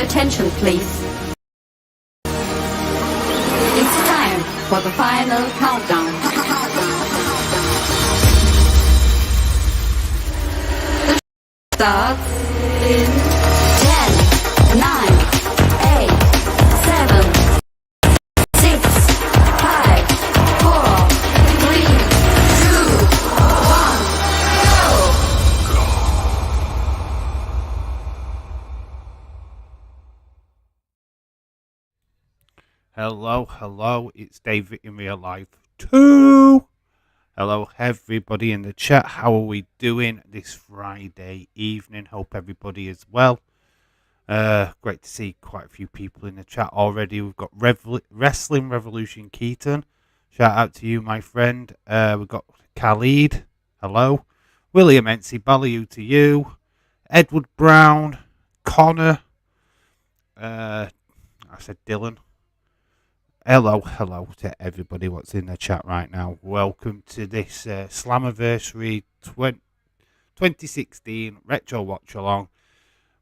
attention, please. It's time for the final countdown. The starts in 10, 9, 8, 7, 6, 5, 4, 3, 2, 1, go! Hello, it's David in real life too. Hello everybody in the chat, how are we doing this Friday evening? Hope everybody is well. Great to see quite a few people in the chat already. We've got Wrestling Revolution Keaton, shout out to you my friend. We've got Khalid, hello. William Ency, Ballyou to you. Edward Brown, Connor, I said Dylan. Hello to everybody what's in the chat right now. Welcome to this Slammiversary 2016 Retro Watch Along.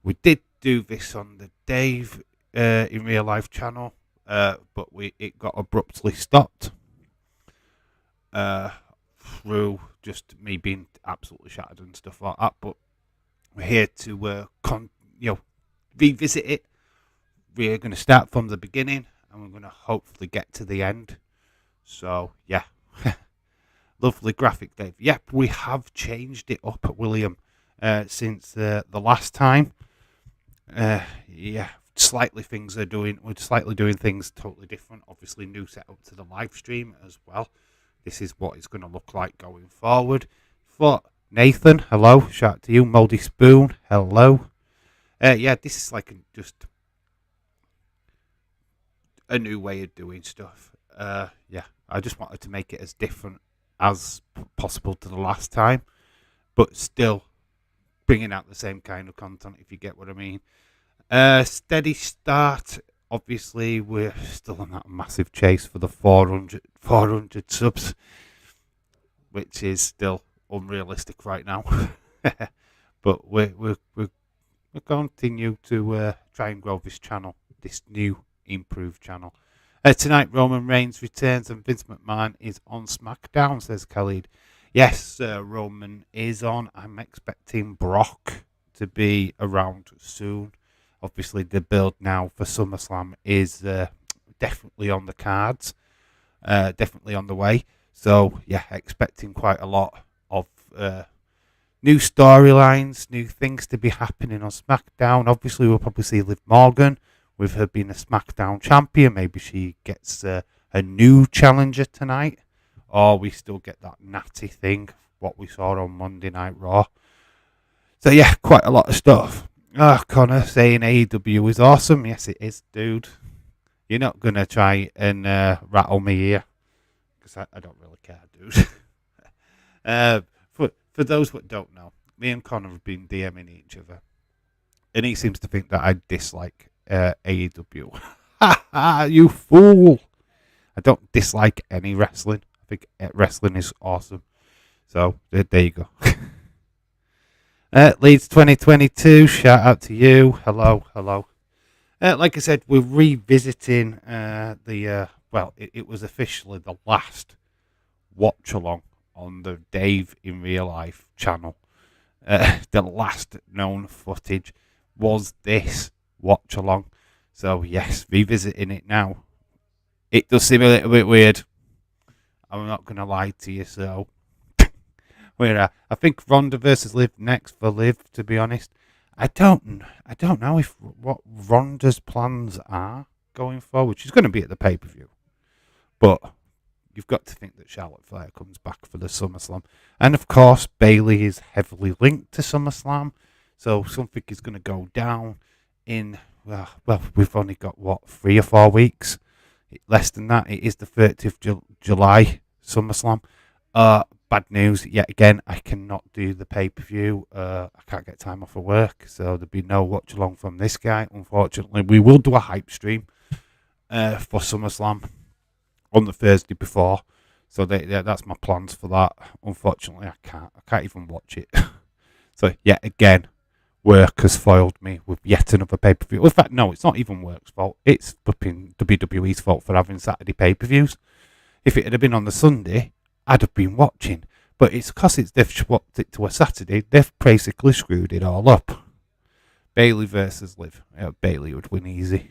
We did do this on the Dave in real life channel, but it got abruptly stopped through just me being absolutely shattered and stuff like that. But we're here to revisit it. We're going to start from the beginning. And we're going to hopefully get to the end. So, yeah. Lovely graphic, Dave. Yep, we have changed it up, William, since the last time. Yeah, slightly we're slightly doing things totally different. Obviously, new setup to the live stream as well. This is what it's going to look like going forward. For Nathan, hello. Shout out to you. Moldy Spoon, hello. Yeah, this is like just a new way of doing stuff. Yeah, I just wanted to make it as different as possible to the last time, but still bringing out the same kind of content, if you get what I mean. Steady start. Obviously, we're still on that massive chase for the 400 subs, which is still unrealistic right now. But we'll continue to try and grow this channel, this new improved channel. Tonight Roman Reigns returns and Vince McMahon is on SmackDown, says Khalid. Yes, Roman is on. I'm expecting Brock to be around soon. Obviously the build now for SummerSlam is definitely on the cards, definitely on the way. So yeah, expecting quite a lot of new storylines, new things to be happening on SmackDown. Obviously we'll probably see Liv Morgan with her being a SmackDown champion. Maybe she gets a new challenger tonight. Or we still get that natty thing, what we saw on Monday Night Raw. So yeah, quite a lot of stuff. Connor saying AEW is awesome. Yes, it is, dude. You're not going to try and rattle me here. Because I don't really care, dude. For those that don't know, me and Connor have been DMing each other. And he seems to think that I dislike AEW. Ha ha, you fool! I don't dislike any wrestling. I think wrestling is awesome. So there you go. Leeds 2022. Shout out to you. Hello. Like I said, we're revisiting it was officially the last watch along on the Dave in Real Life channel. The last known footage was this watch along. So yes, revisiting it now. It does seem a little bit weird. I'm not going to lie to you. So I think Ronda versus Liv next for Liv, to be honest. I don't know what Ronda's plans are going forward. She's going to be at the pay-per-view. But you've got to think that Charlotte Flair comes back for the SummerSlam. And of course, Bayley is heavily linked to SummerSlam. So something is going to go down in, well, we've only got, 3 or 4 weeks? Less than that. It is the 30th of July SummerSlam. Bad news, yet again, I cannot do the pay-per-view. I can't get time off of work, so there'll be no watch-along from this guy, unfortunately. We will do a hype stream for SummerSlam on the Thursday before. So that's my plans for that. Unfortunately, I can't even watch it. So, yeah, again, work has foiled me with yet another pay-per-view. In fact, no, it's not even work's fault. It's flipping WWE's fault for having Saturday pay-per-views. If it had been on the Sunday, I'd have been watching. But it's because they've swapped it to a Saturday, they've basically screwed it all up. Bayley versus Liv. Yeah, Bayley would win easy.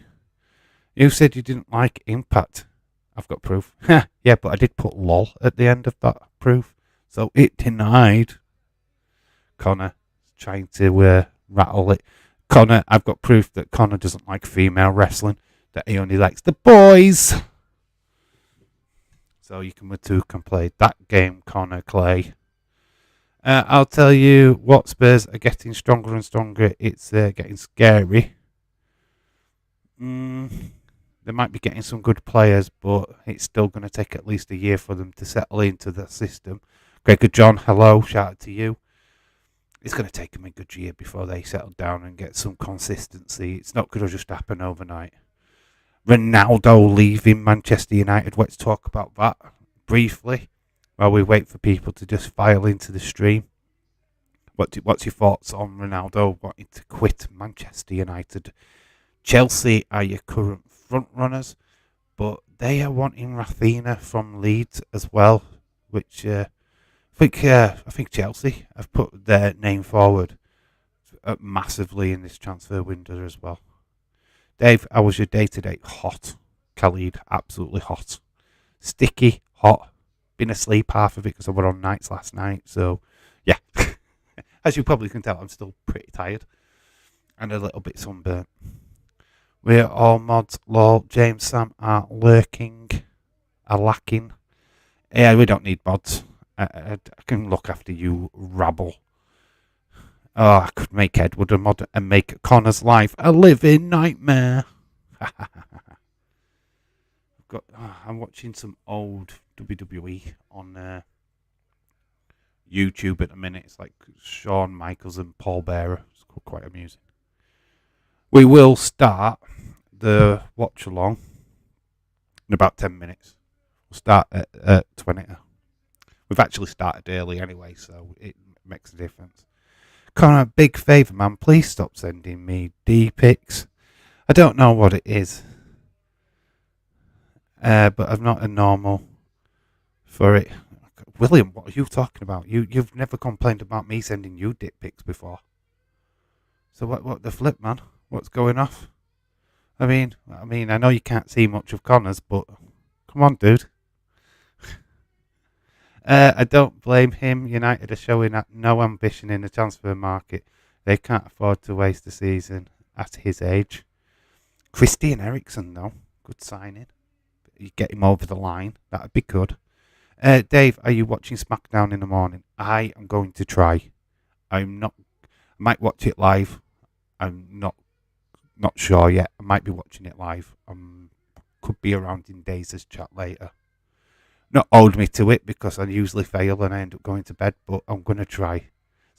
You said you didn't like Impact. I've got proof. Yeah, but I did put lol at the end of that proof. So it denied. Connor trying to rattle it. Connor, I've got proof that Connor doesn't like female wrestling. That he only likes the boys. So you can play that game, Connor Clay. I'll tell you what, Spurs are getting stronger and stronger. It's getting scary. They might be getting some good players, but it's still going to take at least a year for them to settle into the system. Gregor John, hello, shout out to you. It's going to take them a good year before they settle down and get some consistency. It's not going to just happen overnight. Ronaldo leaving Manchester United. Let's talk about that briefly while we wait for people to just file into the stream. What's your thoughts on Ronaldo wanting to quit Manchester United? Chelsea are your current front runners, but they are wanting Rafinha from Leeds as well, which I think Chelsea have put their name forward massively in this transfer window as well. Dave, how was your day today? Hot. Khalid, absolutely hot. Sticky, hot. Been asleep half of it because I was on nights last night. So, yeah. As you probably can tell, I'm still pretty tired. And a little bit sunburnt. We're all mods. Lol. James Sam are lacking. Yeah, we don't need mods. I can look after you, rabble. Oh, I could make Edward a mod and make Connor's life a living nightmare. I'm watching some old WWE on YouTube at the minute. It's like Shawn Michaels and Paul Bearer. It's quite amusing. We will start the watch along in about 10 minutes. We'll start at 20. We've actually started early anyway, so it makes a difference. Connor, big favour, man. Please stop sending me D-pics. I don't know what it is. But I'm not a normal for it. William, what are you talking about? You've never complained about me sending you dick pics before. So what the flip, man? What's going off? I mean, I know you can't see much of Connor's, but come on, dude. I don't blame him. United are showing no ambition in the transfer market. They can't afford to waste the season at his age. Christian Eriksen, though, good signing. You get him over the line. That'd be good. Dave, are you watching SmackDown in the morning? I am going to try. I might watch it live. I'm not sure yet. I might be watching it live. Could be around in Days' chat later. Not hold me to it because I usually fail and I end up going to bed, but I'm going to try.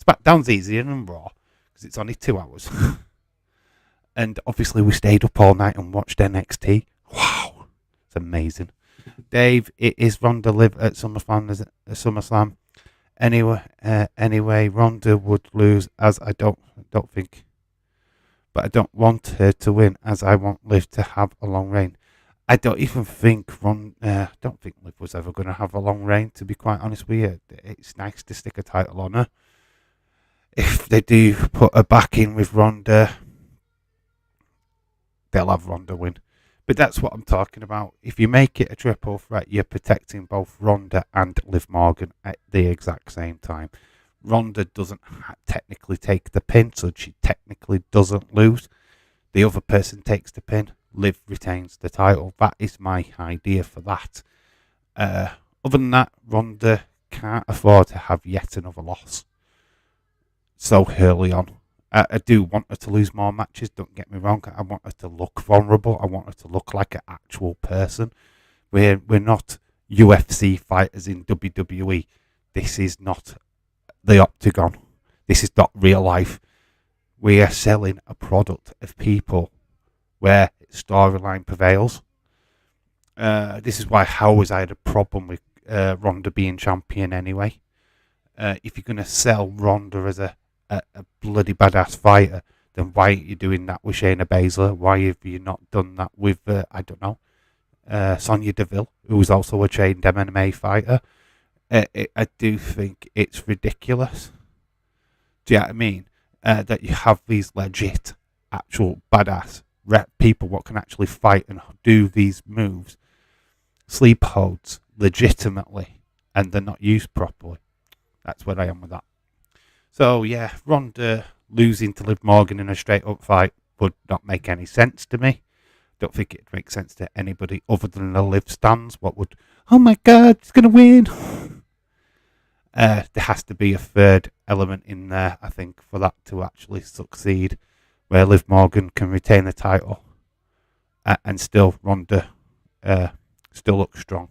SmackDown's easier than Raw because it's only 2 hours. And obviously we stayed up all night and watched NXT. Wow, it's amazing. Dave, it is Ronda Liv at SummerSlam. Anyway, Ronda would lose as I don't think. But I don't want her to win as I want Liv to have a long reign. I don't even think don't think Liv was ever going to have a long reign, to be quite honest with you. It's nice to stick a title on her. If they do put her back in with Ronda, they'll have Ronda win. But that's what I'm talking about. If you make it a triple threat, you're protecting both Ronda and Liv Morgan at the exact same time. Ronda doesn't technically take the pin, so she technically doesn't lose. The other person takes the pin. Liv retains the title. That is my idea for that. Other than that, Ronda can't afford to have yet another loss so early on. I do want her to lose more matches, don't get me wrong. I want her to look vulnerable. I want her to look like an actual person. We're not UFC fighters in WWE. This is not the Octagon. This is not real life. We are selling a product of people where storyline prevails. This is why I always had a problem with Ronda being champion anyway. If you're going to sell Ronda as a a bloody badass fighter, then why aren't you doing that with Shayna Baszler? Why have you not done that with, I don't know, Sonya Deville, who was also a trained MMA fighter? I do think it's ridiculous. Do you know what I mean? That you have these legit, actual badass people what can actually fight and do these moves, sleep holds legitimately, and they're not used properly. That's where I am with that. So yeah, Ronda losing to Liv Morgan in a straight up fight would not make any sense to me. Don't think it'd make sense to anybody other than the Liv stands. What would, oh my god, she's gonna win. There has to be a third element in there, I think, for that to actually succeed, where Liv Morgan can retain the title and still Ronda still looks strong.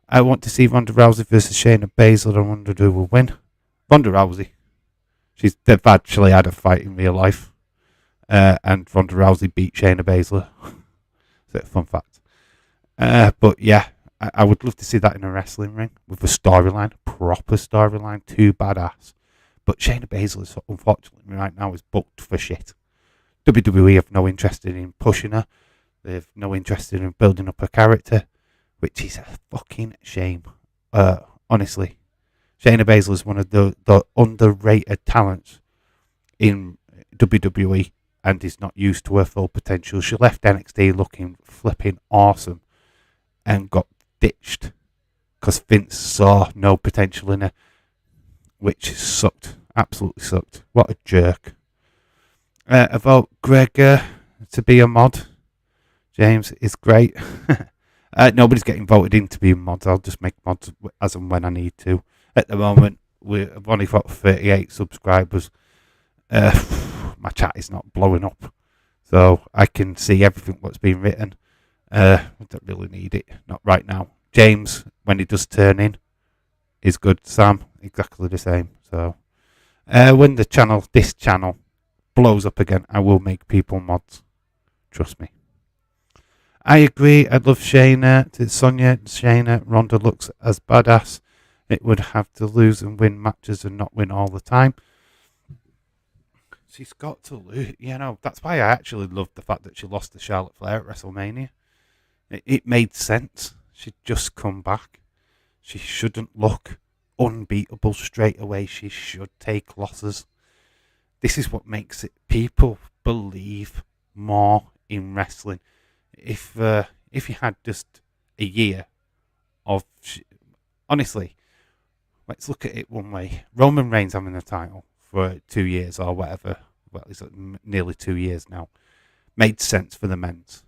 I want to see Ronda Rousey versus Shayna Baszler. I wonder who will win. Ronda Rousey. They've actually had a fight in real life, and Ronda Rousey beat Shayna Baszler. It's a fun fact. But yeah, I would love to see that in a wrestling ring with a storyline, proper storyline, too badass. But Shayna Baszler, unfortunately, right now is booked for shit. WWE have no interest in pushing her. They have no interest in building up her character, which is a fucking shame. Honestly, Shayna Baszler is one of the underrated talents in WWE and is not used to her full potential. She left NXT looking flipping awesome and got ditched because Vince saw no potential in her, which sucked. Absolutely sucked. What a jerk. I vote Gregor to be a mod. James is great. Nobody's getting voted in to be mods. I'll just make mods as and when I need to. At the moment, we've only got 38 subscribers. My chat is not blowing up, so I can see everything that's been written. I don't really need it, not right now. James, when he does turn in, is good. Sam, exactly the same. So when this channel blows up again, I will make people mods. Trust me. I agree. I love Shayna. To Sonya, Shayna, Ronda looks as badass. It would have to lose and win matches and not win all the time. She's got to lose. You know, that's why I actually loved the fact that she lost to Charlotte Flair at WrestleMania. It made sense. She'd just come back. She shouldn't look unbeatable straight away. She should take losses. This is what makes it people believe more in wrestling. If you had just a year of honestly, let's look at it one way. Roman Reigns having the title for 2 years or whatever, well, it's nearly 2 years now, made sense for the men's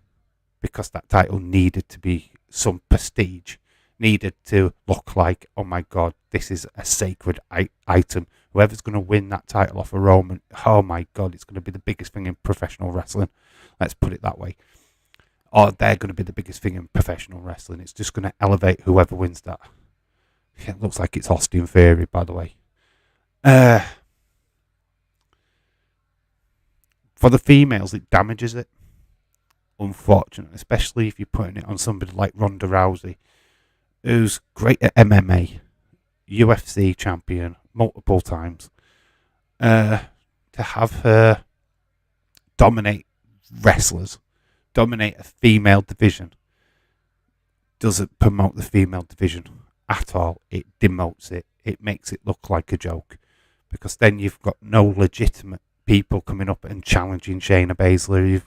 because that title needed to be some prestige, needed to look like, oh my god, this is a sacred item. Whoever's going to win that title off of Roman, oh my god, it's going to be the biggest thing in professional wrestling. Let's put it that way. Or they're going to be the biggest thing in professional wrestling. It's just going to elevate whoever wins that. It looks like it's Austin Theory, by the way. For the females, it damages it. Unfortunately, especially if you're putting it on somebody like Ronda Rousey, who's great at MMA, UFC champion multiple times. To have her dominate wrestlers, dominate a female division, doesn't promote the female division at all. It demotes it. It makes it look like a joke because then you've got no legitimate people coming up and challenging Shayna Baszler.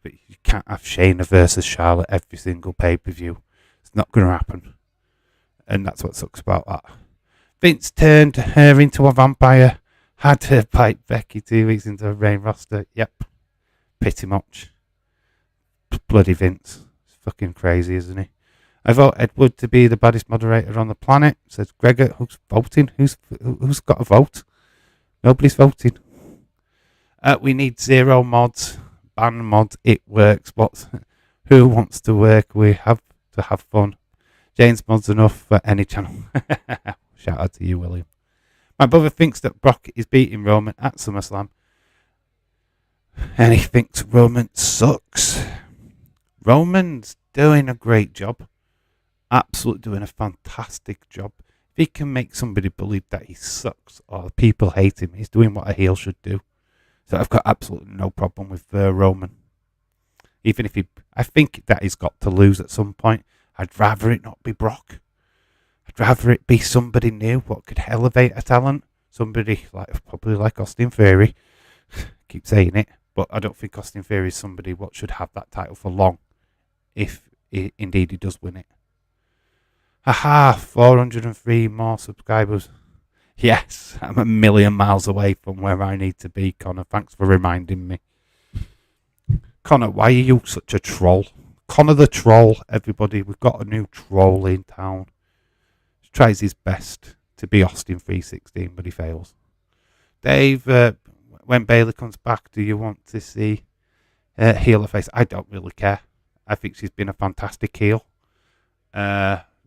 But you can't have Shayna versus Charlotte every single pay-per-view. It's not going to happen. And that's what sucks about that. Vince turned her into a vampire. Had her fight Becky 2 weeks into her main roster. Yep. Pretty much. Bloody Vince. It's fucking crazy, isn't he? I vote Edward to be the baddest moderator on the planet. Says Gregor. Who's voting? Who's got a vote? Nobody's voting. We need 0 mods. Ban mod. It works. But who wants to work? We have to have fun. James mods enough for any channel. Shout out to you, William. My brother thinks that Brock is beating Roman at SummerSlam. And he thinks Roman sucks. Roman's doing a great job. Absolutely doing a fantastic job. If he can make somebody believe that he sucks or people hate him, he's doing what a heel should do. So I've got absolutely no problem with Roman. Even if I think that he's got to lose at some point. I'd rather it not be Brock. I'd rather it be somebody new, what could elevate a talent. Somebody probably like Austin Theory. Keep saying it, but I don't think Austin Theory is somebody what should have that title for long, if indeed he does win it. Haha, 403 more subscribers. Yes, I'm a million miles away from where I need to be, Connor. Thanks for reminding me. Connor, why are you such a troll? Connor the Troll, everybody. We've got a new troll in town. He tries his best to be Austin 316, but he fails. Dave, when Bayley comes back, do you want to see heel or face? I don't really care. I think she's been a fantastic heel.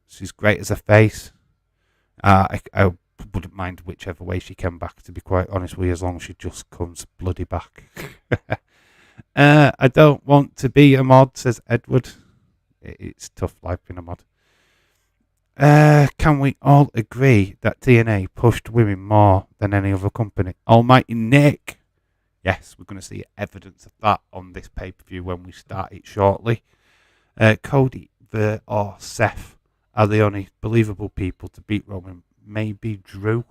She's great as a face. I wouldn't mind whichever way she came back, to be quite honest with you, as long as she just comes bloody back. I don't want to be a mod, says Edward. It's tough life being a mod. Can we all agree that TNA pushed women more than any other company? Almighty Nick. Yes, we're going to see evidence of that on this pay-per-view when we start it shortly. Cody or Seth are the only believable people to beat Roman. Maybe Drew.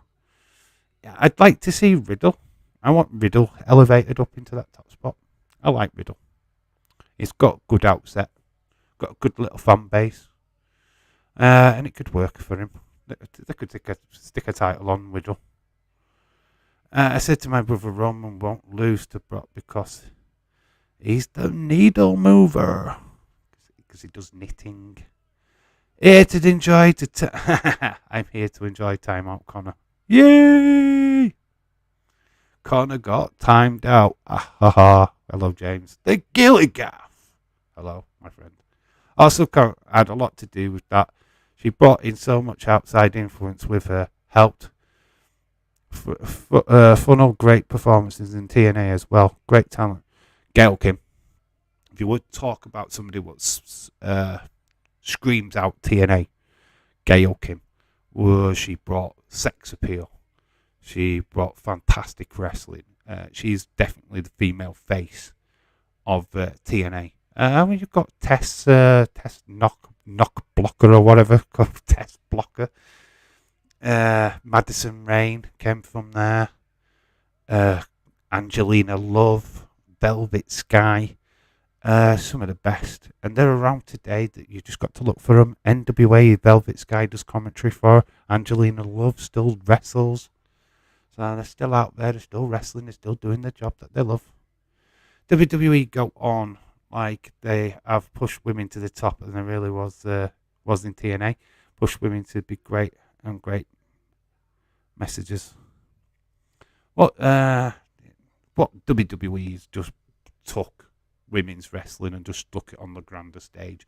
Yeah, I'd like to see Riddle. I want Riddle elevated up into that top spot. I like Riddle. He's got a good outset. Got a good little fan base. And it could work for him. They could stick a title on Riddle. I said to my brother, Roman won't lose to Brock because he's the needle mover. Because he does knitting. Here to enjoy I'm here to enjoy time out, Connor. Yay! Connor got timed out. Ah, ha, ha. Hello, James. The Gilly Gaff. Hello, my friend. Also, had a lot to do with that. She brought in so much outside influence with her, helped funnel great performances in TNA as well. Great talent. Gail Kim. If you would talk about somebody what screams out TNA, Gail Kim. She brought sex appeal. She brought fantastic wrestling. She's definitely the female face of TNA. I mean, you've got Tess Knock Blocker or whatever, called Tess Blocker. Madison Rain came from there. Angelina Love, Velvet Sky, some of the best. And they're around today that you just got to look for them. NWA, Velvet Sky does commentary for. Angelina Love still wrestles. So they're still out there, they're still wrestling, they're still doing the job that they love. WWE go on like they have pushed women to the top, and there really was in TNA. Pushed women to be great and great messages. What WWE's just took women's wrestling and just stuck it on the grander stage.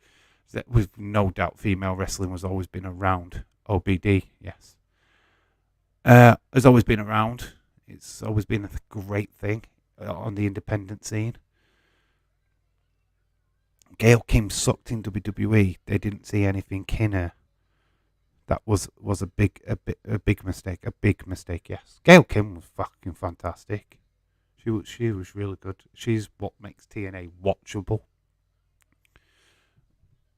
That with no doubt female wrestling has always been around. OBD, yes. Has always been around. It's always been a great thing on the independent scene. Gail Kim sucked in WWE. They didn't see anything in her. That was a big mistake. A big mistake. Yes, Gail Kim was fucking fantastic. She was really good. She's what makes TNA watchable.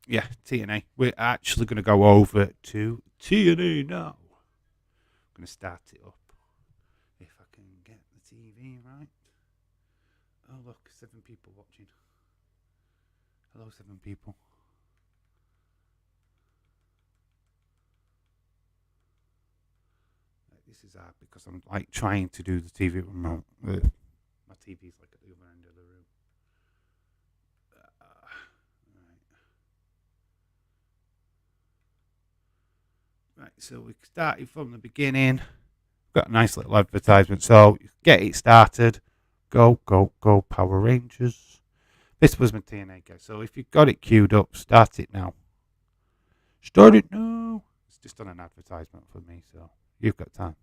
Yeah, TNA. We're actually going to go over to TNA now. I'm going to start it up. If I can get the TV right. Oh, look, 7 people watching. Hello, 7 people. This is hard because I'm like trying to do the TV remote. My TV's like at the other end of the room. Right, so we started from the beginning. Got a nice little advertisement. So get it started. Go, go, go, Power Rangers. This was my TNA guy. So if you've got it queued up, start it now. Start it now. It's just on an advertisement for me, so you've got time.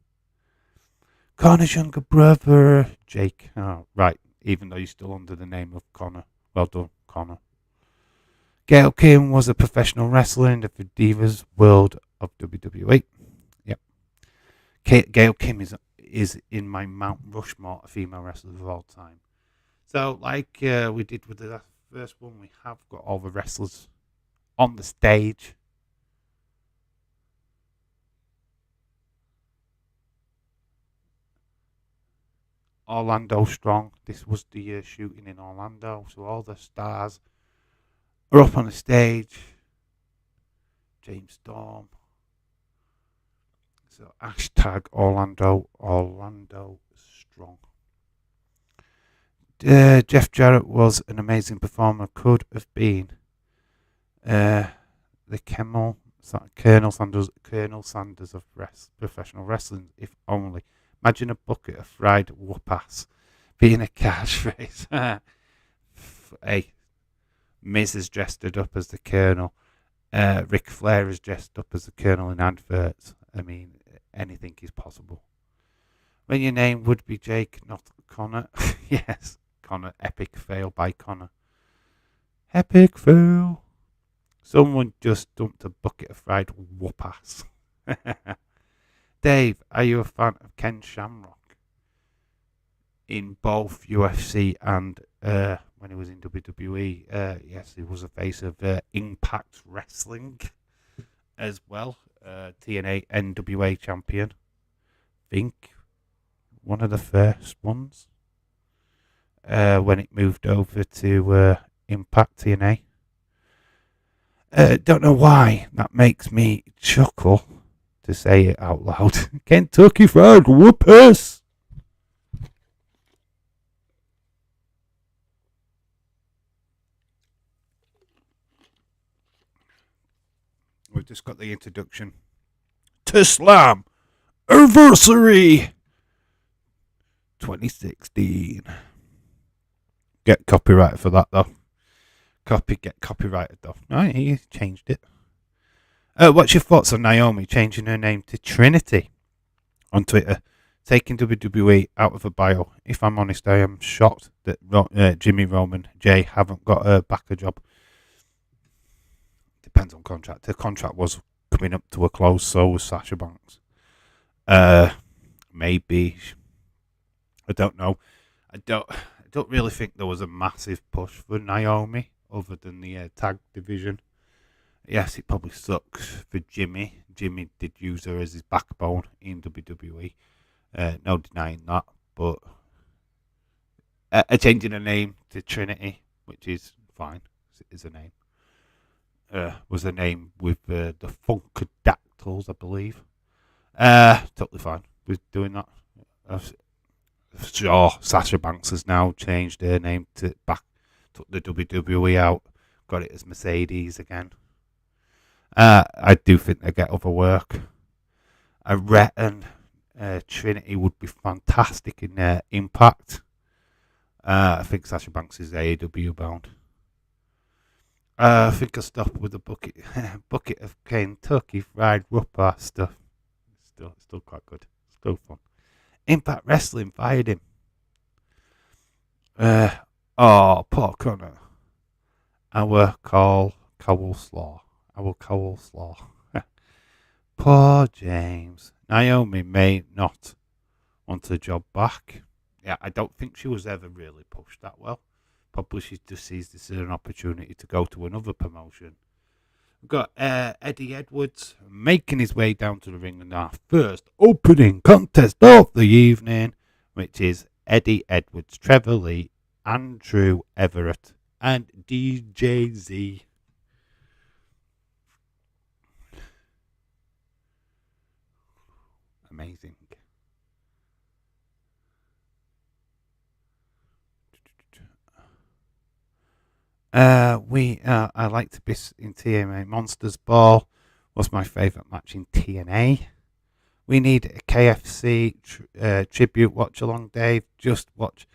Connor's younger brother, Jake. Oh, right. Even though you're still under the name of Connor. Well done, Connor. Gail Kim was a professional wrestler in the Divas world of WWE. Gail Kim is in my Mount Rushmore of female wrestlers of all time. So, like we did with the first one, we have got all the wrestlers on the stage. Orlando Strong. This was the shooting in Orlando, so all the stars are up on the stage. James Storm. So hashtag Orlando Strong. Jeff Jarrett was an amazing performer. Could have been the Colonel Sanders of professional wrestling, if only. Imagine a bucket of fried whoop-ass being a catchphrase. Hey, Miz has dressed it up as the Colonel. Ric Flair is dressed up as the Colonel in adverts. I mean, anything is possible. When your name would be Jake, not Connor. Yes, Connor. Epic fail by Connor. Epic fail. Someone just dumped a bucket of fried whoop-ass. Dave, are you a fan of Ken Shamrock? In both UFC and when he was in WWE, yes, he was a face of Impact Wrestling as well. TNA NWA champion. I think one of the first ones when it moved over to Impact TNA. Don't know why that makes me chuckle to say it out loud. Kentucky Fried Whoopers. We've just got the introduction to Slammiversary 2016. Get copyright for that though. Get copyrighted though. No, he changed it. What's your thoughts on Naomi changing her name to Trinity on Twitter, taking WWE out of her bio? If I'm honest, I am shocked that Jimmy Roman Jay haven't got her back a job. Depends on contract. Her contract was coming up to a close, so was Sasha Banks. Maybe. I don't know. I don't really think there was a massive push for Naomi other than the tag division. Yes, it probably sucks for Jimmy. Jimmy did use her as his backbone in WWE. No denying that. But changing her name to Trinity, which is fine, is a name. Was a name with the Funkadactyls, I believe. Totally fine with doing that. Sure, Sasha Banks has now changed her name to took the WWE out, got it as Mercedes again. I do think they get other work. I reckon Trinity would be fantastic in their Impact. I think Sasha Banks is AEW bound. I think I'll stop with the bucket of Kentucky Fried Whopper stuff. Still quite good. Still fun. Impact Wrestling fired him. Poor Connor. Our coleslaw. Poor James. Naomi may not want a job back. Yeah, I don't think she was ever really pushed that well. Probably she just sees this as an opportunity to go to another promotion. We've got Eddie Edwards making his way down to the ring in our first opening contest of the evening, which is Eddie Edwards, Trevor Lee, Andrew Everett, and DJZ. Amazing. I like to be in TNA. Monsters Ball was my favourite match in TNA. We need a KFC tribute watch along, Dave. Just watch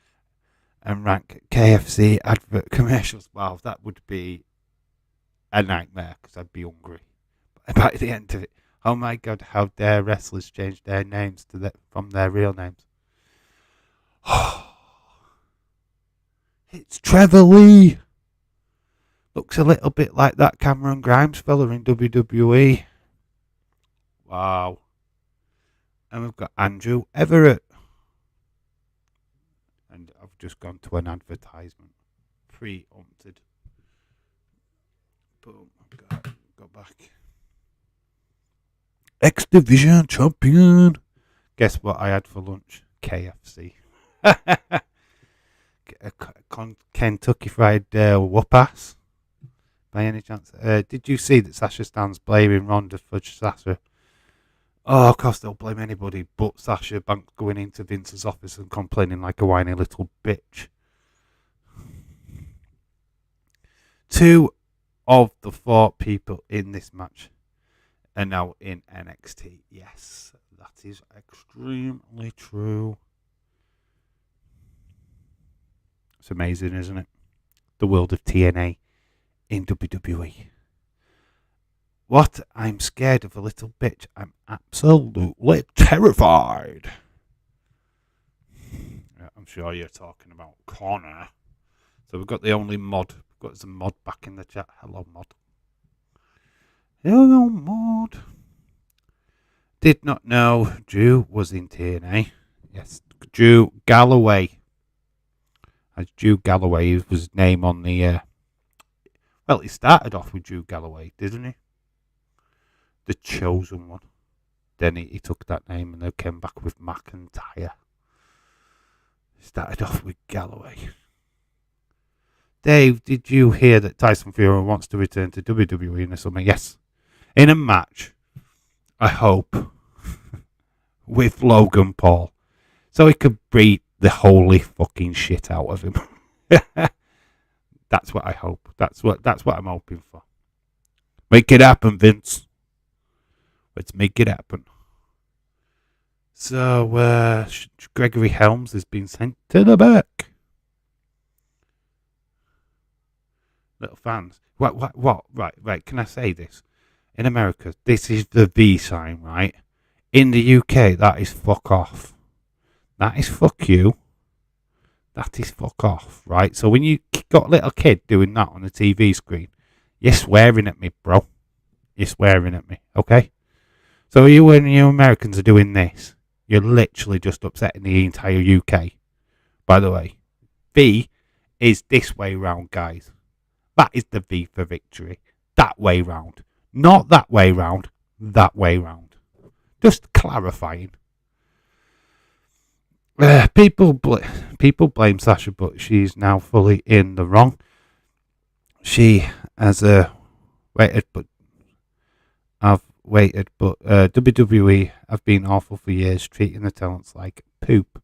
and rank KFC advert commercials. Wow, that would be a nightmare because I'd be hungry by the end of it. Oh my God, how dare wrestlers change their names from their real names. It's Trevor Lee. Looks a little bit like that Cameron Grimes fella in WWE. Wow. And we've got Andrew Everett. And I've just gone to an advertisement. Pre-empted. Boom. Go back. X Division champion. Guess what I had for lunch? KFC. Kentucky Fried Whoop-Ass. By any chance? Did you see that Sasha Stan's blaming Ronda for Sasha? Oh, of course they'll blame anybody but Sasha Banks going into Vince's office and complaining like a whiny little bitch. 2 of the 4 people in this match are now in NXT. Yes, that is extremely true. It's amazing, isn't it? The world of TNA in WWE. What? I'm scared of a little bitch. I'm absolutely terrified. Yeah, I'm sure you're talking about Connor. So we've got the only mod. We've got some mod back in the chat. Hello, mod. Hello, mod. Did not know Drew was in TNA. Yes, Drew Galloway. As Drew Galloway was his name on the... well, he started off with Drew Galloway, didn't he? The chosen one. Then he took that name and they came back with McIntyre. Started off with Galloway. Dave, did you hear that Tyson Fury wants to return to WWE in the summer? Yes. In a match, I hope, with Logan Paul. So he could beat the holy fucking shit out of him. That's what I hope. That's what I'm hoping for. Make it happen, Vince. Let's make it happen. So, Gregory Helms has been sent to the back. Little fans. What? Right. Can I say this? In America, this is the V sign, right? In the UK, that is fuck off. That is fuck you. That is fuck off, right? So when you got a little kid doing that on the TV screen, you're swearing at me, bro. You're swearing at me, okay? So when you Americans are doing this, you're literally just upsetting the entire UK. By the way, V is this way round, guys. That is the V for victory. That way round. Not that way round. That way round. Just clarifying. People blame Sasha, but she's now fully in the wrong. She has waited, but WWE have been awful for years, treating the talents like poop.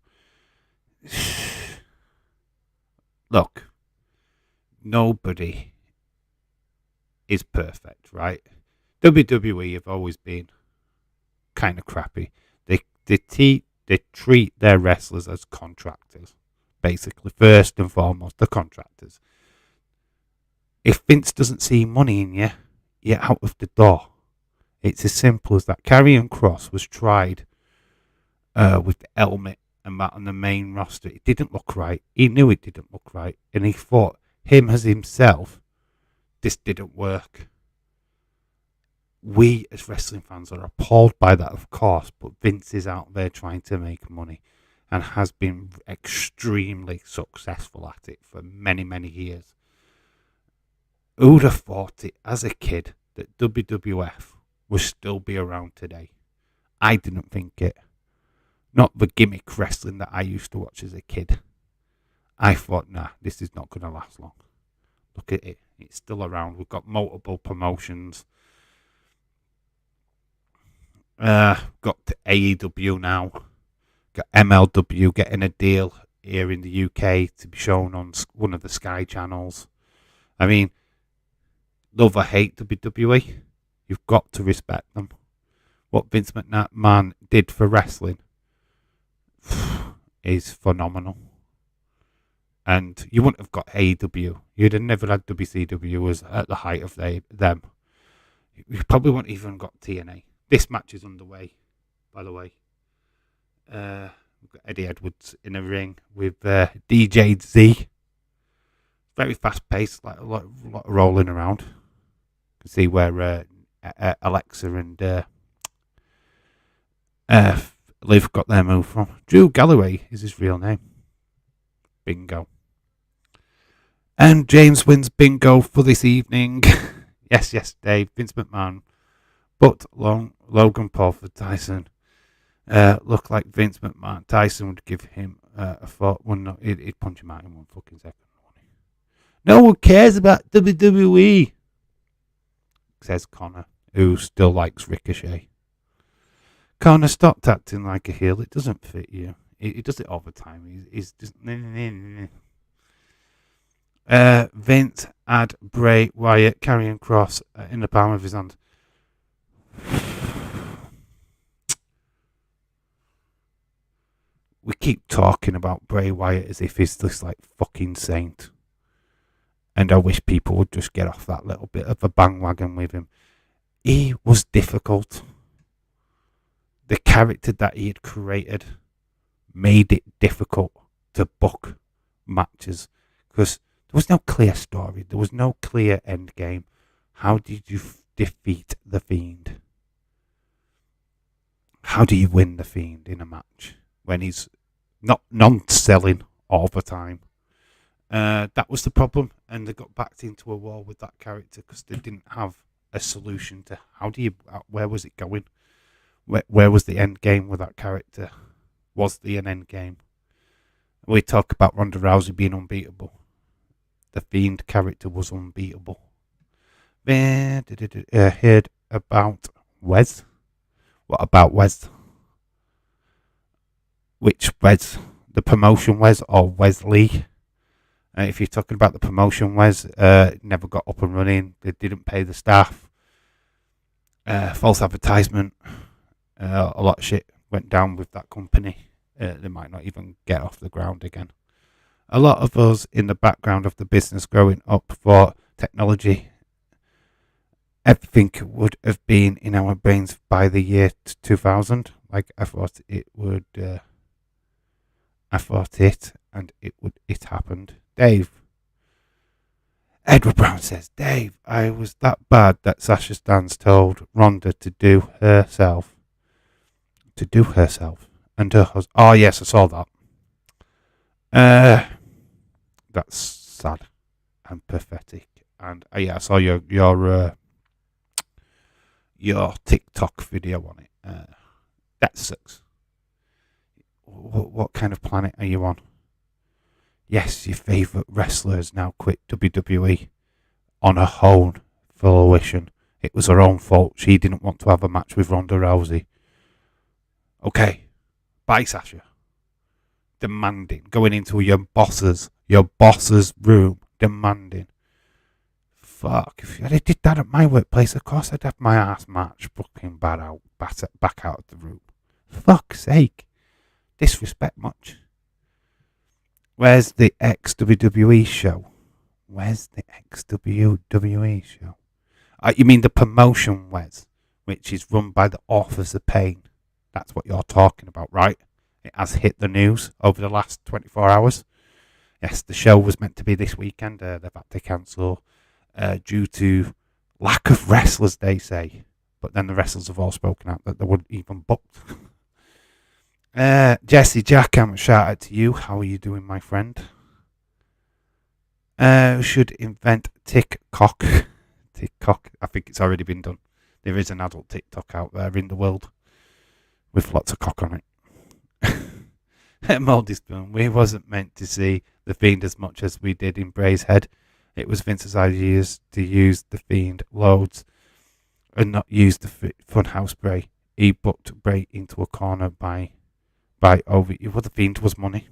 Look, nobody is perfect, right? WWE have always been kind of crappy. They treat their wrestlers as contractors, basically. First and foremost, the contractors. If Vince doesn't see money in you, you're out of the door. It's as simple as that. Karrion Kross was tried with the helmet and that on the main roster. It didn't look right. He knew it didn't look right. And he thought, him as himself, this didn't work. We as wrestling fans are appalled by that, of course, but Vince is out there trying to make money and has been extremely successful at it for many, many years. Who'd have thought it as a kid that WWF would still be around today? I didn't think it. Not the gimmick wrestling that I used to watch as a kid. I thought, nah, this is not going to last long. Look at it. It's still around. We've got multiple promotions. Got AEW now. Got MLW getting a deal here in the UK to be shown on one of the Sky channels. I mean, love or hate WWE, you've got to respect them. What Vince McMahon did for wrestling is phenomenal. And you wouldn't have got AEW. You'd have never had WCW as at the height of them. You probably wouldn't even got TNA. This match is underway, by the way. We've got Eddie Edwards in a ring with DJ Z. Very fast paced, like a lot of rolling around. You can see where Alexa and believe I got their move from. Drew Galloway is his real name. Bingo. And James wins bingo for this evening. yes, Dave. Vince McMahon. But Logan Paul for Tyson. Looked like Vince McMahon. Tyson would give him a thought. Well, no, he'd punch him out in 1 fucking second. No one cares about WWE, says Connor, who still likes Ricochet. Connor, stopped acting like a heel. It doesn't fit you. He does it all the time. He's just... Vince had Bray Wyatt carrying Cross in the palm of his hand. We keep talking about Bray Wyatt as if he's this like fucking saint. And I wish people would just get off that little bit of a bandwagon with him. He was difficult. The character that he had created made it difficult to book matches. Because there was no clear story. There was no clear end game. How did you defeat the Fiend? How do you win the Fiend in a match when he's not non-selling all the time? That was the problem, and they got backed into a wall with that character because they didn't have a solution to where was it going? Where was the end game with that character? Was there an end game? We talk about Ronda Rousey being unbeatable. The Fiend character was unbeatable. Heard about Wes. What about Wes? Which Wes? The promotion Wes or Wesley? If you're talking about the promotion Wes, never got up and running. They didn't pay the staff. False advertisement. A lot of shit went down with that company. They might not even get off the ground again. A lot of us in the background of the business growing up thought technology, everything would have been in our brains by the year 2000. Like I thought it would. It happened. Dave. Edward Brown says, Dave, I was that bad that Sasha Stans told Ronda to do herself. And her husband. Oh, yes, I saw that. That's sad and pathetic. And yeah, I saw your TikTok video on it. That sucks. What kind of planet are you on? Yes, your favourite wrestler has now quit WWE on her own fruition. It was her own fault. She didn't want to have a match with Ronda Rousey. Okay, bye, Sasha. Demanding, going into your boss's room, demanding. Fuck, if I did that at my workplace, of course I'd have my ass match fucking back out of the room. Fuck's sake. Disrespect much. Where's the ex-WWE show? You mean the promotion, Wes, which is run by the Authors of Pain. That's what you're talking about, right? It has hit the news over the last 24 hours. Yes, the show was meant to be this weekend. They've had to cancel due to lack of wrestlers, they say. But then the wrestlers have all spoken out that they weren't even booked. Jesse Jackham, shout out to you. How are you doing, my friend? Should invent TikTok. TikTok. I think it's already been done. There is an adult TikTok out there in the world with lots of cock on it. Moldy Spoon. We wasn't meant to see the Fiend as much as we did in Bray's head. It was Vince's idea to use the Fiend loads and not use the Funhouse Bray. He booked Bray into a corner by over. Well, the Fiend was money.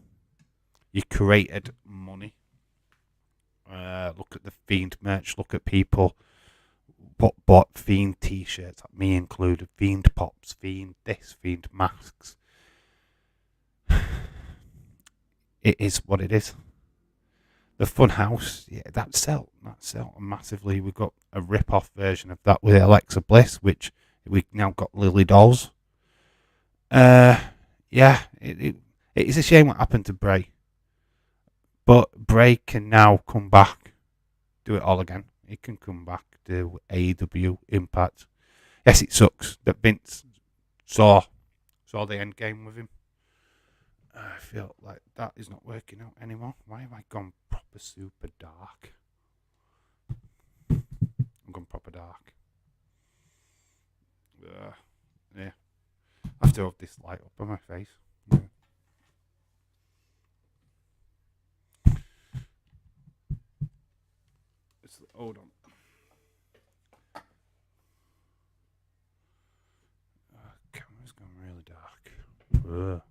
You created money. Look at the Fiend merch. Look at people bought Fiend t-shirts, like me included. Fiend pops, Fiend this, Fiend masks. It is what it is. The Funhouse, yeah, that sell massively. We've got a rip-off version of that with Alexa Bliss, which we've now got Lily Dolls. Yeah, it is a shame what happened to Bray. But Bray can now come back, do it all again. He can come back, do AEW Impact. Yes, it sucks that Vince saw saw the end game with him. I feel like that is not working out anymore. Why have I gone proper super dark? I'm gone proper dark. Yeah. I have to have this light up on my face. Yeah. Hold on. Camera's gone really dark. You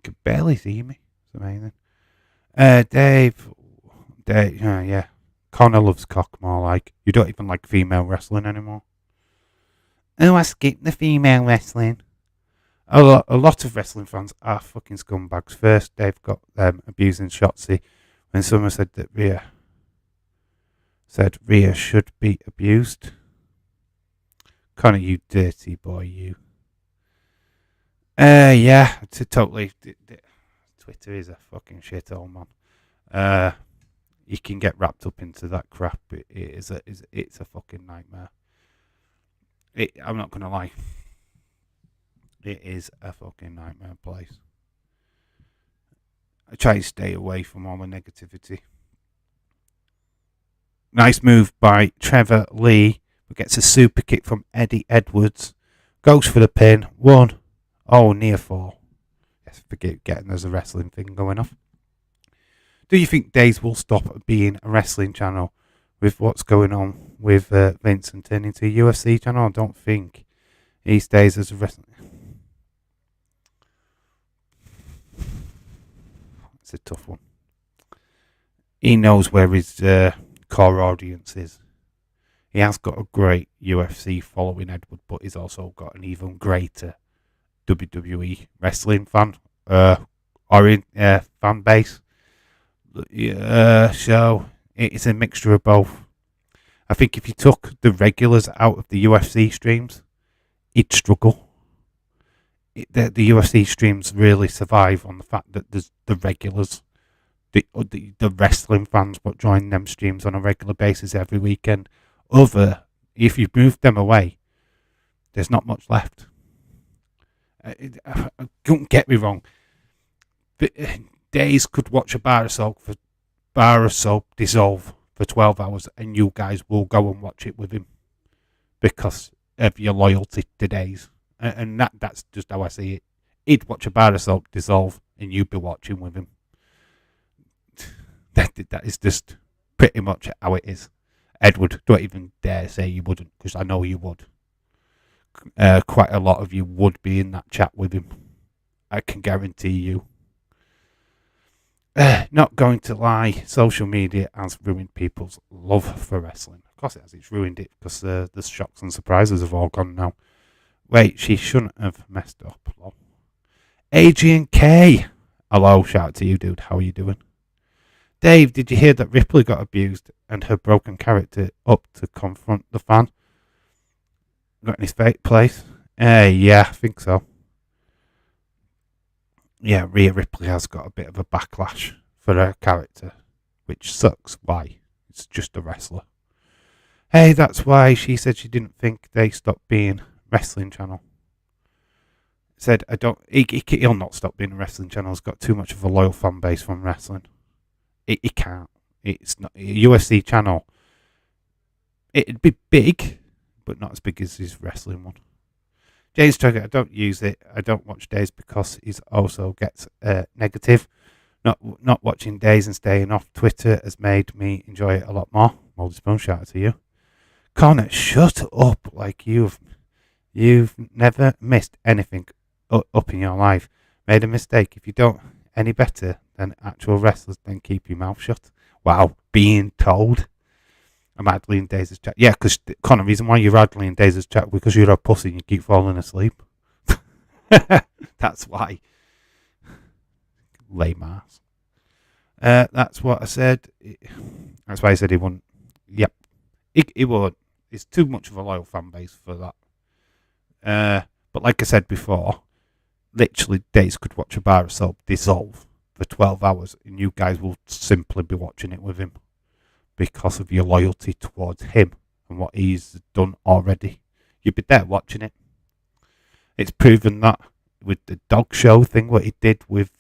can barely see me. It's amazing. Dave, yeah. Connor loves cock more like. You don't even like female wrestling anymore. Oh, I skipped the female wrestling. A lot of wrestling fans are fucking scumbags. First, Dave got them abusing Shotzi when someone said that Rhea should be abused. Connor, you dirty boy, you. Yeah, totally. Twitter is a fucking shithole, man. You can get wrapped up into that crap. It's a fucking nightmare. I'm not gonna lie. It is a fucking nightmare place. I try to stay away from all the negativity. Nice move by Trevor Lee, but gets a super kick from Eddie Edwards. Goes for the pin. 1. Oh, near 4. Yes, forget getting there's a wrestling thing going off. Do you think Days will stop being a wrestling channel with what's going on with Vince and turn into a UFC channel? I don't think he stays as a wrestling. It's a tough one. He knows where his core audience is. He has got a great UFC following, Edward, but he's also got an even greater WWE wrestling fan fan base. So it's a mixture of both. I think if you took the regulars out of the UFC streams, he'd struggle. The UFC streams really survive on the fact that there's the regulars, the wrestling fans, but join them streams on a regular basis every weekend. If you move them away, there's not much left. Don't get me wrong. Days could watch a bar of soap dissolve for 12 hours, and you guys will go and watch it with him because of your loyalty to Days. And that's just how I see it. He'd watch a bar of soap dissolve, and you'd be watching with him. That is just pretty much how it is. Edward, don't even dare say you wouldn't, because I know you would. Quite a lot of you would be in that chat with him. I can guarantee you. Not going to lie, social media has ruined people's love for wrestling. Of course it has. It's ruined it because the shocks and surprises have all gone now. Wait, she shouldn't have messed up. Lol. Adrian K. Hello, shout out to you, dude. How are you doing? Dave, did you hear that Ripley got abused and her broken character up to confront the fan? Got in his place? Yeah, I think so. Yeah, Rhea Ripley has got a bit of a backlash for her character, which sucks. Why? It's just a wrestler. Hey, that's why she said she didn't think they stopped being wrestling channel. Said, he'll not stop being a wrestling channel. He's got too much of a loyal fan base from wrestling. He can't. It's not a UFC channel. It'd be big, but not as big as his wrestling one. James Trigger, I don't use it. I don't watch Days because he also gets negative. Not watching Days and staying off Twitter has made me enjoy it a lot more. Moldy Spoon, shout out to you. Connor, shut up. Like you've never missed anything up in your life. Made a mistake. If you don't any better than actual wrestlers, then keep your mouth shut. Wow, being told. I'm idly in Days' chat. Yeah, because Connor, the reason why you're idly in Days' chat because you're a pussy and you keep falling asleep. That's why. Lame ass. That's what I said. That's why I said he wouldn't. Yep. He won't. It's too much of a loyal fan base for that. But like I said before, literally Days could watch a bar of soap dissolve for 12 hours and you guys will simply be watching it with him because of your loyalty towards him and what he's done already. You'd be there watching it. It's proven that with the dog show thing, what he did with,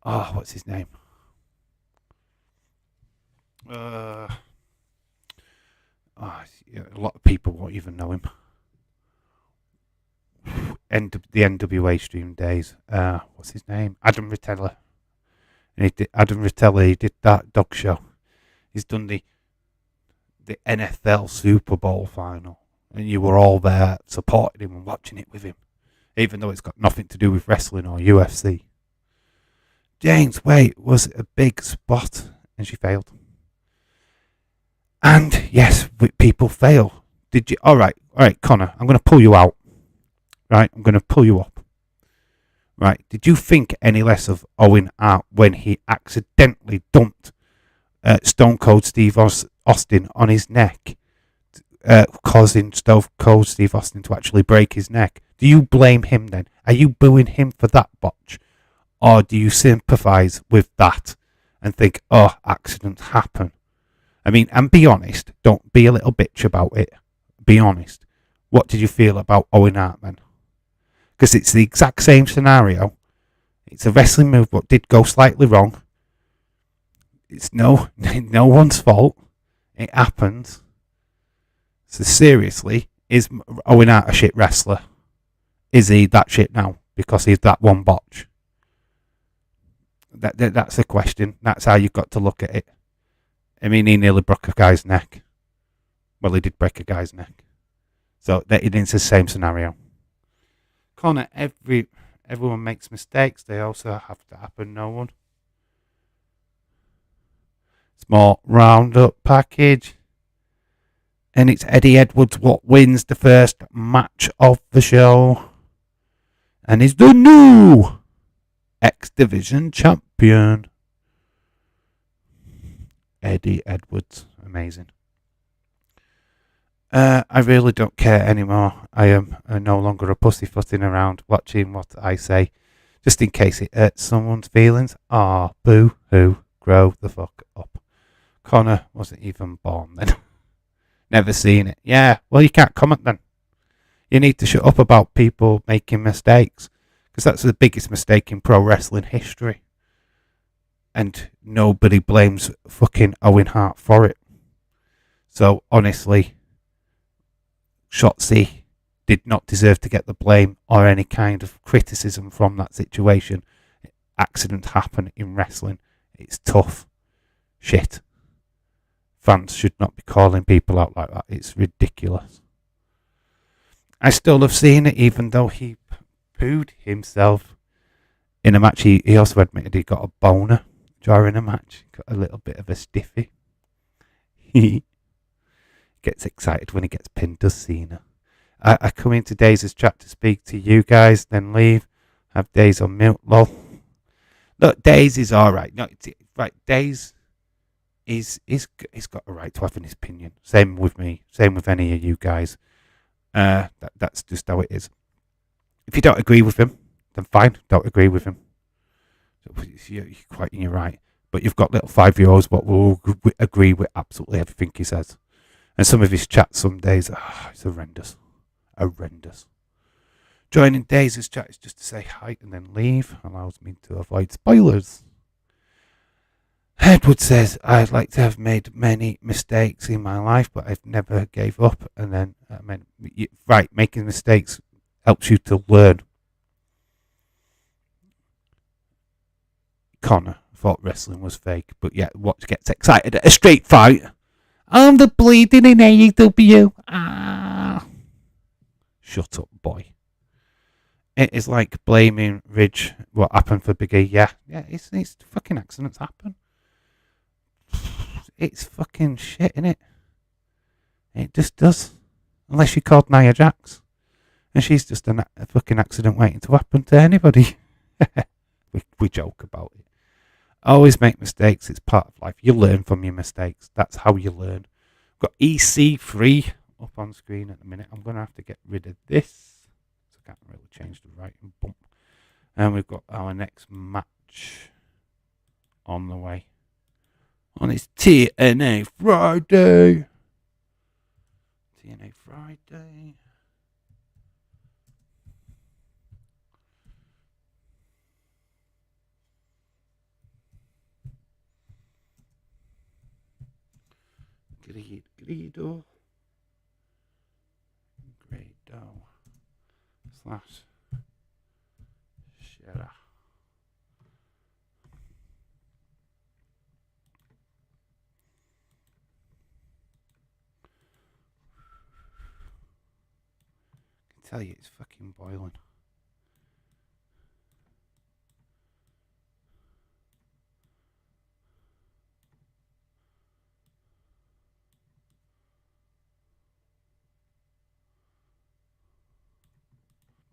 what's his name? A lot of people won't even know him. The NWA stream days. What's his name? Adam Rotella. And he did that dog show. He's done the NFL Super Bowl final, and you were all there supporting him and watching it with him, even though it's got nothing to do with wrestling or UFC. Jane's weight was a big spot, and she failed. And yes, people fail. Did you? All right, Connor. I'm going to pull you out. Right, I'm going to pull you up. Right, did you think any less of Owen Hart when he accidentally dumped Stone Cold Steve Austin on his neck, causing Stone Cold Steve Austin to actually break his neck? Do you blame him then? Are you booing him for that botch? Or do you sympathise with that and think, oh, accidents happen? I mean, and be honest. Don't be a little bitch about it. Be honest. What did you feel about Owen Hart then? Because it's the exact same scenario. It's a wrestling move, but did go slightly wrong. It's no one's fault. It happens. So seriously, is Owen Hart a shit wrestler? Is he that shit now because he's that one botch? That's the question. That's how you've got to look at it. I mean, he nearly broke a guy's neck. Well, he did break a guy's neck. So it's the same scenario. Connor, everyone makes mistakes. They also have to happen. No one. Small roundup package. And it's Eddie Edwards what wins the first match of the show. And is the new X Division champion. Eddie Edwards. Amazing. I really don't care anymore. I am no longer a pussyfooting around watching what I say, just in case it hurts someone's feelings. Ah, boo hoo, grow the fuck up. Connor wasn't even born then. Never seen it. Yeah, well, you can't comment then. You need to shut up about people making mistakes, because that's the biggest mistake in pro wrestling history. And nobody blames fucking Owen Hart for it. So, honestly, Shotzi did not deserve to get the blame or any kind of criticism from that situation. Accidents happen in wrestling. It's tough. Shit. Fans should not be calling people out like that. It's ridiculous. I still have seen it, even though he pooed himself in a match. He also admitted he got a boner during a match. Got a little bit of a stiffy. He gets excited when he gets pinned, does SIENNA. I come into Days' chat to speak to you guys, then leave. Have Days on mute, lol. Look, Days is alright. No, right, Days he's got a right to have an opinion. Same with me. Same with any of you guys. That's just how it is. If you don't agree with him, then fine. Don't agree with him. You're quite in your right. But you've got little 5-year-olds what will agree with absolutely everything he says. And some of his chats some days, it's horrendous. Horrendous. Joining Days' chat is just to say hi and then leave. Allows me to avoid spoilers. Edward says, I'd like to have made many mistakes in my life, but I've never gave up. And then, making mistakes helps you to learn. Connor thought wrestling was fake, but yet what gets excited at a street fight? I'm the bleeding in AEW. Shut up, boy. It is like blaming Ridge what happened for Big E. Yeah, it's fucking accidents happen. It's fucking shit, innit? It just does. Unless you called Nia Jax. And she's just a fucking accident waiting to happen to anybody. we joke about it. Always make mistakes. It's part of life. You learn from your mistakes. That's how you learn. We've got EC3 up on screen at the minute. I'm going to have to get rid of this. So I can't really change the writing bump. And we've got our next match on the way. On its TNA Friday. TNA Friday. GRADO slash SHERA. I can tell you it's fucking boiling.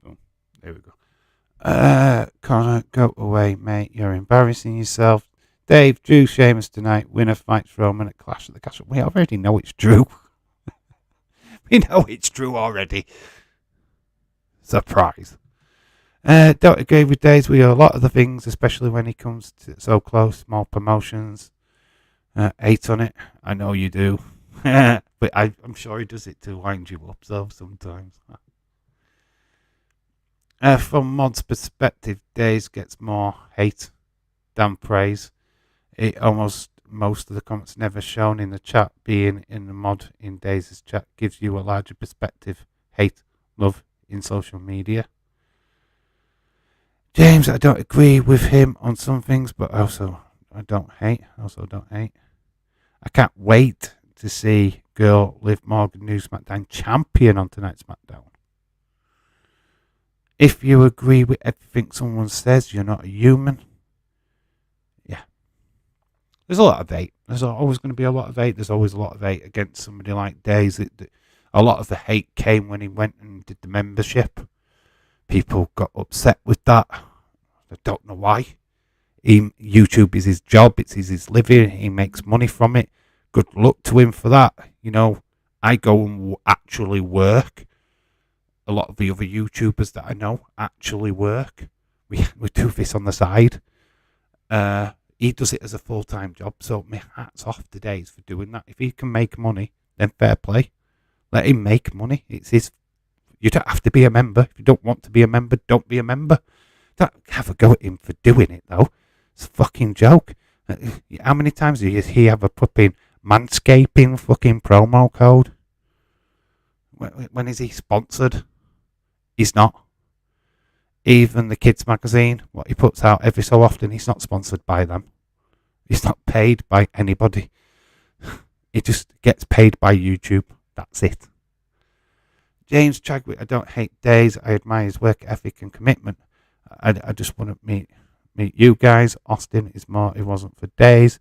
Boom. There we go. Connor, go away, mate. You're embarrassing yourself. Dave, Drew, Sheamus tonight. Winner fights Roman at Clash at the Castle. We already know it's Drew. We know it's Drew already. Surprise. Don't agree with Days. We do a lot of the things, especially when he comes to so close. Small promotions. 8 on it. I know you do. But I'm sure he does it to wind you up, so sometimes. From Mod's perspective, Days gets more hate than praise. Most of the comments never shown in the chat. Being in the Mod in Days' chat gives you a larger perspective. Hate, love in social media. James, I don't agree with him on some things, but also I don't hate. I can't wait to see girl Liv Morgan, new SmackDown champion on tonight's SmackDown. If you agree with everything someone says, you're not a human. Yeah. There's a lot of hate. There's always going to be a lot of hate. There's always a lot of hate against somebody like Days. A lot of the hate came when he went and did the membership. People got upset with that. I don't know why. YouTube is his job. It's his living. He makes money from it. Good luck to him for that. You know, I go and actually work. A lot of the other YouTubers that I know actually work. We do this on the side. He does it as a full-time job, so my hat's off to Days for doing that. If he can make money, then fair play. Let him make money. It's his. You don't have to be a member. If you don't want to be a member, don't be a member. Don't have a go at him for doing it, though. It's a fucking joke. How many times does he have a fucking manscaping fucking promo code? When is he sponsored? He's not. Even the kids magazine, what he puts out every so often, he's not sponsored by them. He's not paid by anybody. He just gets paid by YouTube. That's it. James Chadwick, I don't hate Days. I admire his work ethic and commitment. I just want to meet you guys. Austin is more. It wasn't for Days.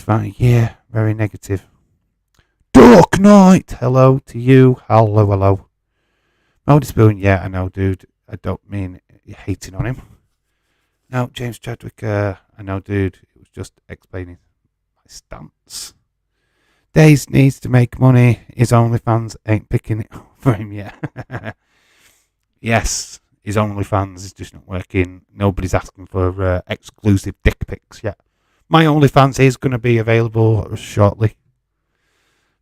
Yeah, very negative. Dark Knight. Hello to you. Hello. Moldy Spoon. Yeah, I know, dude. I don't mean hating on him. No, James Chadwick. I know, dude. It was just explaining my stance. Days needs to make money. His OnlyFans ain't picking it up for him yet. Yes, his OnlyFans is just not working. Nobody's asking for exclusive dick pics yet. My OnlyFans is going to be available shortly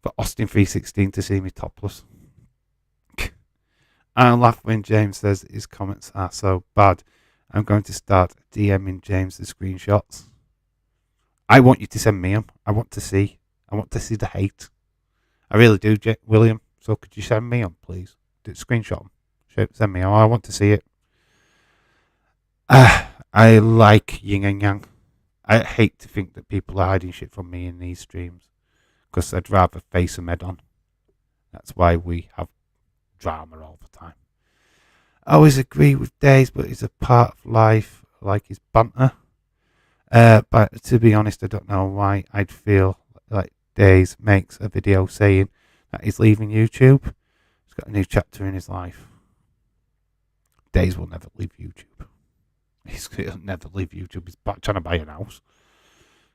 for Austin 316 to see me topless. I laugh when James says his comments are so bad. I'm going to start DMing James the screenshots. I want you to send me them. I want to see the hate. I really do, William. So could you send me them, please? Screenshot them. Send me them. I want to see it. I like yin and yang. I hate to think that people are hiding shit from me in these streams because I'd rather face them head on. That's why we have drama all the time. I always agree with Days, but it's a part of life, like his banter. But to be honest, I don't know why I'd feel like Days makes a video saying that he's leaving YouTube. He's got a new chapter in his life. Days will never leave YouTube. He'll never leave YouTube. He's trying to buy an house.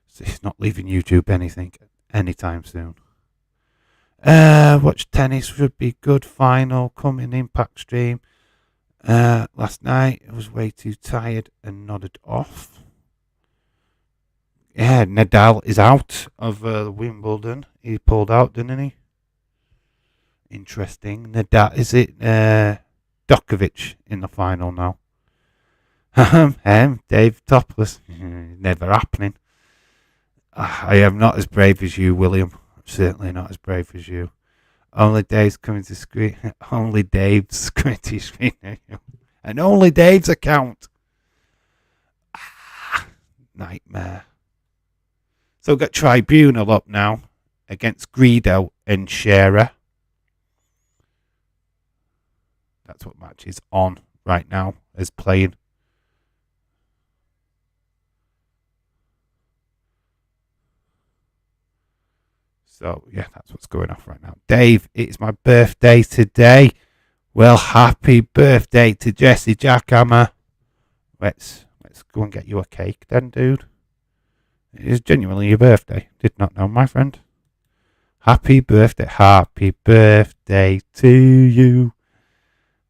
So he's not leaving YouTube anytime soon. Watch tennis should be good. Final coming Impact stream. Last night I was way too tired and nodded off. Yeah, Nadal is out of Wimbledon. He pulled out, didn't he? Interesting. Is it Djokovic in the final now? Dave topless. Never happening. I am not as brave as you, William. Certainly not as brave as you. Only Dave's coming to screen. Only Dave's coming to screen. And only Dave's account. Nightmare. So we've got Tribunal up now against GRADO and SHERA. That's what match is on right now as playing. So, yeah, that's what's going off right now. Dave, it's my birthday today. Well, happy birthday to Jesse Jackhammer. Let's go and get you a cake then, dude. It is genuinely your birthday. Did not know, my friend. Happy birthday. Happy birthday to you.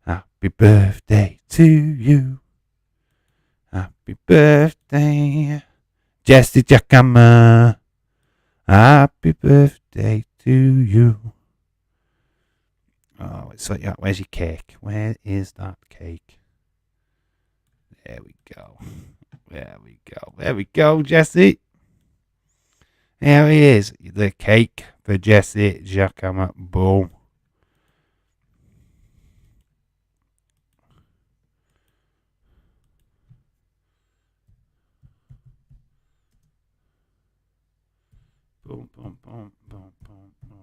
Happy birthday to you. Happy birthday, Jesse Jackhammer. Happy birthday to you. Oh, it's like, yeah, where's your cake? Where is that cake? There we go. There we go. There we go, Jesse. There he is. The cake for Jesse Jackhammer. Boom. Boom, boom, boom, boom, boom, boom.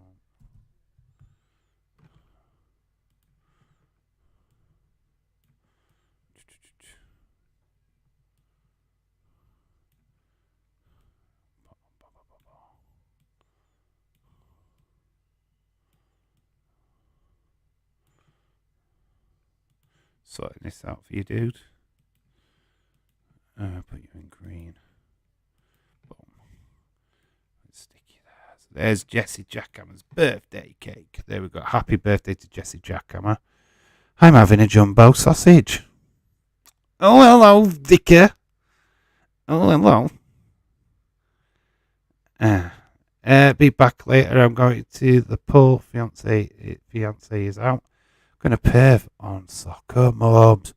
Sorting this out for you, dude. Put you in green. Boom. Stick you there. So there's Jesse Jackhammer's birthday cake. There we go. Happy birthday to Jesse Jackhammer. I'm having a jumbo sausage. Oh, hello, Vicar. Oh, hello. Be back later. I'm going to the pool. Fiance is out. Gonna perv on soccer mobs.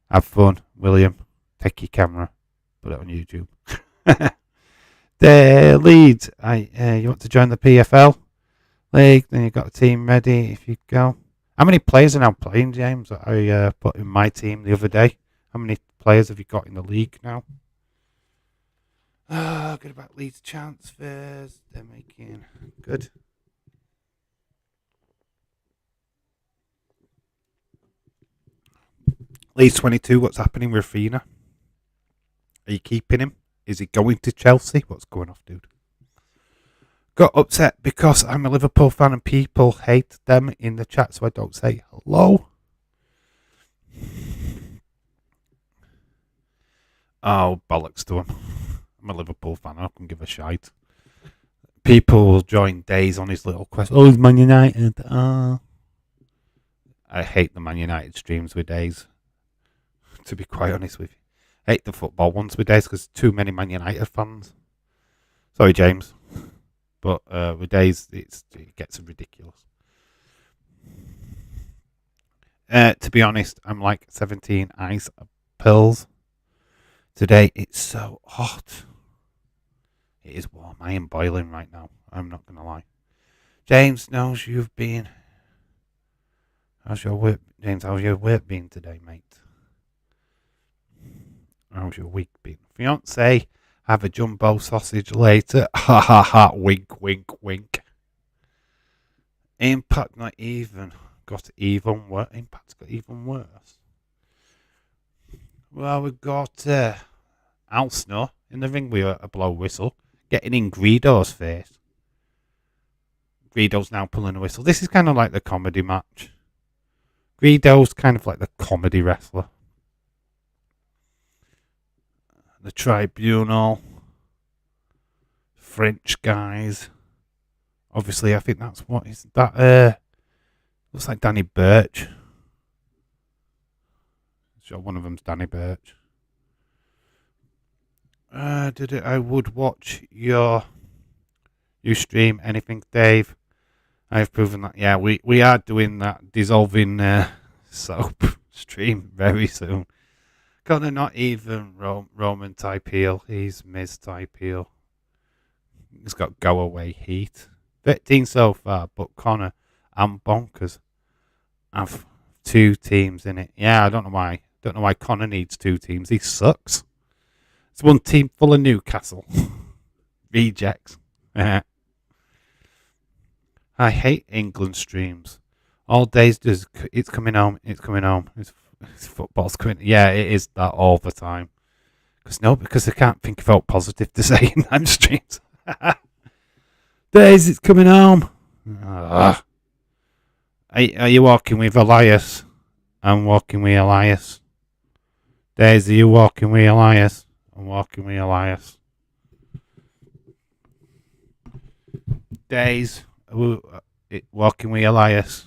Have fun, William. Take your camera. Put it on YouTube. The Leeds. You want to join the PFL league? Then you've got a team ready if you go. How many players are now playing, James? I put in my team the other day. How many players have you got in the league now? Good about Leeds transfers. They're making good. Leeds 22, what's happening with Fina? Are you keeping him? Is he going to Chelsea? What's going off, dude? Got upset because I'm a Liverpool fan and people hate them in the chat, so I don't say hello. Oh, bollocks to him. I'm a Liverpool fan. I can give a shite. People will join Days on his little quest. Oh, he's Man United. I hate the Man United streams with Days. To be quite honest with you. I hate the football ones with Days because too many Man United fans. Sorry, James. But with Days, it gets ridiculous. To be honest, I'm like 17 ice pills. Today, it's so hot. It is warm. I am boiling right now. I'm not going to lie. James knows you've been... How's your work, James? How's your work been today, mate? How's your week been? Fiance, have a jumbo sausage later. Ha ha ha. Wink, wink, wink. Impact not even got even worse. Impact's got even worse. Well, we've got Al Snow in the ring with a blow whistle, getting in GRADO's face. GRADO's now pulling a whistle. This is kind of like the comedy match. GRADO's kind of like the comedy wrestler. The Tribunal. French guys. Obviously, I think that's what is that. Looks like Danny Birch. Sure, one of them's Danny Birch. I would watch you stream anything, Dave. I've proven that. Yeah, we are doing that dissolving soap stream very soon. Connor, not even Roman type heel. He's Miz type heel. He's got go away heat. 13 so far, but Connor and Bonkers have 2 teams in it. Yeah, I don't know why. Don't know why Connor needs 2 teams. He sucks. It's one team full of Newcastle rejects. I hate England streams. All days does it's coming home. It's coming home. It's football's coming. Yeah, it is that all the time. Because I can't think about positive to say in them streams. Days, it's coming home. Are you walking with Elias? I'm walking with Elias. Days, are you walking with Elias? I'm walking with Elias. Days, walking with Elias.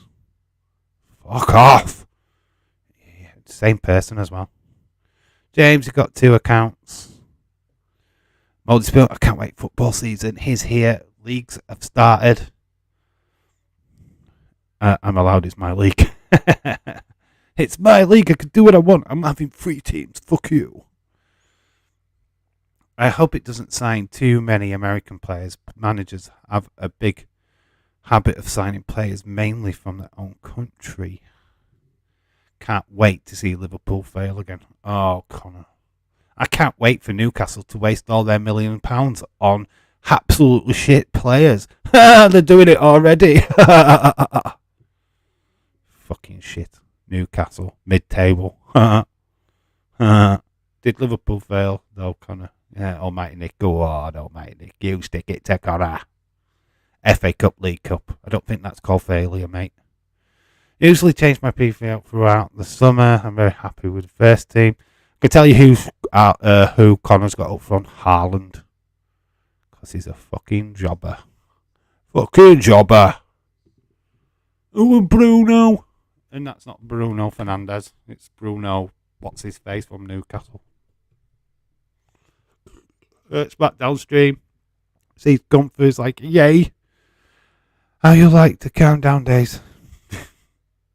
Fuck off. Yeah, same person as well. James, you've got 2 accounts. Multispill, I can't wait. Football season is here. Leagues have started. I'm allowed. It's my league. It's my league. I can do what I want. I'm having 3 teams. Fuck you. I hope it doesn't sign too many American players. Managers have a big habit of signing players mainly from their own country. Can't wait to see Liverpool fail again. Oh, Connor. I can't wait for Newcastle to waste all their £1 million on absolutely shit players. They're doing it already. Fucking shit. Newcastle, mid-table. Did Liverpool fail? No, Connor. Yeah, Almighty Nick. Go on, Almighty Nick. You stick it to Connor. FA Cup, League Cup. I don't think that's called failure, mate. Usually change my PV out throughout the summer. I'm very happy with the first team. I can tell you who Connor's got up front. Haaland. Because he's a fucking jobber. Fucking jobber. Oh, and Bruno. And that's not Bruno Fernandes. It's Bruno, what's his face, from Newcastle. It's back downstream. See Gunther's like, yay. How you like the countdown days?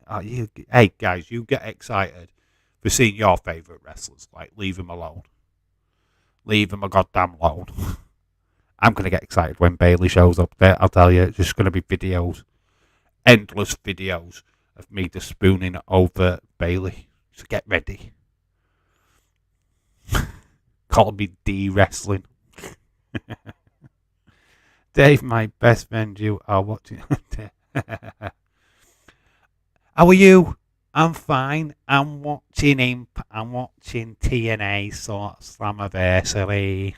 Hey, guys, you get excited for seeing your favourite wrestlers. Like, leave them alone. Leave them a goddamn alone. I'm going to get excited when Bailey shows up there. I'll tell you, it's just going to be videos. Endless videos of me just spooning over Bailey. So get ready. Call me D-Wrestling. Dave, my best friend, you are watching. How are you? I'm fine. I'm watching I'm watching TNA Slammiversary.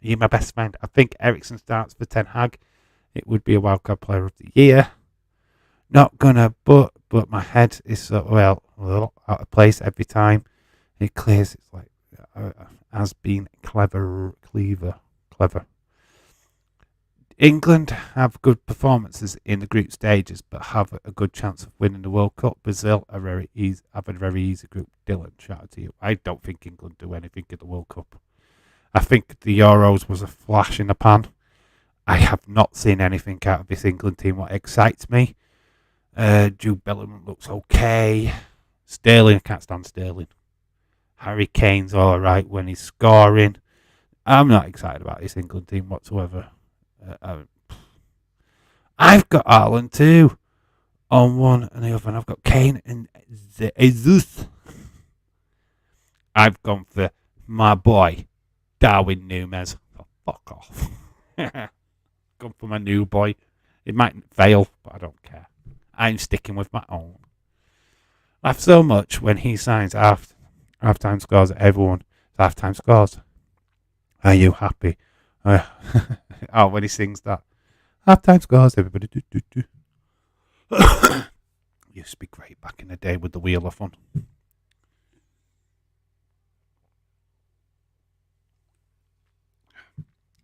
You're my best friend. I think Ericsson starts for Ten Hag. It would be a wildcard player of the year. Not gonna, but my head is so well a little out of place every time it clears. It's like has been clever. England have good performances in the group stages, but have a good chance of winning the World Cup. Brazil have a very easy group. Dylan, shout out to you. I don't think England do anything in the World Cup. I think the Euros was a flash in the pan. I have not seen anything out of this England team what excites me. Jude Bellingham looks okay. Sterling, I can't stand Sterling. Harry Kane's alright when he's scoring. I'm not excited about this England team whatsoever. I've got Ireland too on one and the other, and I've got Kane and Jesus. I've gone for my boy Darwin Núñez. Oh, fuck off. Gone for my new boy. It might fail, but I don't care. I'm sticking with my own. Laugh so much when he signs half-time scores. Everyone half-time scores. Are you happy? Oh, when he sings that. Half-time scores, everybody. Do. Used to be great back in the day with the Wheel of Fun.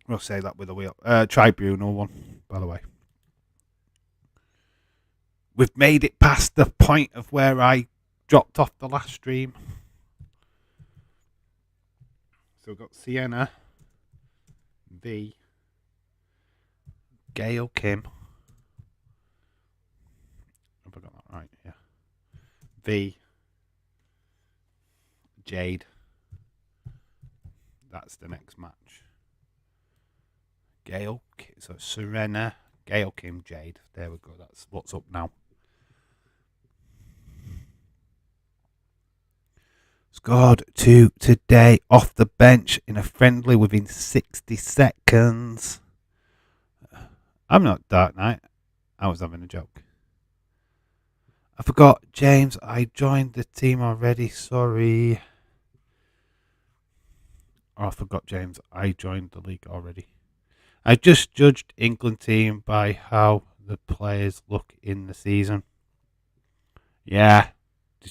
We'll say that with the wheel. Tribunal one, by the way. We've made it past the point of where I dropped off the last stream. So we've got Sienna, V, Gail Kim. Have I got that right? Yeah. V. Jade. That's the next match. Gail. So SHERA, Gail Kim, Jade. There we go. That's what's up now. Scored 2 today off the bench in a friendly within 60 seconds. I'm not Dark Knight. I was having a joke. I forgot, James. I joined the team already. Sorry. Oh, I forgot, James. I joined the league already. I just judged England team by how the players look in the season. Yeah.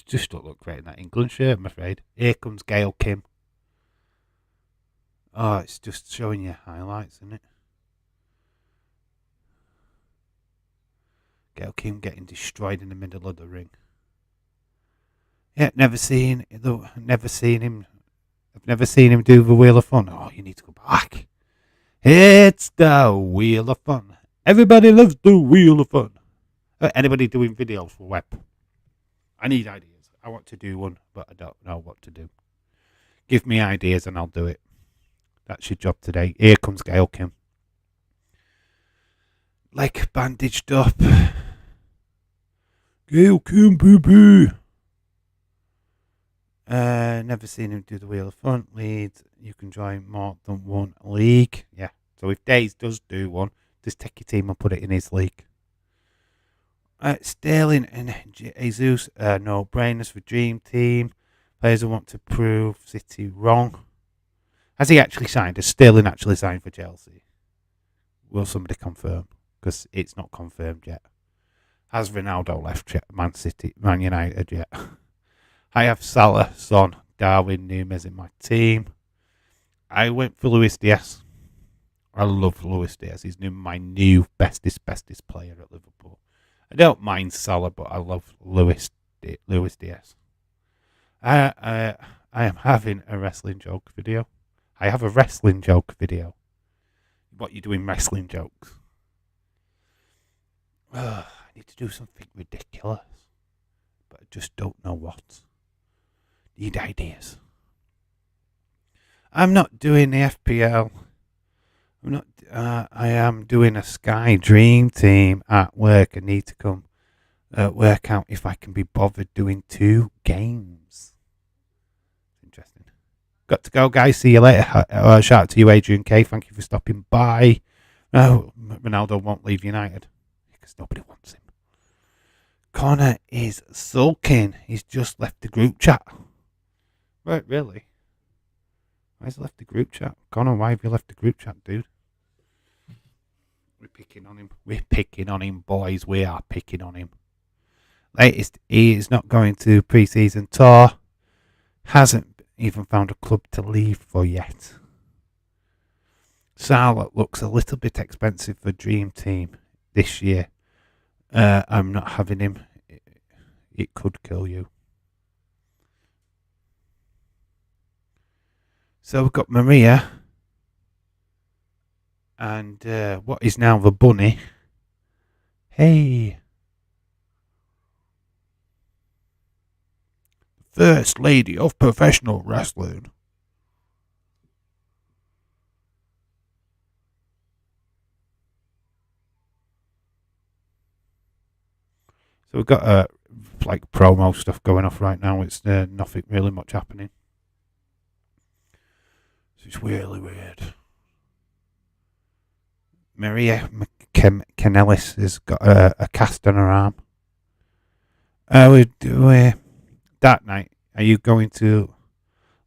Just don't look great in that England shirt, I'm afraid. Here comes Gail Kim. Oh, it's just showing you highlights, isn't it? Gail Kim getting destroyed in the middle of the ring. Yeah, never seen him. I've never seen him do the Wheel of Fun. Oh, you need to go back. It's the Wheel of Fun. Everybody loves the Wheel of Fun. Anybody doing videos for web? I need ideas. I want to do one, but I don't know what to do. Give me ideas and I'll do it. That's your job today. Here comes Gail Kim. Like bandaged up. Gail Kim, boo-boo. Never seen him do the Wheel of Fun. Leeds, you can join more than one league. Yeah. So if Days does do one, just take your team and put it in his league. Sterling and Jesus, no brainers for Dream Team. Players who want to prove City wrong. Has he actually signed? Has Sterling actually signed for Chelsea? Will somebody confirm? Because it's not confirmed yet. Has Ronaldo left Man United yet? I have Salah, Son, Darwin, Núñez in my team. I went for Luis Diaz. I love Luis Diaz. He's my new bestest player at Liverpool. I don't mind Salah, but I love Luis Diaz. I am having a wrestling joke video. I have a wrestling joke video. What you doing wrestling jokes? I need to do something ridiculous, but I just don't know what. Need ideas. I'm not doing the FPL. I am doing a Sky Dream Team at work. I need to come work out if I can be bothered doing 2 games. Interesting. Got to go, guys. See you later. Shout out to you, Adrian K. Thank you for stopping by. No, Ronaldo won't leave United because nobody wants him. Connor is sulking. He's just left the group chat. Right, really? Why has he left the group chat? Connor, why have you left the group chat, dude? We're picking on him. We're picking on him, boys. We are picking on him. Latest, he is not going to pre-season tour. Hasn't even found a club to leave for yet. Salah looks a little bit expensive for Dream Team this year. I'm not having him. It could kill you. So we've got Maria and what is now the bunny. Hey. First lady of professional wrestling. So we've got like promo stuff going off right now. It's nothing really much happening. It's really weird. Maria Canellis has got a cast on her arm. That night, are you going to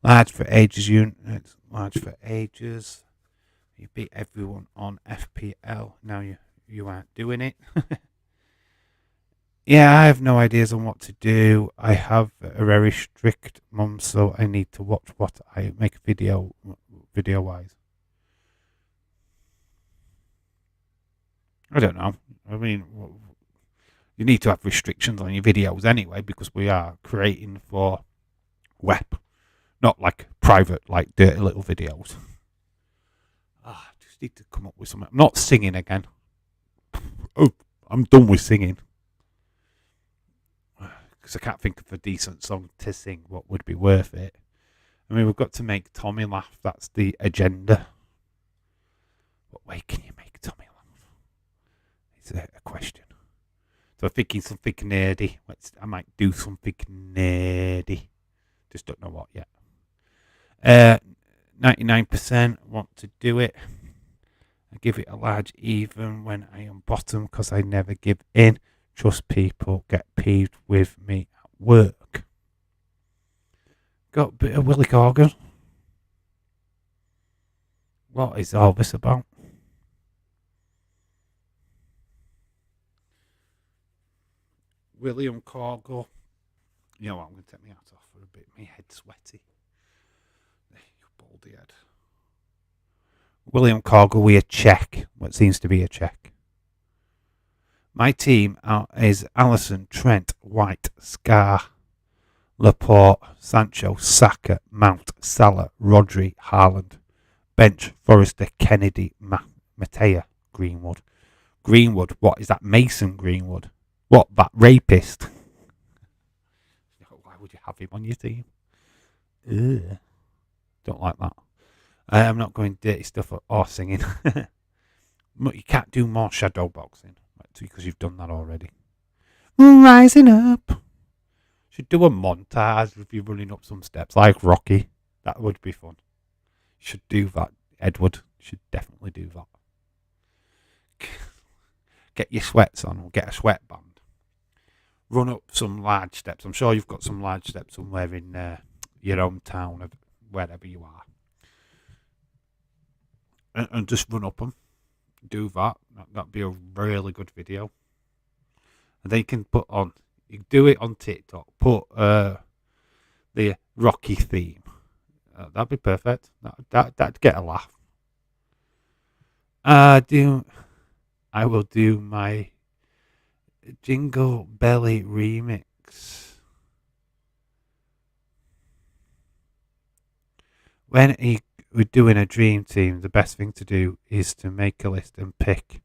Large for Ages units? Large for Ages. You beat everyone on FPL. Now you aren't doing it. Yeah, I have no ideas on what to do. I have a very strict mum, so I need to watch what I make video wise. I don't know. I mean, you need to have restrictions on your videos anyway, because we are creating for web, not like private, like dirty little videos. I just need to come up with something. I'm not singing again. oh, I'm done with singing. Because I can't think of a decent song to sing what would be worth it. I mean, we've got to make Tommy laugh. That's the agenda. What way can you make Tommy laugh? It's a question. So I'm thinking something nerdy. I might do something nerdy. Just don't know what yet. 99% want to do it. I give it a large even when I am bottom because I never give in. Trust people get peeved with me at work. Got a bit of Willie Corgan. What is all this about? William Corgan. You know what? I'm going to take my hat off for a bit. My head's sweaty. You baldy head. William Corgan with a check. What seems to be a check. My team is Allison, Trent, White, Scar, Laporte, Sancho, Saka, Mount, Salah, Rodri, Haaland. Bench, Forrester, Kennedy, Matea, Greenwood. Greenwood, what is that? Mason Greenwood. What, that rapist? Why would you have him on your team? Ugh. Don't like that. I'm not going dirty stuff or singing. You can't do more shadow boxing because you've done that already. Rising up. Should do a montage of you running up some steps like Rocky. That would be fun. Should do that, Edward. Should definitely do that. Get your sweats on or get a sweatband. Run up some large steps. I'm sure you've got some large steps somewhere in your hometown of wherever you are. And just run up them. Do that. That'd be a really good video. And then you can put on, you do it on TikTok. Put the Rocky theme. That'd be perfect. That'd get a laugh. I will do my Jingle Belly remix. When we're doing a dream team, the best thing to do is to make a list and pick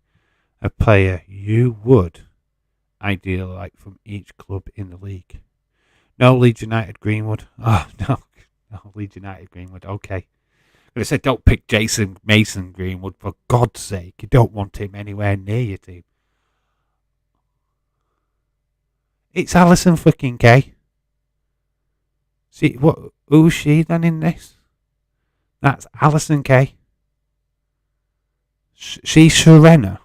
a player you would ideally like from each club in the league. No, Leeds United Greenwood. Oh, no, Leeds United Greenwood. Okay. But I said don't pick Jason Mason Greenwood, for God's sake. You don't want him anywhere near your team. It's Alison fucking Kay. See, who's she then in this? That's Alison Kay. She's Serena.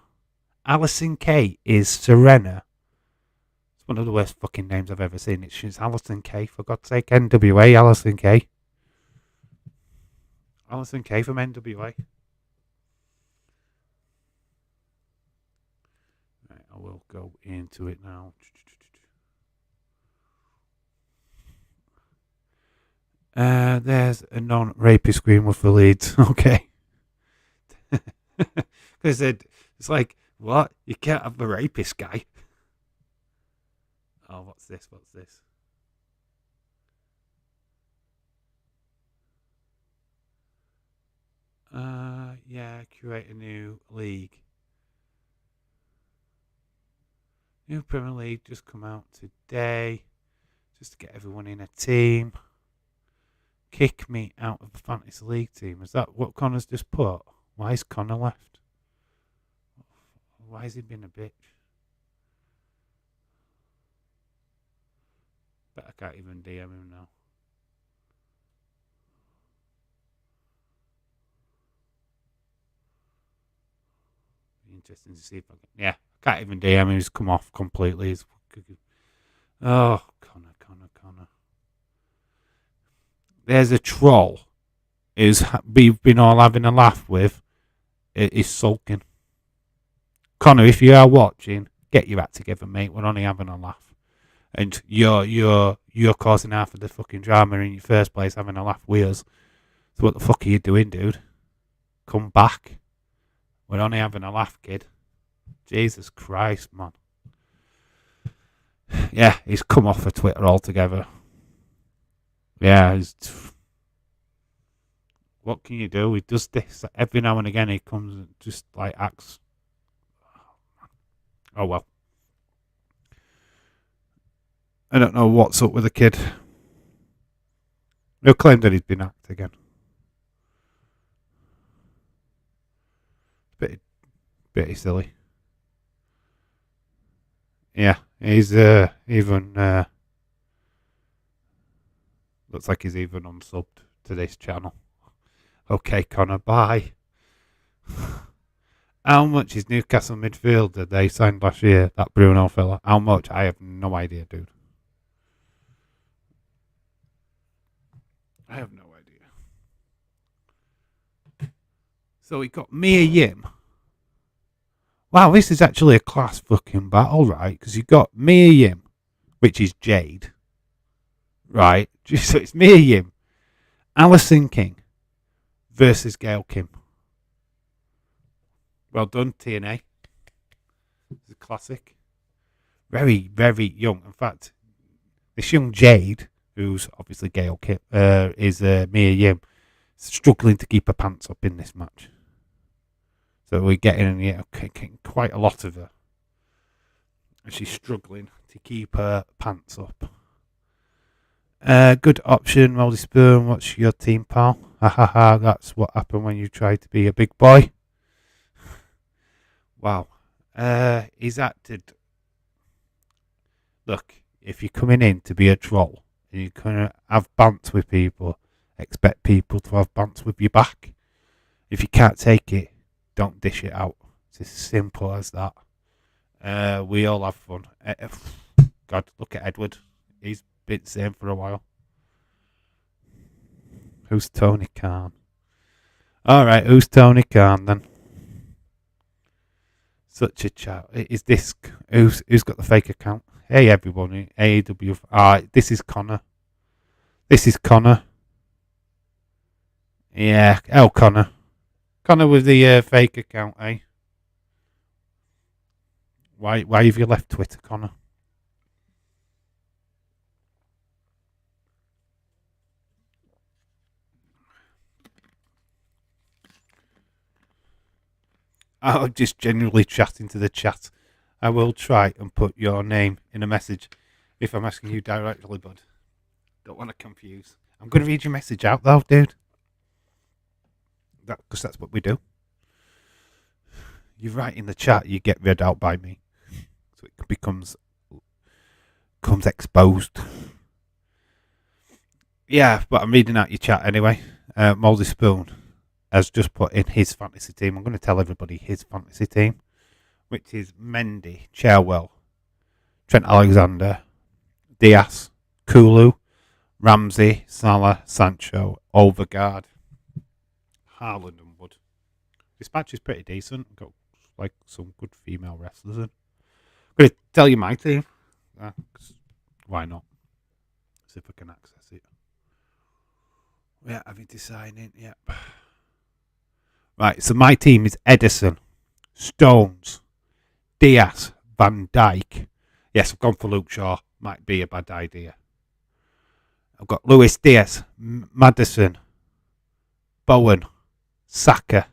Alison Kay is Serena. It's one of the worst fucking names I've ever seen. She's Alison Kay, for God's sake. NWA, Alison Kay. Alison Kay from NWA. Right, I will go into it now. There's a non-rapist Greenwood for Leeds. Okay. Because it's like, what? You can't have a rapist guy. Oh, what's this? Yeah, create a new league. New Premier League just come out today. Just to get everyone in a team. Kick me out of the Fantasy League team. Is that what Connor's just put? Why is Connor left? Why has he been a bitch? But I can't even DM him now. Interesting to see if I can. Yeah, I can't even DM him. He's come off completely. Oh, Connor. There's a troll we've been all having a laugh with. Is sulking. Connor, if you are watching, get your act together, mate. We're only having a laugh. And you're causing half of the fucking drama in your first place, having a laugh with us. So what the fuck are you doing, dude? Come back. We're only having a laugh, kid. Jesus Christ, man. Yeah, he's come off of Twitter altogether. Yeah, what can you do? He does this every now and again. He comes and just like acts. Oh well. I don't know what's up with the kid. He'll claim that he's been hacked again. Bit silly. Yeah, he's even looks like he's even unsubbed to this channel. Okay, Connor, bye. How much is Newcastle midfielder they signed last year? That Bruno fella. How much? I have no idea, dude. I have no idea. So we got Mia Yim. Wow, this is actually a class fucking battle, right? Because you've got Mia Yim, which is Jade, right? So it's Mia Yim, Alison King versus Gail Kim. Well done, TNA. It's a classic. Very, very young. In fact, this young Jade, who's obviously Gail Kim, is Mia Yim, struggling to keep her pants up in this match. So we're getting quite a lot of her. And she's struggling to keep her pants up. Good option, Moldy Spoon. What's your team, pal? Ha ha ha, that's what happened when you try to be a big boy. Wow. He's acted. Look, if you're coming in to be a troll and you're going to have bants with people, expect people to have bants with you back. If you can't take it, don't dish it out. It's as simple as that. We all have fun. God, look at Edward. He's been the same for a while. Who's Tony Khan? Alright, who's Tony Khan then? Such a chat. Is this who's got the fake account? Hey everyone, AEW. This is Connor. This is Connor. Yeah, Connor. Connor with the fake account, eh? Why have you left Twitter, Connor? I'm just genuinely chatting to the chat. I will try and put your name in a message if I'm asking you directly, bud. Don't want to confuse. I'm going to read your message out, though, dude. Because that's what we do. You write in the chat, you get read out by me. So it becomes exposed. Yeah, but I'm reading out your chat anyway. Moldy Spoon has just put in his fantasy team. I'm going to tell everybody his fantasy team, which is Mendy, Cherwell, Trent Alexander, Diaz, Kulu, Ramsey, Salah, Sancho, Overgaard, Haaland and Wood. This match is pretty decent. Got like some good female wrestlers in. I'm going to tell you my team. Why not? See if I can access it. Yeah, having to sign in. Yep. Right, so my team is Edison, Stones, Diaz, Van Dijk. Yes, I've gone for Luke Shaw. Might be a bad idea. I've got Luis Diaz, Madison, Bowen, Saka.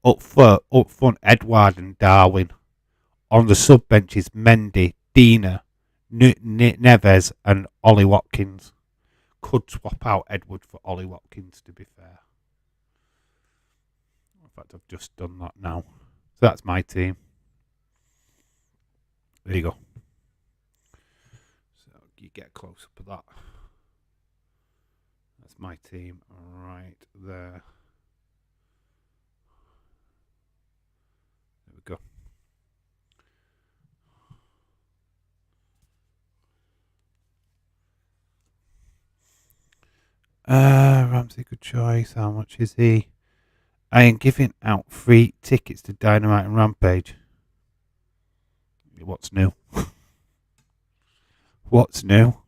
Up front, Edward and Darwin. On the sub benches, Mendy, Dina, Neves, and Ollie Watkins. Could swap out Edward for Ollie Watkins, to be fair. In fact, I've just done that now. So that's my team. There you go. So you get a close up of that. That's my team right there. There we go. Ramsey, good choice. How much is he? I am giving out free tickets to Dynamite and Rampage. What's new? What's new?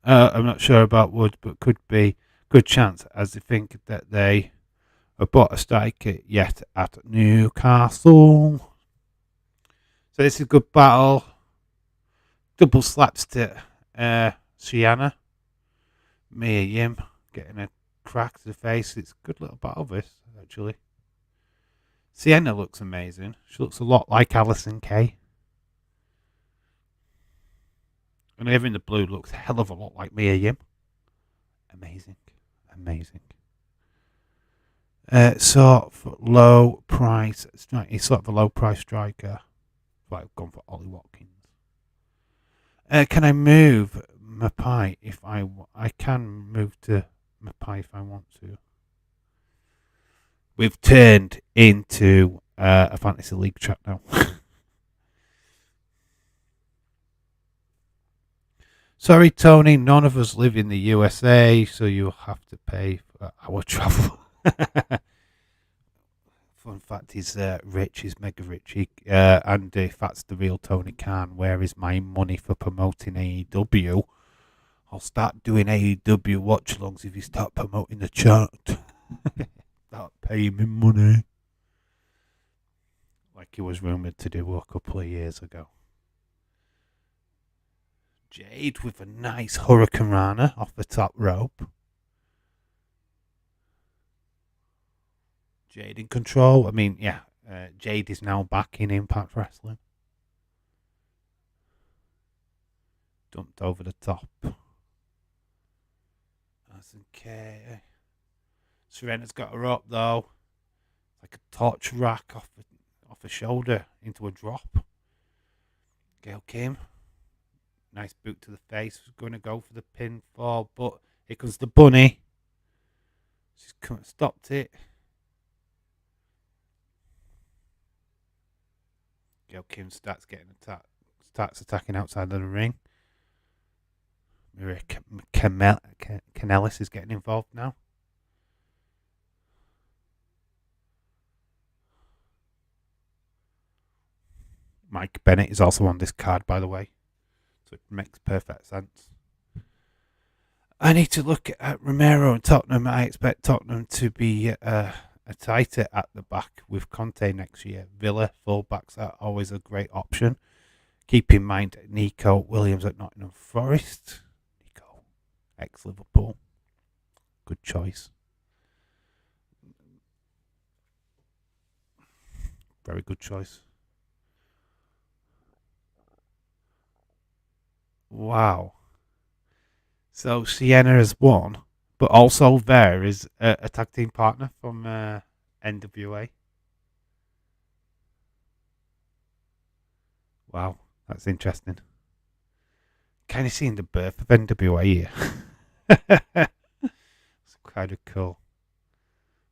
I'm not sure about Wood, but could be good chance as they think that they have bought a striker yet at Newcastle. So this is a good battle. Double slaps to SIENNA. Mia Yim getting a crack to the face. It's a good little battle, this, actually. SIENNA looks amazing. She looks a lot like Alison Kay. And even the blue looks a hell of a lot like Mia Yim. Amazing. Amazing. Sort of low price. It's sort of a low price striker. But I've gone for Ollie Watkins. Can I move Mapai if I can move to Mapai if I want to. We've turned into a fantasy league chat now. Sorry, Tony, none of us live in the USA, so you'll have to pay for our travel. Fun fact is rich, he's mega rich. And if that's the real Tony Khan, where is my money for promoting AEW? I'll start doing AEW watch-alongs if you start promoting the chart. Start paying me money. Like he was rumoured to do a couple of years ago. Jade with a nice Hurricane Rana off the top rope. Jade in control. I mean, yeah, Jade is now back in Impact Wrestling. Dumped over the top. That's okay. Serena's got her up though. Like a torch rack off a shoulder into a drop. Gail Kim. Nice boot to the face. Was going to go for the pinfall, but here comes the bunny. She's stopped it. Gail Kim starts getting attacked. Starts attacking outside of the ring. Maria Kanellis is getting involved now. Mike Bennett is also on this card, by the way. So it makes perfect sense. I need to look at Romero and Tottenham. I expect Tottenham to be a tighter at the back with Conte next year. Villa fullbacks are always a great option. Keep in mind Nico Williams at Nottingham Forest. Nico, ex-Liverpool. Good choice. Very good choice. Wow. So SIENNA has won, but also there is a tag team partner from NWA. Wow, that's interesting. Kind of seeing the birth of NWA here. It's kind of cool.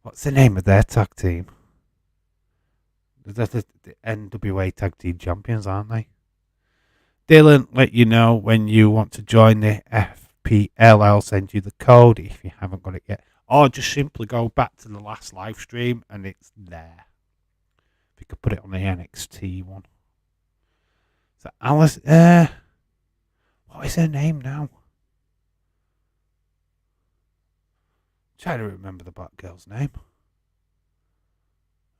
What's the name of their tag team? They're the NWA tag team champions, aren't they? Dylan, let you know when you want to join the FPL. I'll send you the code if you haven't got it yet. Or just simply go back to the last live stream and it's there. If you could put it on the NXT one. So Alice, what is her name now? I'm trying to remember the black girl's name.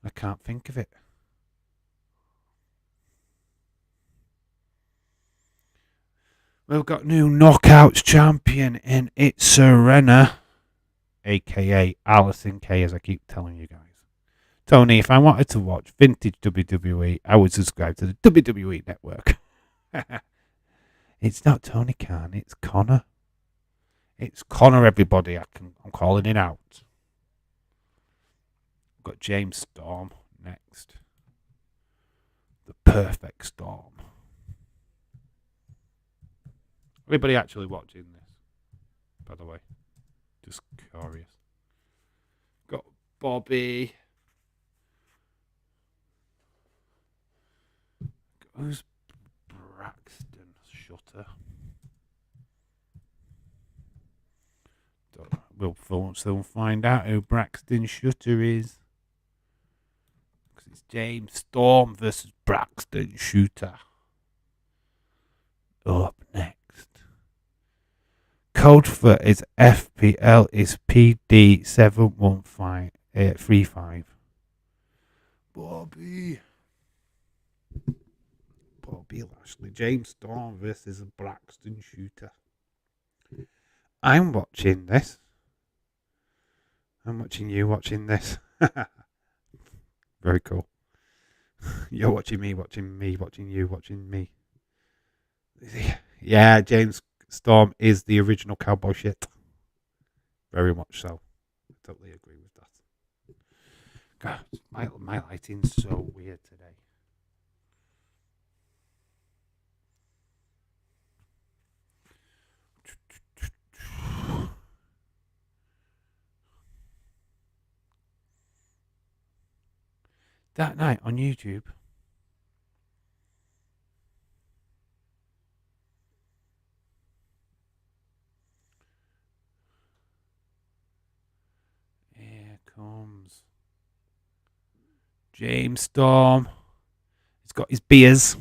I can't think of it. We've got new Knockouts champion in It's Serena, aka Alison Kay, as I keep telling you guys. Tony, if I wanted to watch vintage WWE, I would subscribe to the WWE network. It's not Tony Khan, it's Connor. It's Connor, everybody. I'm calling it out. We've got James Storm next. The perfect storm. Anybody actually watching this, by the way? Just curious. Got Bobby. Who's Braxton Shutter? We'll soon find out who Braxton Shutter is. Because it's James Storm versus Braxton Shooter. Up next. Code for its FPL is PD71535. Bobby Lashley. James Storm versus Braxton Shooter. I'm watching this. I'm watching you watching this. Very cool. You're watching me, watching you, watching me. Yeah, James Storm is the original cowboy shit. Very much so. I totally agree with that. God, my lighting's so weird today. That night on YouTube. Here comes James Storm. He's got his beers.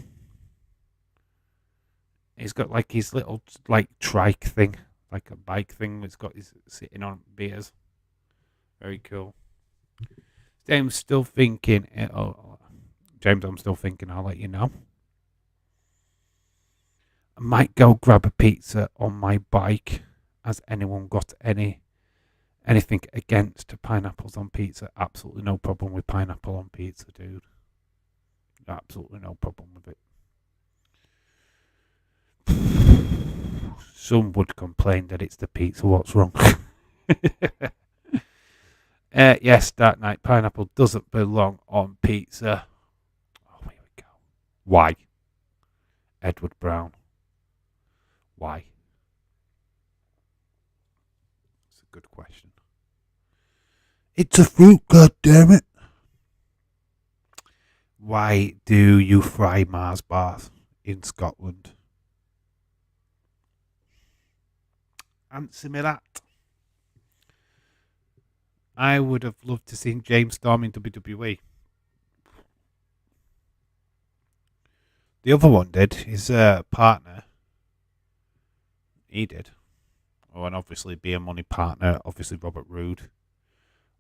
He's got like his little like trike thing, like a bike thing. It's got his sitting on beers. Very cool. James still thinking. James, I'm still thinking. I'll let you know. I might go grab a pizza on my bike. Has anyone got anything against pineapples on pizza? Absolutely no problem with pineapple on pizza, dude. Absolutely no problem with it. Some would complain that it's the pizza. What's wrong? Yes, Dark Knight pineapple doesn't belong on pizza. Oh, here we go. Why? Edward Brown. Why? It's a good question. It's a fruit, goddammit. Why do you fry Mars bars in Scotland? Answer me that. I would have loved to see James Storm in WWE. The other one did. His partner. He did. Oh, and obviously Beer Money partner, obviously Robert Roode,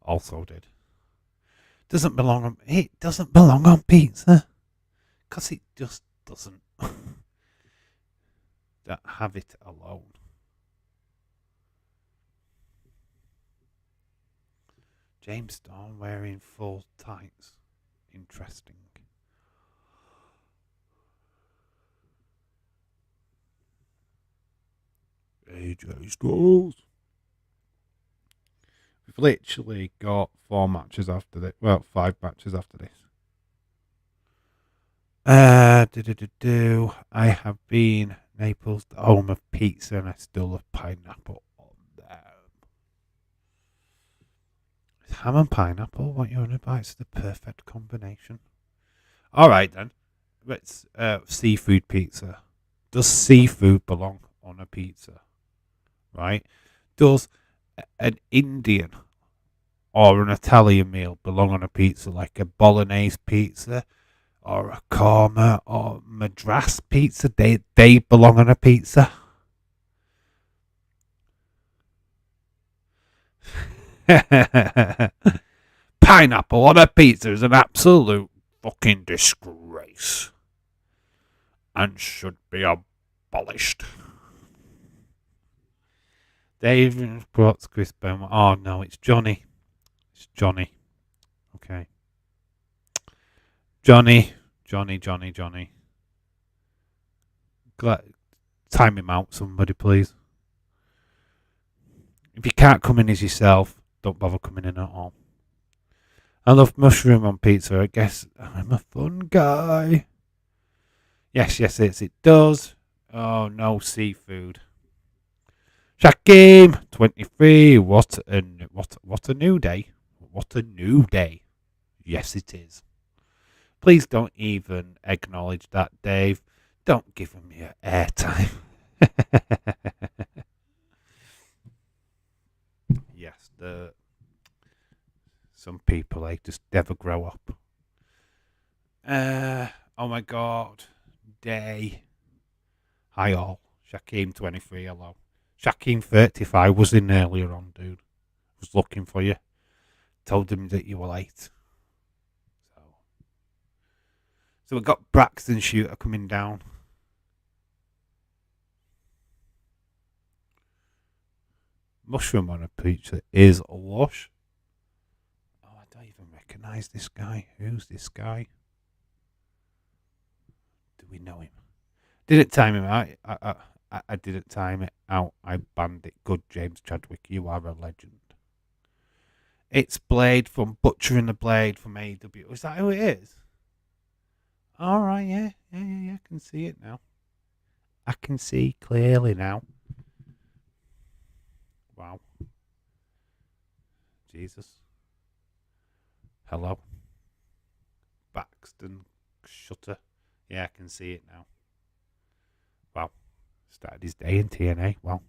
also did. It doesn't belong on pizza. Because it just doesn't. Have it alone. James Storm wearing full tights. Interesting. AJ Styles. We've literally got 4 matches after this. Well, 5 matches after this. I have been Naples, the home of pizza, and I still love pineapple on them. Ham and pineapple, what you're on about? It's the perfect combination. Alright then. Let's seafood pizza. Does seafood belong on a pizza? Right? Does an Indian or an Italian meal belong on a pizza, like a bolognese pizza or a korma or madras pizza? They belong on a pizza. Pineapple on a pizza is an absolute fucking disgrace and should be abolished. Dave brought Chris Benoit. Oh no, it's Johnny. It's Johnny. Okay. Johnny. Time him out, somebody, please. If you can't come in as yourself, don't bother coming in at all. I love mushroom on pizza. I guess I'm a fun guy. Yes, it does. Oh, no seafood. Shakim, 23. What a new day. What a new day. Yes, it is. Please don't even acknowledge that, Dave. Don't give him your airtime. Yes, some people, just never grow up. Oh my God. Day. Hi all. Shakim 23, hello. Shakim 35 was in earlier on, dude. Was looking for you. Told him that you were late. So we've got Braxton Shooter coming down. Mushroom on a pizza is lush. recognise this guy. Who's this guy? Do we know him? Didn't time him out. I didn't time it out. I banned it. Good, James Chadwick. You are a legend. It's Blade from Butchering the Blade from AEW. Is that who it is? All right, yeah. I can see it now. I can see clearly now. Wow. Jesus. Hello. Braxton Shutter. Yeah, I can see it now. Wow. Started his day in TNA. Wow.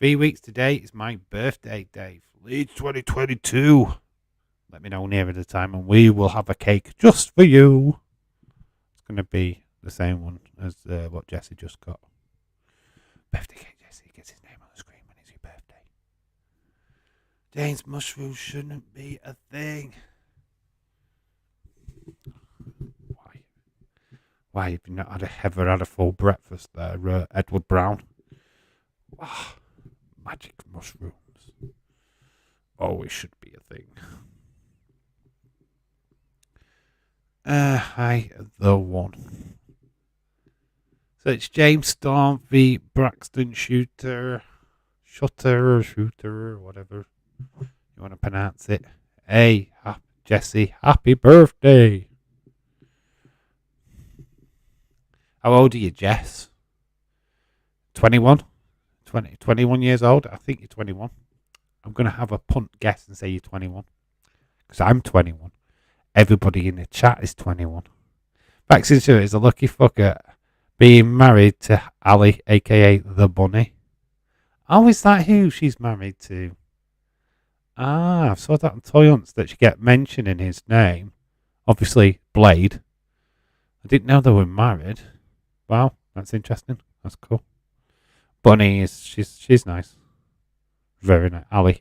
3 weeks today is my birthday, Dave. Leeds 2022. Let me know nearer the time and we will have a cake just for you. It's going to be the same one as what Jesse just got. Birthday cake, Jesse gets his name on the screen when it's your birthday. Dane's mushrooms shouldn't be a thing. Why have you not ever had a full breakfast there, Edward Brown? Oh, magic mushrooms. Always should be a thing. Hi, the one. So it's James Storm v Braxton Shutter, or whatever you want to pronounce it. Hey, Jesse, happy birthday. How old are you, Jess? 21? 21 years old? I think you're 21. I'm going to have a punt guess and say you're 21. Because I'm 21. Everybody in the chat is 21. Braxton Shutter is a lucky fucker being married to Ali, a.k.a. The Bunny. Oh, is that who she's married to? I saw that on Toy Hunts that she get mentioned in his name. Obviously, Blade. I didn't know they were married. Wow, that's interesting. That's cool. Bunny she's nice. Very nice. Ali.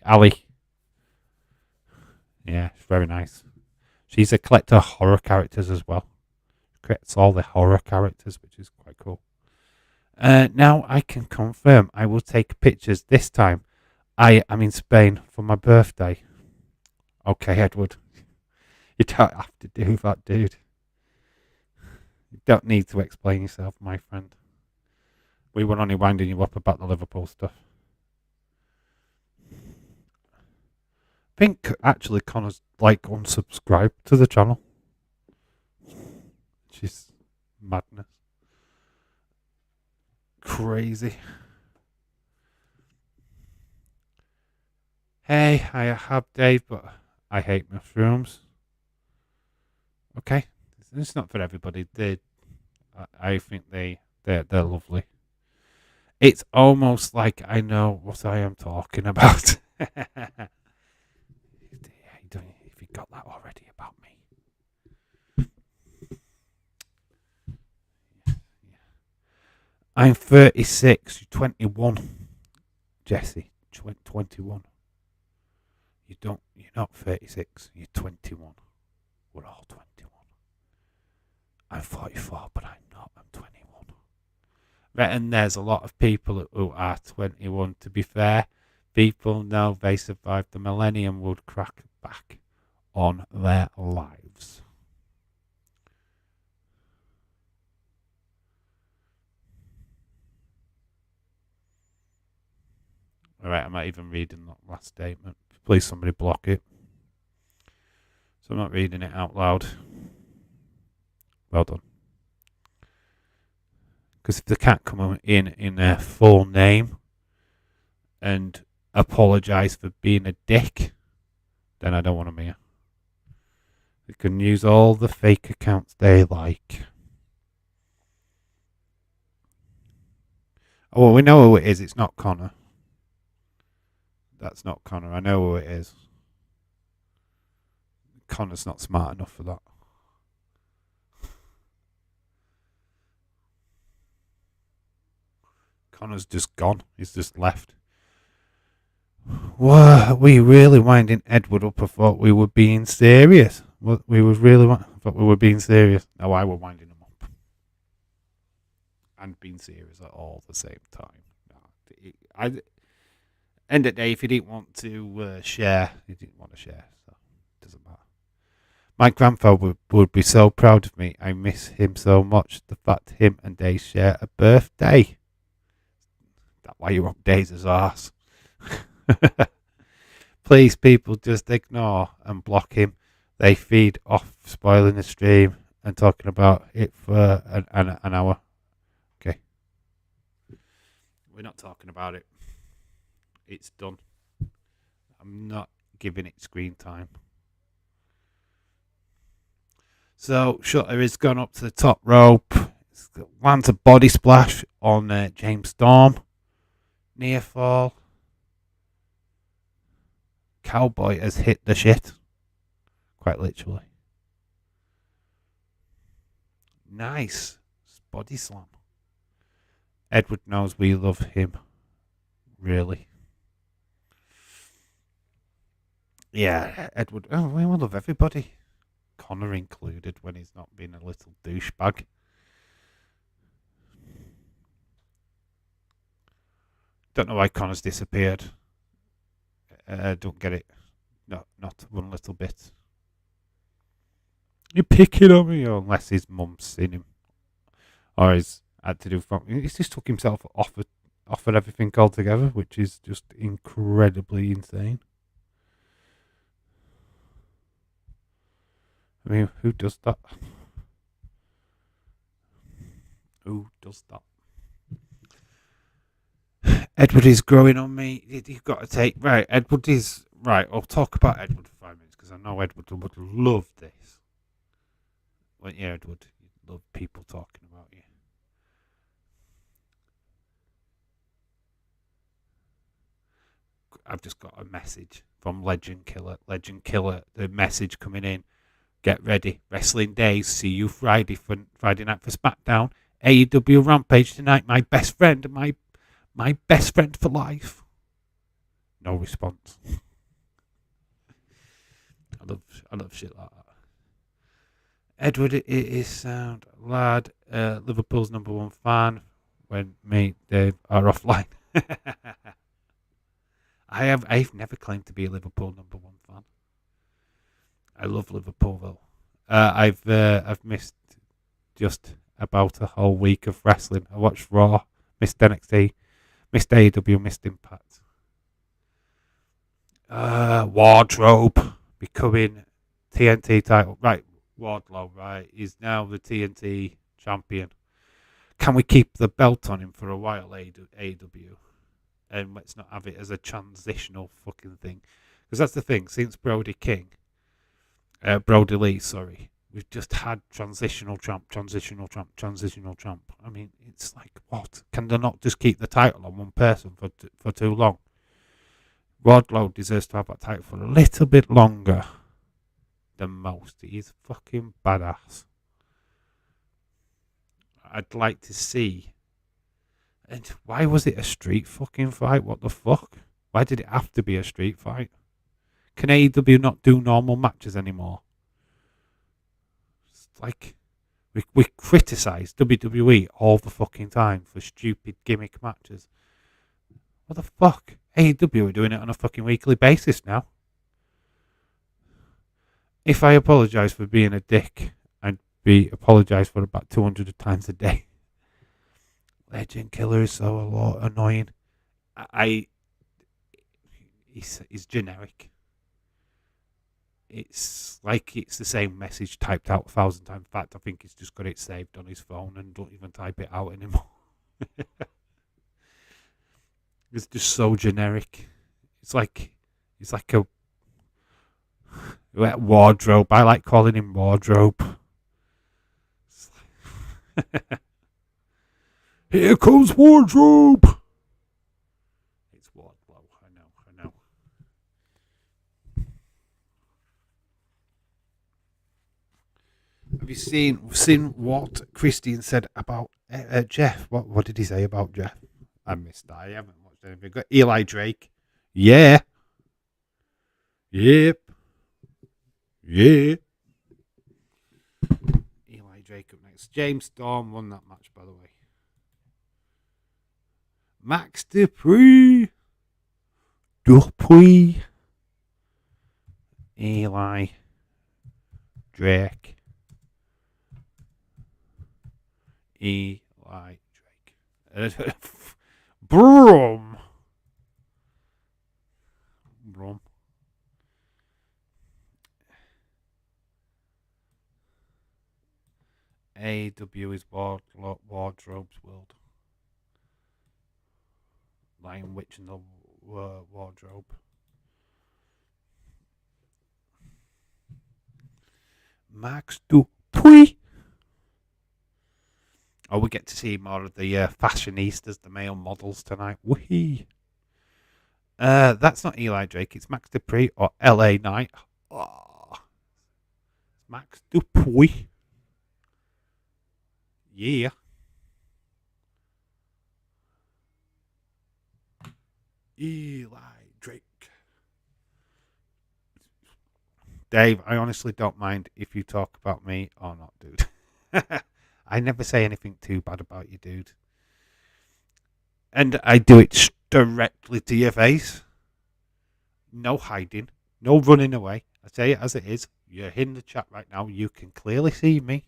Yeah, she's very nice. She's a collector of horror characters as well. She creates all the horror characters, which is quite cool. Now I can confirm I will take pictures this time. I am in Spain for my birthday. Okay, Edward. You don't have to do that, dude. You don't need to explain yourself, my friend. We were only winding you up about the Liverpool stuff. I think actually Connor's unsubscribed to the channel. She's madness. Crazy. Hey, I have Dave, but I hate mushrooms. Okay. It's not for everybody. I think they're lovely. It's almost like I know what I am talking about. If you got that already about me. Yeah. I'm 36. You're 21. Jesse, 21. You're not 36. You're 21. We're all 21. I'm 44, but I'm not. I'm 21. Right, and there's a lot of people who are 21. To be fair, people know they survived the millennium would crack back on their lives. Alright, I'm not even reading that last statement. Please somebody block it. So I'm not reading it out loud. Well done. Because if they can't come in their full name and apologise for being a dick, then I don't want them here. They can use all the fake accounts they like. Oh, well, we know who it is. It's not Connor. That's not Connor. I know who it is. Connor's not smart enough for that. Connor's just gone. He's just left. Were we really winding Edward up? I thought we were being serious. I thought we were being serious. No, I were winding him up. And being serious at all the same time. End of the day, if he didn't want to share, he didn't want to share. So it doesn't matter. My grandfather would be so proud of me. I miss him so much. The fact him and Days share a birthday. That's why you're up Days' arse. Please, people, just ignore and block him. They feed off spoiling the stream and talking about it for an hour. Okay. We're not talking about it. It's done. I'm not giving it screen time. So Shutter has gone up to the top rope. Lands a body splash on James Storm. Near fall. Cowboy has hit the shit. Quite literally. Nice. Body slam. Edward knows we love him. Really. Yeah, Edward. Oh, we love everybody. Connor included when he's not being a little douchebag. Don't know why Connor's disappeared. Don't get it. No, not one little bit. You're picking on me, unless his mum's seen him. Or he's had to do something. He's just took himself off of everything altogether, which is just incredibly insane. I mean, who does that? Who does that? Edward is growing on me. You've got to take... Right, Edward is... Right, I'll talk about Edward for 5 minutes, because I know Edward would love this. Well, yeah, Edward, you love people talking about you. I've just got a message from Legend Killer. Legend Killer, the message coming in. Get ready. Wrestling Days. See you Friday night for SmackDown. AEW Rampage tonight. My best friend. My best friend for life. No response. I love shit like that. Edward is sound lad. Liverpool's #1 fan. When me, Dave are offline. I've never claimed to be a Liverpool #1 fan. I love Liverpool though. I've missed just about a whole week of wrestling. I watched Raw, missed NXT, missed AEW, missed Impact. Wardrobe becoming TNT title. Right, Wardlow, right, is now the TNT champion. Can we keep the belt on him for a while, AEW? And let's not have it as a transitional fucking thing. Because that's the thing, since Brody Lee, sorry. We've just had transitional champ. I mean, it's like, what? Can they not just keep the title on one person for too long? Wardlow deserves to have that title for a little bit longer than most. He's fucking badass. I'd like to see. And why was it a street fucking fight? What the fuck? Why did it have to be a street fight? Can AEW not do normal matches anymore? It's like we criticise WWE all the fucking time for stupid gimmick matches. What the fuck? AEW are doing it on a fucking weekly basis now. If I apologise for being a dick, I'd be apologised for about 200 times a day. Legend Killer is so annoying. He's generic. It's like it's the same message typed out 1,000 times. In fact, I think he's just got it saved on his phone and don't even type it out anymore. It's just so generic. It's like a wardrobe. I like calling him Wardrobe. Here comes Wardrobe. It's Wardlow. I know. Have you seen what Christian said about Jeff? What did he say about Jeff? I missed that. I haven't watched anything. Got Eli Drake. Yeah. Yep. Yeah. Eli Drake up next. James Storm won that match, by the way. Max Dupree. Eli Drake. ELI Drake. BRAM. BRAM. AW is Wardrobe's World. Lion Witch in the Wardrobe. Max Dupuy. Oh, we get to see more of the fashionistas, the male models tonight. Whee! That's not Eli Drake. It's Max Dupree or LA Knight. Oh, Max Dupuy. Yeah. Eli Drake. Dave, I honestly don't mind if you talk about me or not, dude. I never say anything too bad about you, dude. And I do it directly to your face. No hiding. No running away. I say it as it is. You're in the chat right now. You can clearly see me.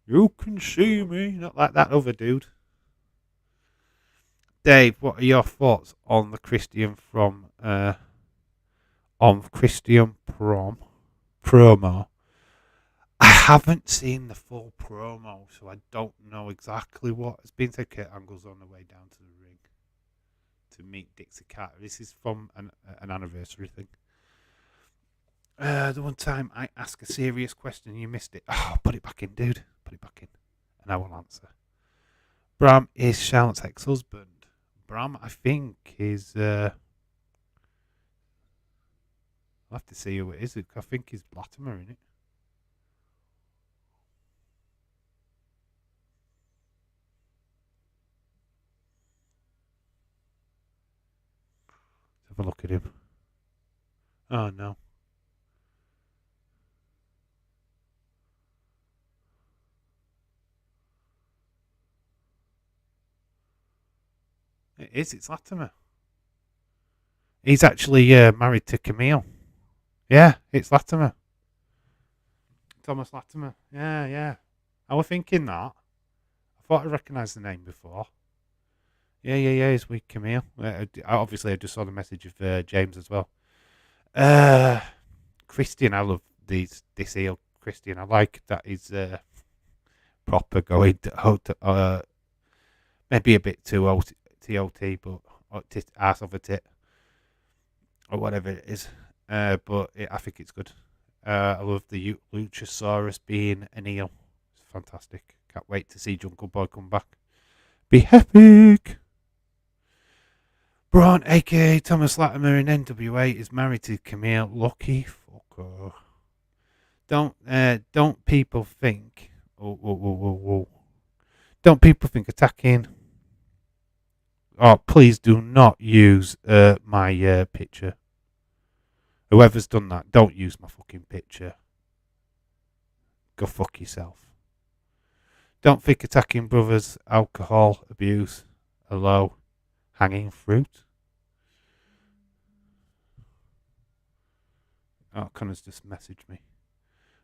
You can see me. Not like that other dude. Dave, what are your thoughts on the Christian Christian promo? I haven't seen the full promo, so I don't know exactly what has been said. Kurt Angle's on the way down to the ring to meet Dixie Carter. This is from an anniversary thing. The one time I asked a serious question, you missed it. Oh, put it back in, dude. Put it back in, and I will answer. BRAM is Charlotte's ex-husband. BRAM, I think, is... I'll have to see who it is. I think he's Latimer, isn't it? Let's have a look at him. Oh, no. It is. It's Latimer. He's actually married to Camille. Yeah, it's Latimer. Thomas Latimer. Yeah. I was thinking that. I thought I recognised the name before. Yeah. He's with Camille. Obviously, I just saw the message of James as well. Christian, I love this heel Christian. I like that he's proper going to maybe a bit too TOT, but ass of a tit or whatever it is. But I think it's good. I love the Luchasaurus being an heel. It's fantastic. Can't wait to see Jungle Boy come back. Be epic. Braun, aka Thomas Latimer in NWA, is married to Camille. Lucky fucker. Don't people think? Whoa. Don't people think attacking? Oh, please do not use my picture. Whoever's done that, don't use my fucking picture. Go fuck yourself. Don't think attacking brothers, alcohol, abuse, hello, hanging fruit. Oh, Connor's just messaged me.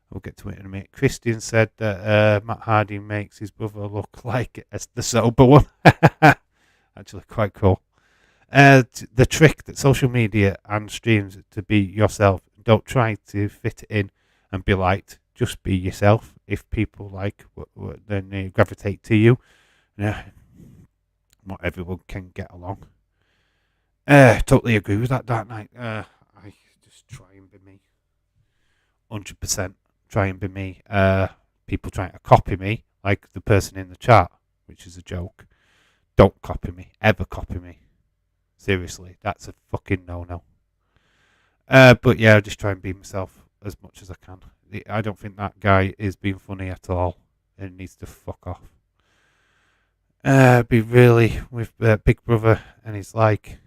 We'll get to it in a minute. Christian said that Matt Hardy makes his brother look like the sober one. Actually, quite cool. The trick that social media and streams to be yourself. Don't try to fit it in and be liked. Just be yourself. If people like, then they gravitate to you. Not everyone can get along. Totally agree with that, Dark Knight. I just try and be me. 100% try and be me. People trying to copy me, like the person in the chat, which is a joke. Don't copy me. Ever copy me. Seriously, that's a fucking no-no. But yeah, I just try and be myself as much as I can. I don't think that guy is being funny at all and needs to fuck off. Be really with Big Brother, and he's like,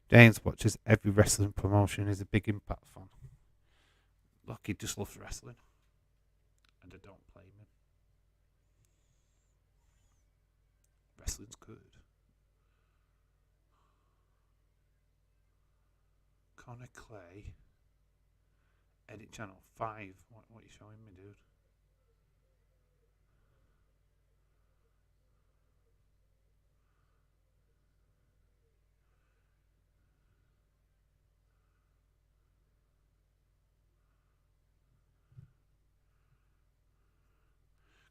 James watches every wrestling promotion. He's a big Impact fan. Look, he just loves wrestling, and I don't blame him. Wrestling's good. Connor Clay Edit channel 5. What are you showing me, dude?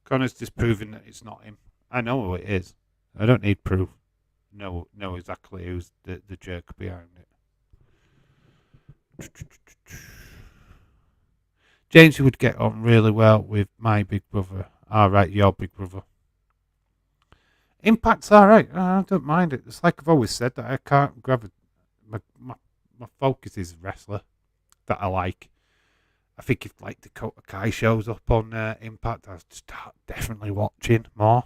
Connor's disproving that it's not him. I know who it is. I don't need proof. Know exactly who's the jerk behind it. James would get on really well with my big brother. Alright, your big brother. Impact's alright. I don't mind it. It's like I've always said that I can't grab my focus is wrestler that I like. I think if like Dakota Kai shows up on Impact, I'll start definitely watching more.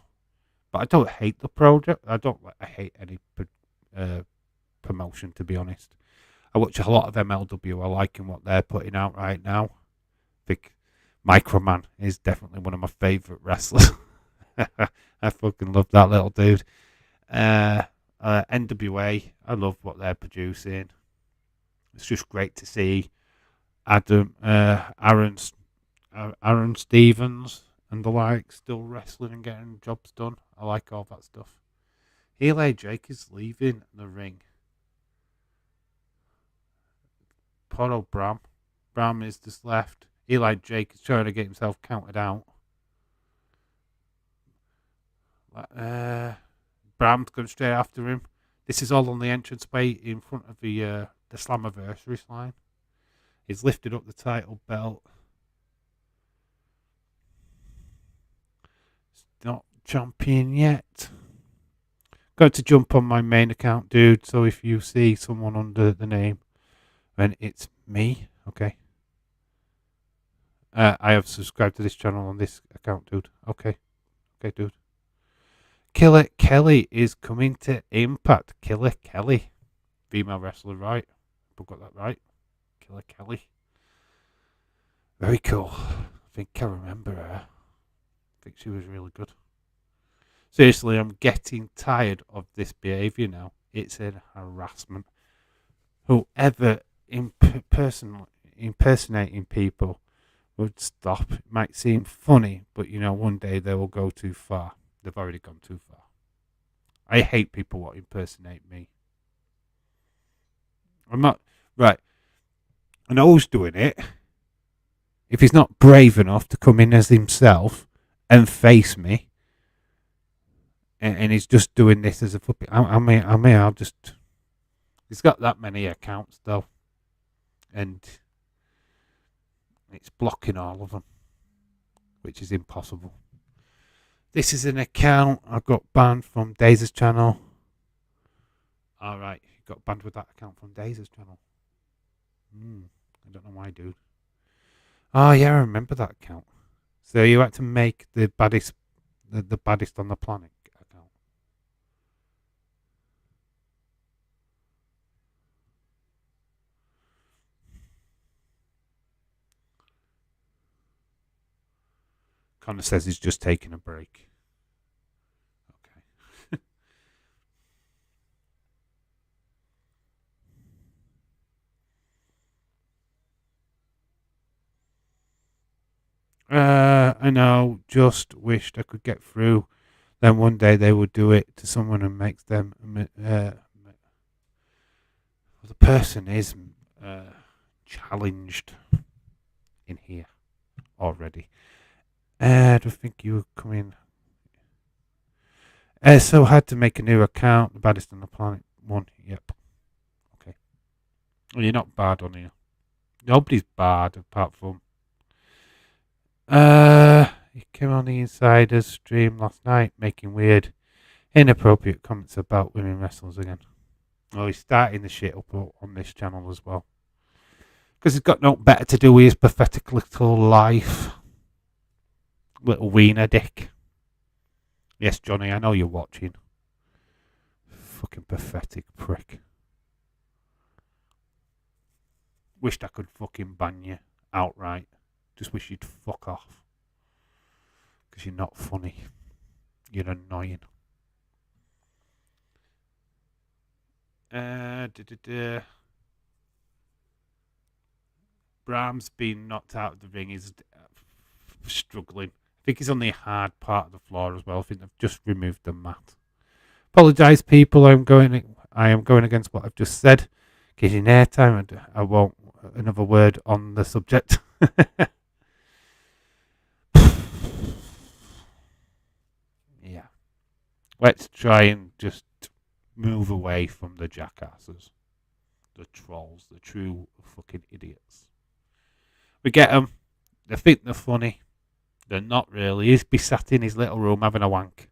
But I don't hate the project. I hate any promotion, to be honest. I watch a lot of MLW. I liking what they're putting out right now. I think Microman is definitely one of my favourite wrestlers. I fucking love that little dude. NWA, I love what they're producing. It's just great to see Aaron Stevens and the like still wrestling and getting jobs done. I like all that stuff. ELI Drake is leaving the ring. Poor old BRAM. BRAM is just left. ELI Drake is trying to get himself counted out. BRAM's going straight after him. This is all on the entranceway in front of the Slammiversary line. He's lifted up the title belt. It's not champion yet. Got to jump on my main account, dude. So if you see someone under the name, then it's me. Okay. I have subscribed to this channel on this account, dude. Okay, dude. Killer Kelly is coming to Impact. Killer Kelly, female wrestler, right? I've got that right. Killer Kelly. Very cool. I think I remember her. I think she was really good. Seriously, I'm getting tired of this behaviour now. It's an harassment. Whoever impersonating people would stop. It might seem funny, but one day they will go too far. They've already gone too far. I hate people what impersonate me. I'm not right. I know who's doing it. If he's not brave enough to come in as himself and face me, and he's just doing this as a puppet, I'll just. He's got that many accounts though, and it's blocking all of them, which is impossible. This is an account I got banned from Daisy's channel. Alright, you got banned with that account from Daisy's channel. I don't know why, dude. Oh yeah, I remember that account. So you had to make the baddest on the planet account. Connor says he's just taking a break. I know, just wished I could get through. Then one day they would do it to someone and makes them. The person is challenged in here already. I don't think you were coming. So I had to make a new account. The baddest on the planet one. Yep. Okay. Well, you're not bad on here. Nobody's bad apart from. He came on the Insiders stream last night making weird, inappropriate comments about women wrestlers again. Oh, he's starting the shit up on this channel as well. Because he's got no better to do with his pathetic little life. Little wiener dick. Yes, Johnny, I know you're watching. Fucking pathetic prick. Wished I could fucking ban you outright. Just wish you'd fuck off. Because you're not funny. You're annoying. Bram's been knocked out of the ring. He's struggling. I think he's on the hard part of the floor as well. I think they've just removed the mat. Apologise, people. I am going against what I've just said. Getting airtime, and I won't another word on the subject. Yeah. Let's try and just move away from the jackasses, the trolls, the true fucking idiots. We get them. They think they're funny. They're not really. He's be sat in his little room having a wank.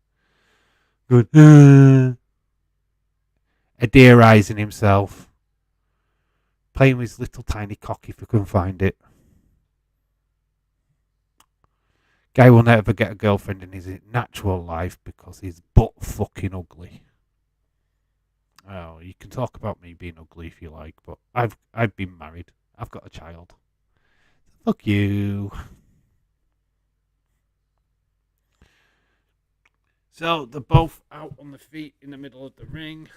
Good. Adierizing himself. Playing with his little tiny cock if he can find it. Guy will never get a girlfriend in his natural life because he's butt fucking ugly. Oh, you can talk about me being ugly if you like, but I've been married. I've got a child. Fuck you. So they're both out on the feet in the middle of the ring.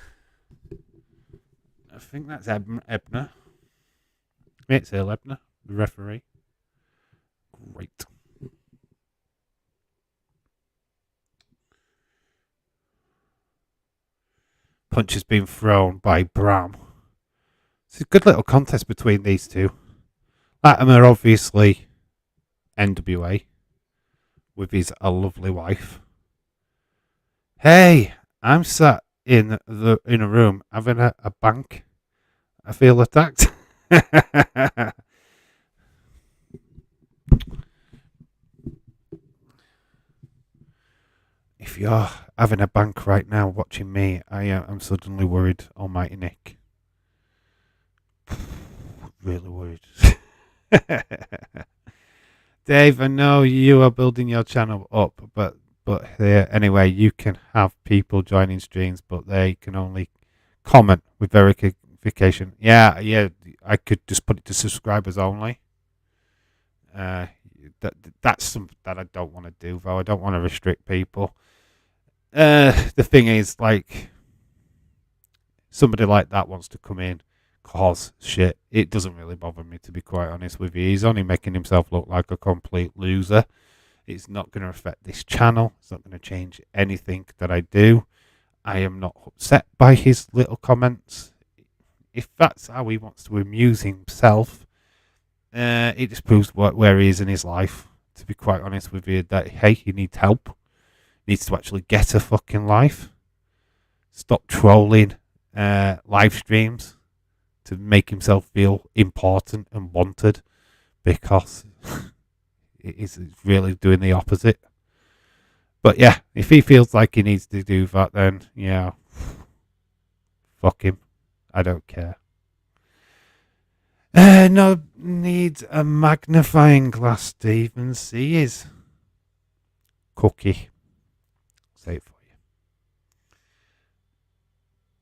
I think that's Ebner. It's Earl Ebner, the referee. Great. Punch has been thrown by Bram. It's a good little contest between these two. Latimer obviously NWA with his lovely wife. Hey, I'm sat in a room having a bank. I feel attacked. If you're having a bank right now watching me, I'm suddenly worried, Almighty Nick. Really worried. Dave, I know you are building your channel up, but anyway, you can have people joining streams, but they can only comment with verification. Yeah, I could just put it to subscribers only. That's something that I don't want to do, though. I don't want to restrict people. The thing is, like, somebody like that wants to come in, cause shit. It doesn't really bother me, to be quite honest with you. He's only making himself look like a complete loser. It's not going to affect this channel. It's not going to change anything that I do. I am not upset by his little comments. If that's how he wants to amuse himself, it just proves where he is in his life, to be quite honest with you, that, hey, he needs help. He needs to actually get a fucking life. Stop trolling live streams to make himself feel important and wanted, because it's really doing the opposite. But yeah, if he feels like he needs to do that, then yeah, fuck him. I don't care. No needs a magnifying glass, Steve, and see his cookie. Say it for you.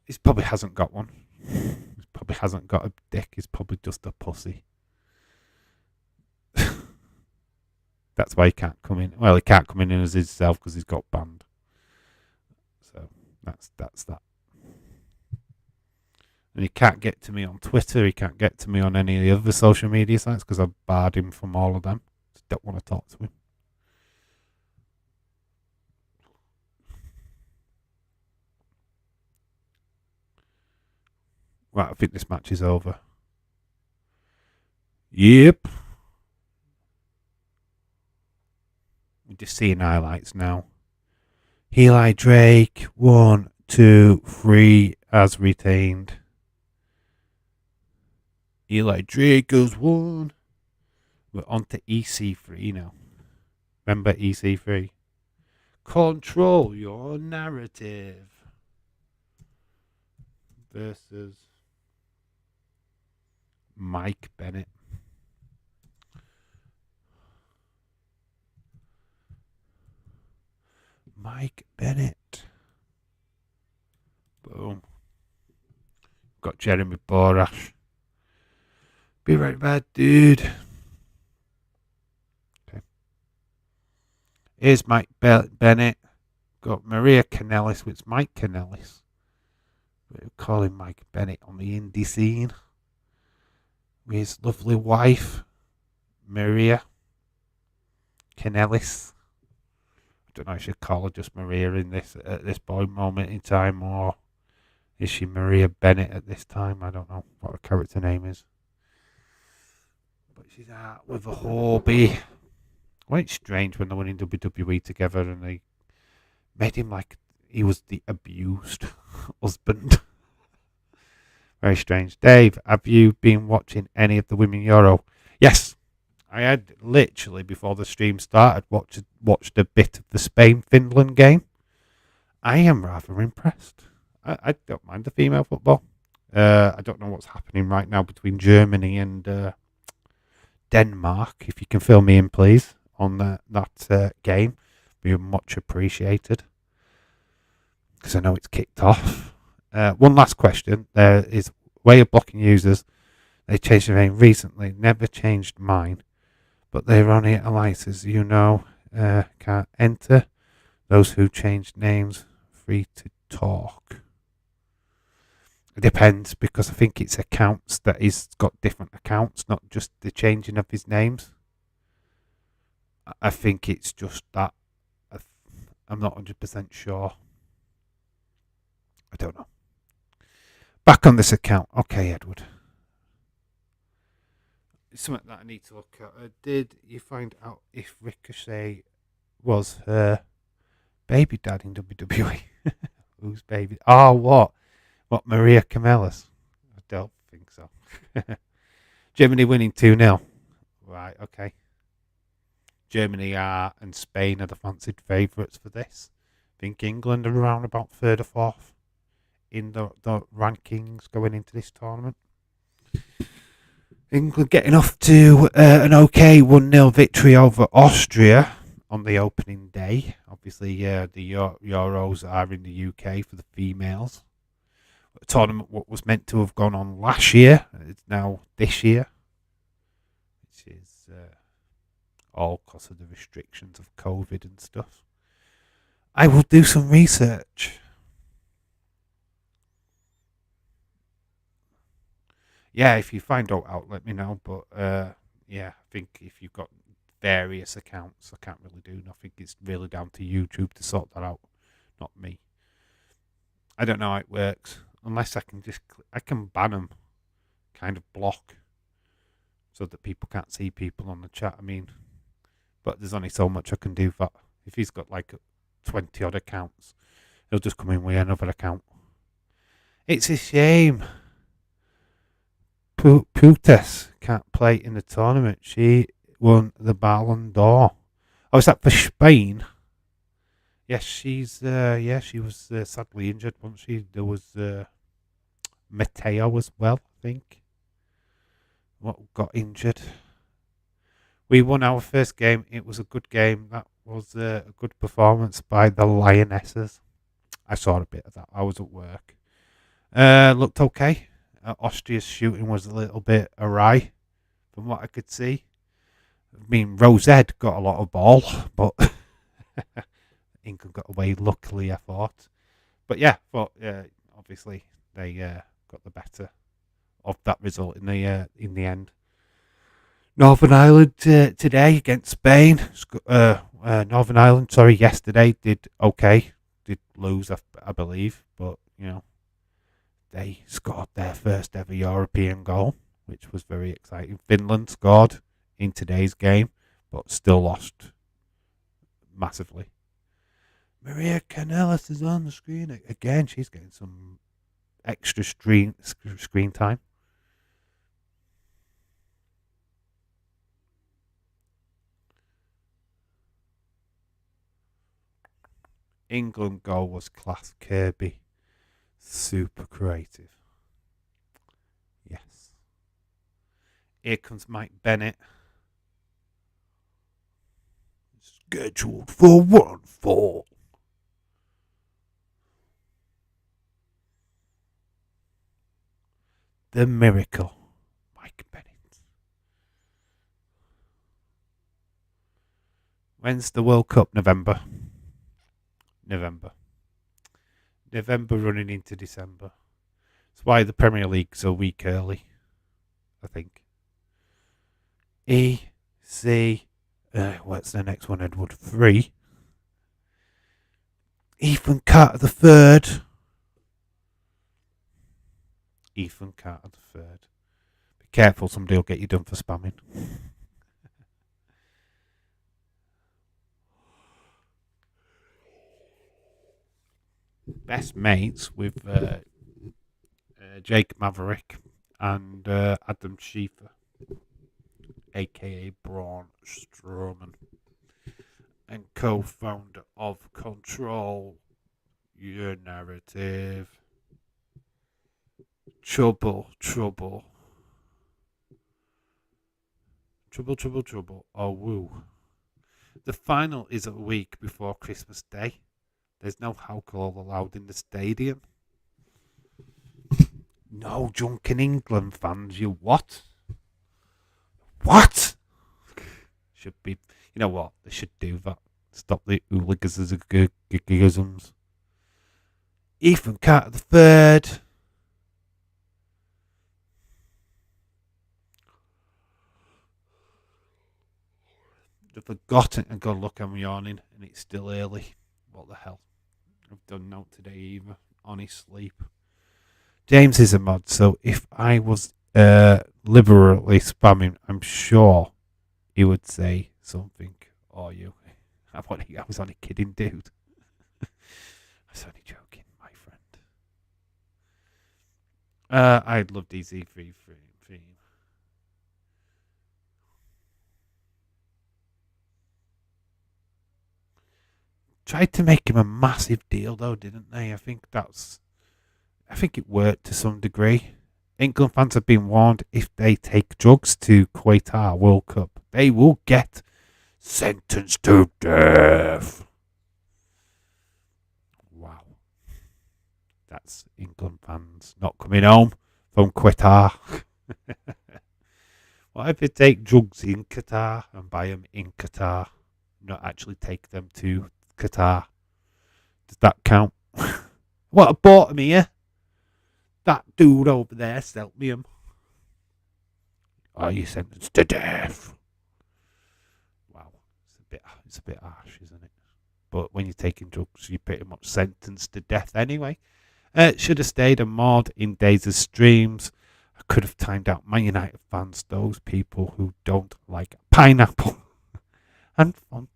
He probably hasn't got one. He probably hasn't got a dick. He's probably just a pussy. That's why he can't come in. Well, he can't come in as himself because he's got banned. So that's that. And he can't get to me on Twitter. He can't get to me on any of the other social media sites because I've barred him from all of them. Just don't want to talk to him. Right, I think this match is over. Yep. We're just seeing highlights now. ELI Drake, 1, 2, 3, as retained. ELI Drake goes 1. We're on to EC3 now. Remember EC3? Control your narrative. Versus Mike Bennett. Mike Bennett. Boom. Got Jeremy Borash. Be right back, dude. Okay. Here's Mike Bennett. Got Maria Kanellis, which is Mike Kanellis. We'll call him Mike Bennett on the indie scene. With his lovely wife, Maria Kanellis. I don't know if I should call her just Maria in this at this moment in time, or is she Maria Bennett at this time? I don't know what her character name is. But she's out with a hobby. Well, it's strange when they went in WWE together and they made him like he was the abused husband. Very strange. Dave, have you been watching any of the Women Euro? Yes. I had literally, before the stream started, watched a bit of the Spain-Finland game. I am rather impressed. I don't mind the female football. I don't know what's happening right now between Germany and Denmark. If you can fill me in, please, on that game, be much appreciated. Because I know it's kicked off. One last question. There is way of blocking users. They changed their name recently. Never changed mine. But they're on it. Alliances, can't enter. Those who changed names, free to talk. It depends, because I think it's accounts that he's got different accounts, not just the changing of his names. I think it's just that. I'm not 100% sure. I don't know. Back on this account. Okay, Edward. It's something that I need to look at. Did you find out if Ricochet was her baby dad in WWE? Who's baby? Oh, what? What, Maria Kanellis? I don't think so. Germany winning 2-0. Right, okay. Germany and Spain are the fancied favourites for this. I think England are around about third or fourth in the rankings going into this tournament. England getting off to an okay 1-0 victory over Austria on the opening day. Obviously, the Euros are in the UK for the females. A tournament what was meant to have gone on last year, it's now this year, which is all because of the restrictions of COVID and stuff. I will do some research. Yeah, if you find out, let me know. But yeah, I think if you've got various accounts, I can't really do nothing. It's really down to YouTube to sort that out, not me. I don't know how it works, unless I can ban them, kind of block, so that people can't see people on the chat. I mean, but there's only so much I can do that. If he's got like 20 odd accounts, he'll just come in with another account. It's a shame. Putas can't play in the tournament. She won the Ballon d'Or. Oh, is that for Spain? Yes, she was sadly injured, wasn't she? There was Mateo as well, I think. What got injured? We won our first game. It was a good game. That was a good performance by the Lionesses. I saw a bit of that. I was at work. Looked okay. Austria's shooting was a little bit awry from what I could see. I mean, Rosette got a lot of ball, but England got away luckily, I thought. But yeah, obviously they got the better of that result in the end. Northern Ireland today against Spain. Northern Ireland, yesterday did okay. Did lose, I believe, but they scored their first ever European goal, which was very exciting. Finland scored in today's game, but still lost massively. Maria Kanellis is on the screen again. She's getting some extra screen time. England goal was class. Kirby. Super creative. Yes. Here comes Mike Bennett. Scheduled for 1-4. The Miracle. Mike Bennett. When's the World Cup? November running into December. That's why the Premier League's a week early, I think. see. What's the next one? Edward 3. Ethan Carter the third. Ethan Carter the third. Be careful, somebody will get you done for spamming. Best mates with Jake Maverick and Adam Schiefer, aka Braun Strowman, and co-founder of Control Your Narrative. Trouble. Oh, woo. The final is a week before Christmas Day. There's no alcohol allowed in the stadium. No drunken England fans, you what? What? Should be, you know what? They should do that. Stop the hooliganisms. Ethan Carter the third. I've forgotten, and God, look, I'm yawning, and it's still early. What the hell? I've done no today either. On his sleep. James is a mod, so if I was liberally spamming, I'm sure he would say something. Or you. I was only kidding, dude. I was only joking, my friend. I'd love DC free theme. Tried to make him a massive deal, though, didn't they? I think it worked to some degree. England fans have been warned if they take drugs to Qatar World Cup, they will get sentenced to death. Wow. That's England fans not coming home from Qatar. What if you take drugs in Qatar and buy them in Qatar, not actually take them to Qatar? Does that count? What, I bought them here? That dude over there sold me them. Are you sentenced to death? Wow, it's a bit harsh, isn't it? But when you're taking drugs, you're pretty much sentenced to death anyway. Should have stayed a mod in Days' streams. I could have timed out Man United fans, those people who don't like pineapple, and won't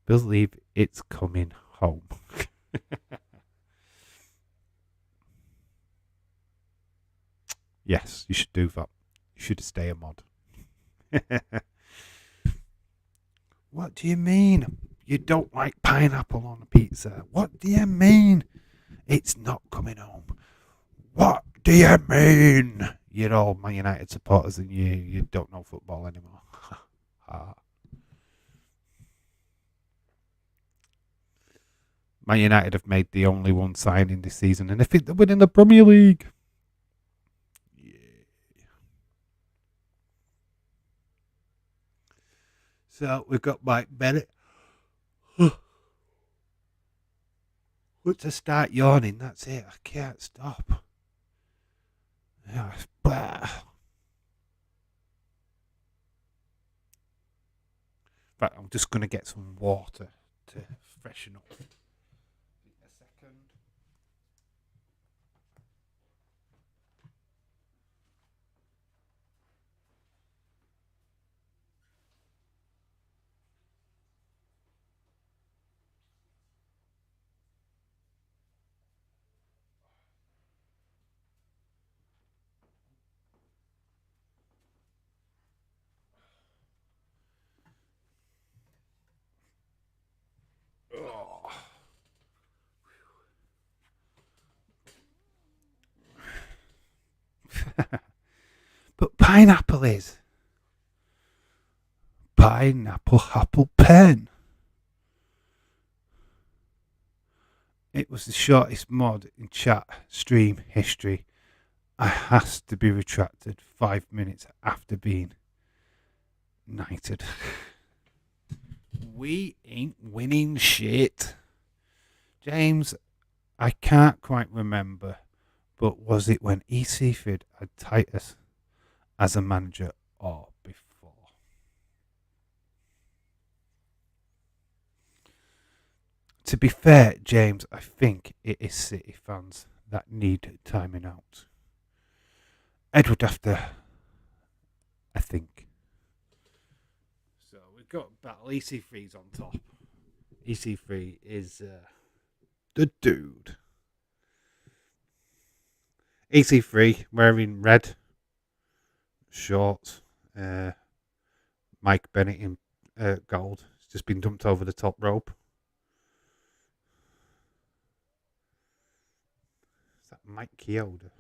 believe it's coming home. Yes, you should do that. You should stay a mod. What do you mean? You don't like pineapple on a pizza? What do you mean? It's not coming home. What do you mean? You're all Man United supporters and you don't know football anymore. Man United have made the only one signing this season, and they think they're winning the Premier League. So we've got Mike Bennett. Once I start yawning, that's it. I can't stop. In fact, I'm just going to get some water to freshen up. A second. But pineapple is. Pineapple apple pen. It was the shortest mod in chat stream history. I has to be retracted 5 minutes after being knighted. We ain't winning shit. James, I can't quite remember, but was it when EC Fid had Titus as a manager or before? To be fair, James, I think it is City fans that need timing out. Edward after, I think. So we've got Battle EC3's on top. EC3 is the dude. EC3 wearing red shorts. Mike Bennett in gold. It's just been dumped over the top rope. Is that Mike Chioda?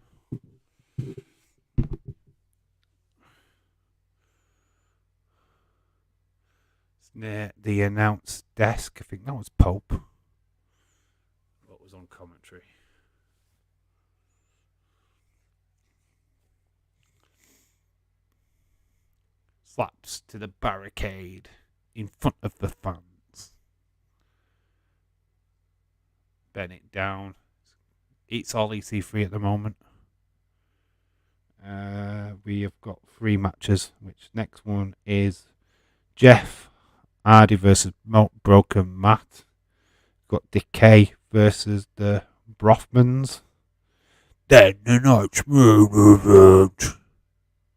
It's near the announce desk. I think that was Pope. What was on commentary? Slaps to the barricade in front of the fans. Bennett down. It's all EC3 at the moment. We have got 3 matches, which next one is Jeff Hardy versus Broken Matt. Got Decay versus the Brothmans. Then the night's main event,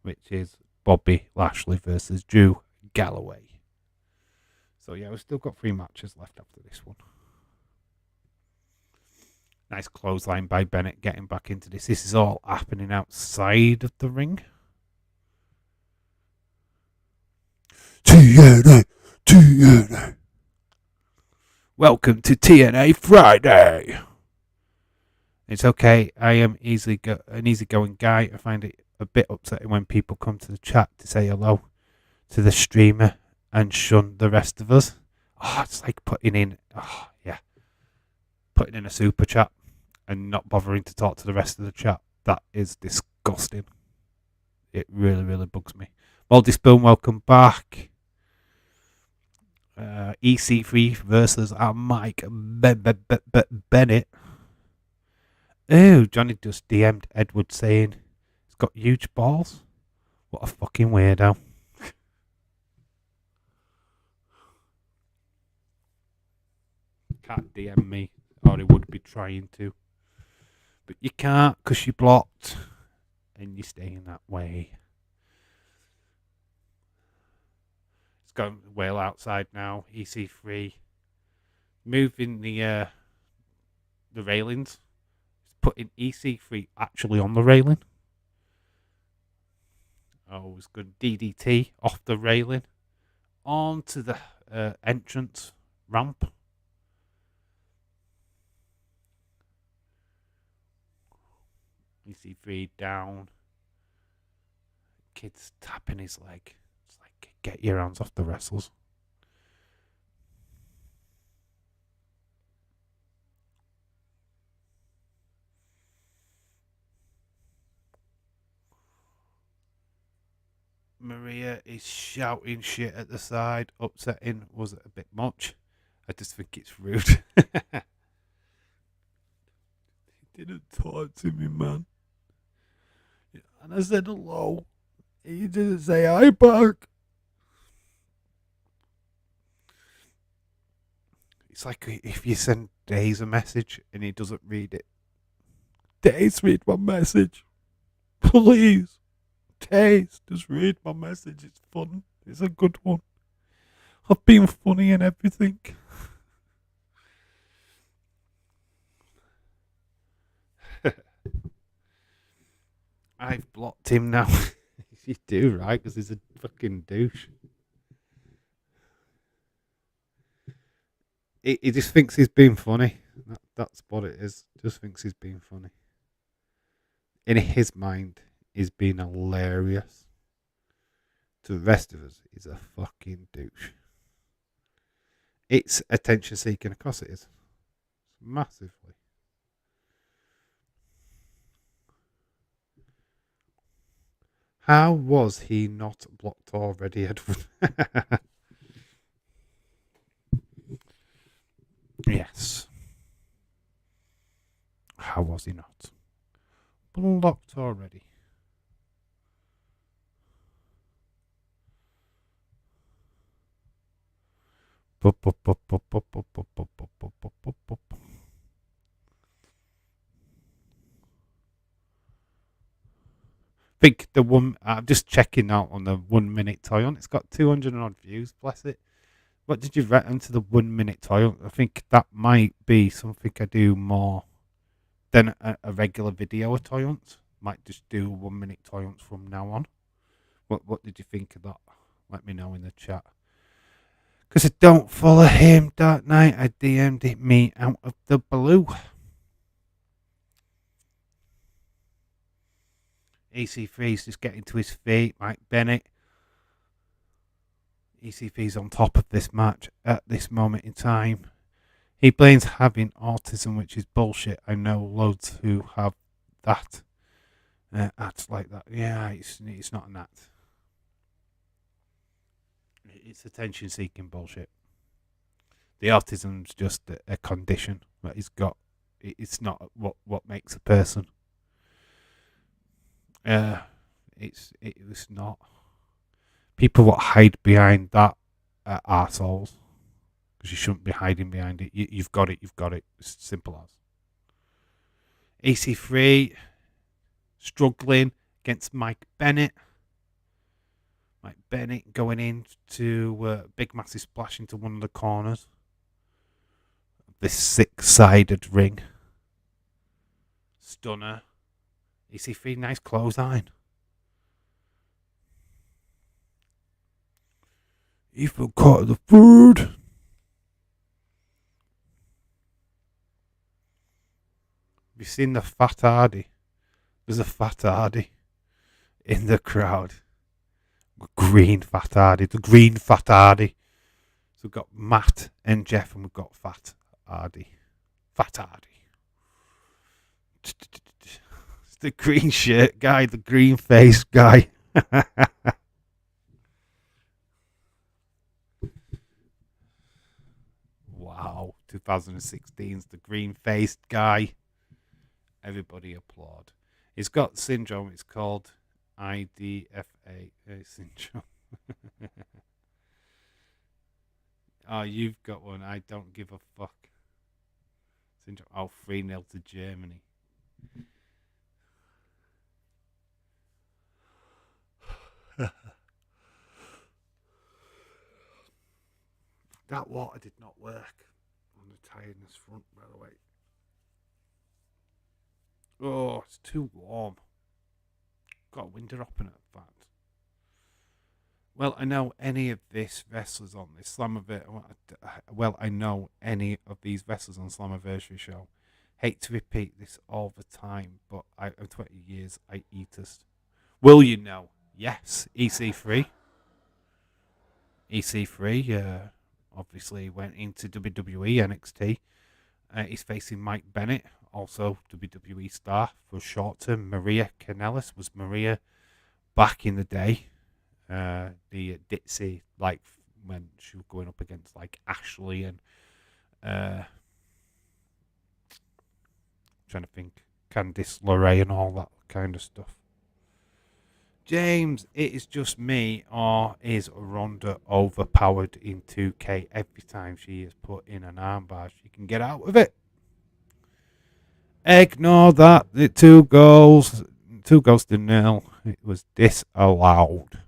which is Bobby Lashley versus Drew Galloway. So yeah, we've still got 3 matches left after this one. Nice clothesline by Bennett getting back into this. This is all happening outside of the ring. TNA, TNA. Welcome to TNA Friday. It's okay. I am an easygoing guy. I find it a bit upsetting when people come to the chat to say hello to the streamer and shun the rest of us. Oh, it's like putting in a super chat and not bothering to talk to the rest of the chat. That is disgusting. It really, really bugs me. Baldy Spoon, welcome back. EC3 versus Mike Bennett. Oh, Johnny just DM'd Edward saying he's got huge balls. What a fucking weirdo. Can't DM me, or he would be trying to. But you can't because you're blocked. And you're staying that way. It's going well outside now. EC3. Moving the railings. It's putting EC3 actually on the railing. Oh, it's good. DDT off the railing. Onto the entrance ramp. EC3 down. Kid's tapping his leg. It's like, get your hands off the wrestlers. Maria is shouting shit at the side. Upsetting. Was it a bit much? I just think it's rude. He didn't talk to me, man. And I said hello. He didn't say hi back. It's like if you send Daze a message and he doesn't read it. Daze, read my message. Please. Daze, just read my message. It's fun. It's a good one. I've been funny and everything. I've blocked him now. You do, right? Because he's a fucking douche. He just thinks he's being funny. That's what it is. Just thinks he's being funny. In his mind, he's being hilarious. To the rest of us, he's a fucking douche. It's attention seeking, of course it is. Massively. How was he not blocked already, Edward? Yes. How was he not blocked already? Think the one I'm just checking out on the 1 minute toy hunt. It's got 200 and odd views, bless it. What did you reckon to the 1 minute toy hunt? I think that might be something I do more than a regular video of toy hunts. Might just do 1 minute toy hunts from now on. What did you think of that? Let me know in the chat. Because I don't follow him that night. I DM'd it me out of the blue. EC3's just getting to his feet. Mike Bennett. EC3's on top of this match at this moment in time. He blames having autism, which is bullshit. I know loads who have that. Act like that. Yeah, it's not an act. It's attention-seeking bullshit. The autism's just a condition that he's got. It's not what makes a person. It's not. People that hide behind that are arseholes. Because you shouldn't be hiding behind it. You've got it. It's simple as. EC3 struggling against Mike Bennett. Mike Bennett going into big massive splash into one of the corners. This six-sided ring. Stunner. EC3, nice clothesline. He forgot the food. Have you seen the Fat Hardy? There's a Fat Hardy in the crowd. Green Fat Hardy. The green Fat Hardy. So we've got Matt and Jeff and we've got Fat Hardy. Fat Hardy. It's the green shirt guy, the green face guy. Wow. 2016's the green faced guy. Everybody applaud. He's got syndrome. It's called IDFA syndrome. Oh, you've got one. I don't give a fuck. Syndrome. Oh, 3-0 to Germany. That water did not work on the tyre in this front, by the way. Oh, it's too warm. Got a window open at that. Well, I know any of these wrestlers on this Slammiversary. Well, I know any of these wrestlers on Slammiversary show. Hate to repeat this all the time, but I'm 20 years I eatest. Will you know? Yes, EC3. EC3 obviously went into WWE NXT. He's facing Mike Bennett, also WWE star for short term. Maria Kanellis was Maria back in the day. The Ditsy, like when she was going up against like Ashley and trying to think, Candice LeRae and all that kind of stuff. James, it is just me, or is Ronda overpowered in 2K? Every time she is put in an armbar, she can get out of it. Ignore that. The 2 goals to 0. It was disallowed.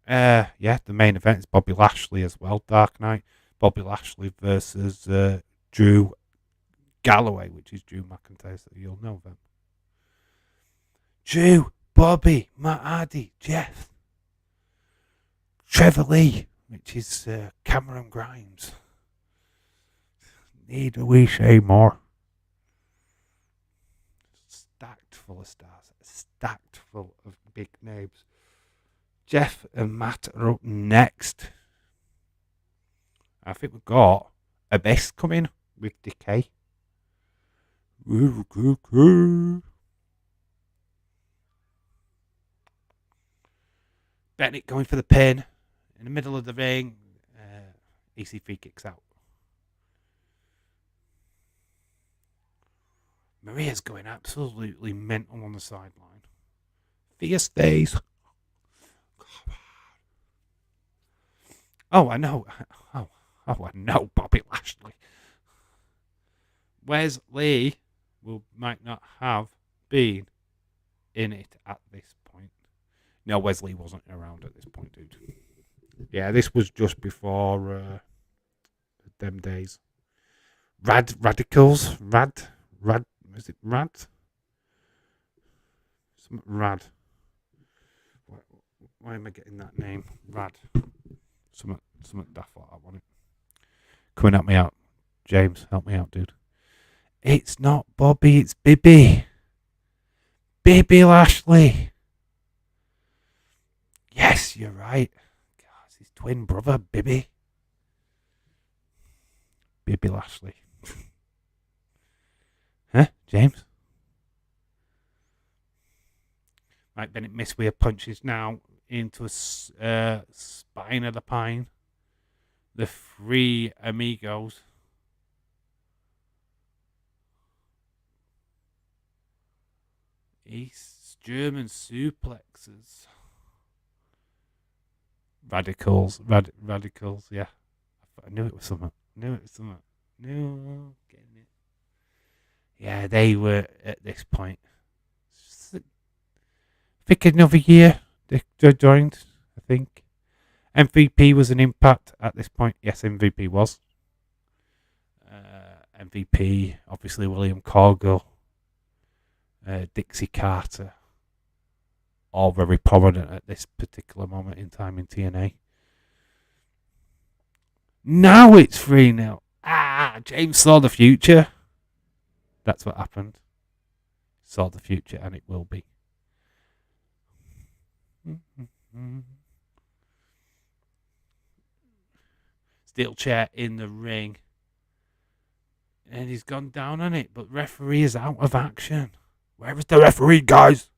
Yeah, the main event is Bobby Lashley as well. Dark Knight. Bobby Lashley versus Drew Galloway, which is Drew McIntyre, so you'll know them. Drew, Bobby, Matt Hardy, Jeff, Trevor Lee, which is Cameron Grimes. Need we say more? Stacked full of stars, stacked full of big names. Jeff and Matt are up next. I think we've got Abyss coming with Decay. Bennett going for the pin in the middle of the ring. EC3 kicks out. Maria's going absolutely mental on the sideline. Fierce days. Oh, I know. Oh, I know Bobby Lashley. Wesley might not have been in it at this point. No, Wesley wasn't around at this point, dude. Yeah, this was just before them days. Radicals? Is it Rad? Something Rad. Why am I getting that name? Rad. Something daft like that, wasn't it? Come and help me out. James, help me out, dude. It's not Bobby, it's Bibby. Bibby Lashley. Yes, you're right. God, it's his twin brother, Bibby. Bibby Lashley. Huh, James? Mike Bennett missed with punches now into a spine of the pine. The three amigos. East German suplexes. Radicals, yeah. I knew it was something. Getting it. Yeah, they were at this point. I think another year they joined, I think. MVP was an Impact at this point. Yes, MVP was. MVP, obviously William Corgo, Dixie Carter, all very prominent at this particular moment in time in TNA. Now it's 3-0. James saw the future. That's what happened. Saw the future, and it will be. Steel chair in the ring. And he's gone down on it, but referee is out of action. Where is the referee, guys?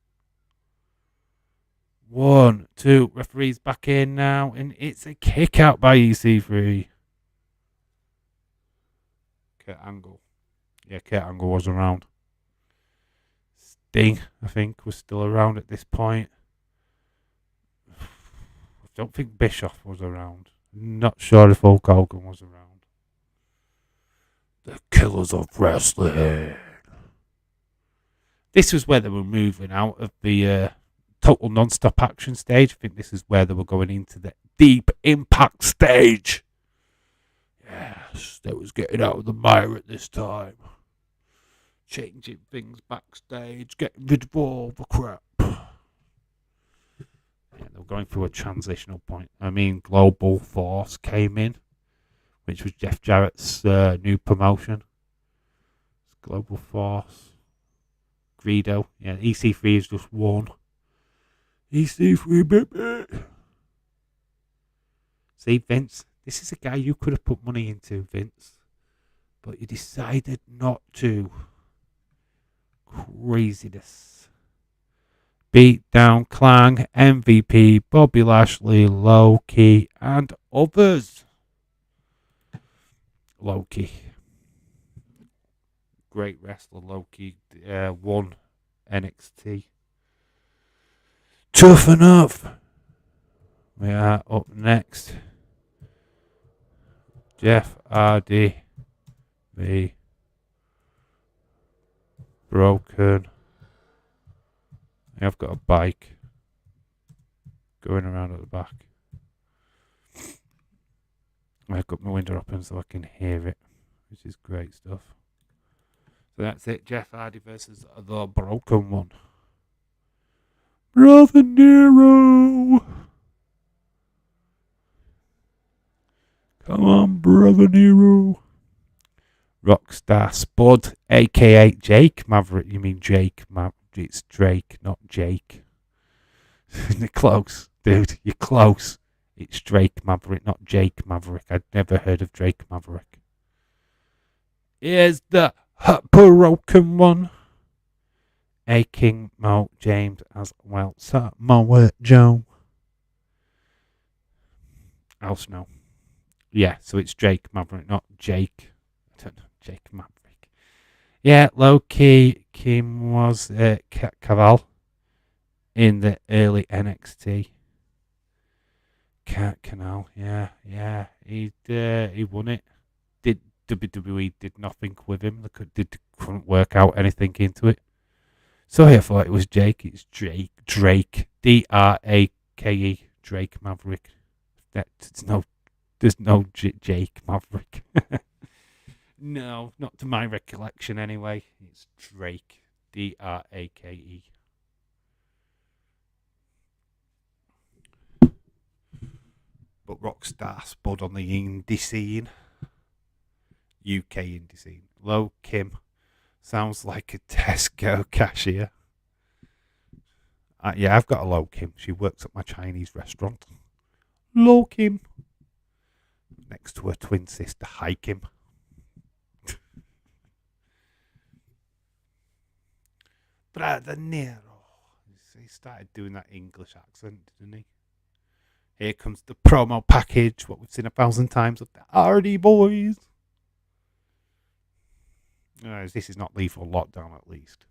1, 2, referee's back in now, and it's a kick out by EC3. Kurt Angle. Yeah, Kurt Angle was around. Sting, I think, was still around at this point. I don't think Bischoff was around. Not sure if Hulk Hogan was around. The Killers of Wrestling. This was where they were moving out of the total non-stop action stage. I think this is where they were going into the deep impact stage. Yes, they was getting out of the mire at this time. Changing things backstage, getting rid of all the crap. Yeah, they were going through a transitional point. I mean, Global Force came in, which was Jeff Jarrett's new promotion. It's Global Force. Grado. Yeah, EC3 is just one. EC3, baby. See, Vince, this is a guy you could have put money into, Vince. But you decided not to. Craziness. Beatdown, Clang, MVP, Bobby Lashley, Loki, and others. Loki. Great wrestler, Loki. Won NXT. Tough enough. We are up next. Jeff Hardy v. Broken. I've got a bike going around at the back. I've got my window open so I can hear it, which is great stuff. So that's it. Jeff Hardy versus the Broken One. Brother Nero. Come on, Brother Nero. Rockstar Spud, a.k.a. Jake Maverick. You mean Jake Maverick. It's Drake, not Jake. You're close, dude. You're close. It's Drake Maverick, not Jake Maverick. I'd never heard of Drake Maverick. Here's the Broken One. A King Mo James as well. Samoa Joe. Else no. Yeah, so it's Drake Maverick, not Jake. I don't know, Jake Maverick. Yeah, low-key, Kim was Caval in the early NXT. Canal. Yeah. He won it. Did WWE did nothing with him. They couldn't work out anything into it. So I thought it was Jake. It's Drake. DRAKE. Drake Maverick. There's no Jake Maverick. No, not to my recollection anyway. It's Drake. DRAKE. But Rockstar spud on the indie scene. UK indie scene. Low Kim. Sounds like a Tesco cashier. Yeah, I've got a Low Kim. She works at my Chinese restaurant. Low Kim. Next to her twin sister, Hi Kim. Brother Nero. He started doing that English accent, didn't he? Here comes the promo package, what we've seen 1,000 times of the Hardy Boys. This is not Lethal Lockdown, at least.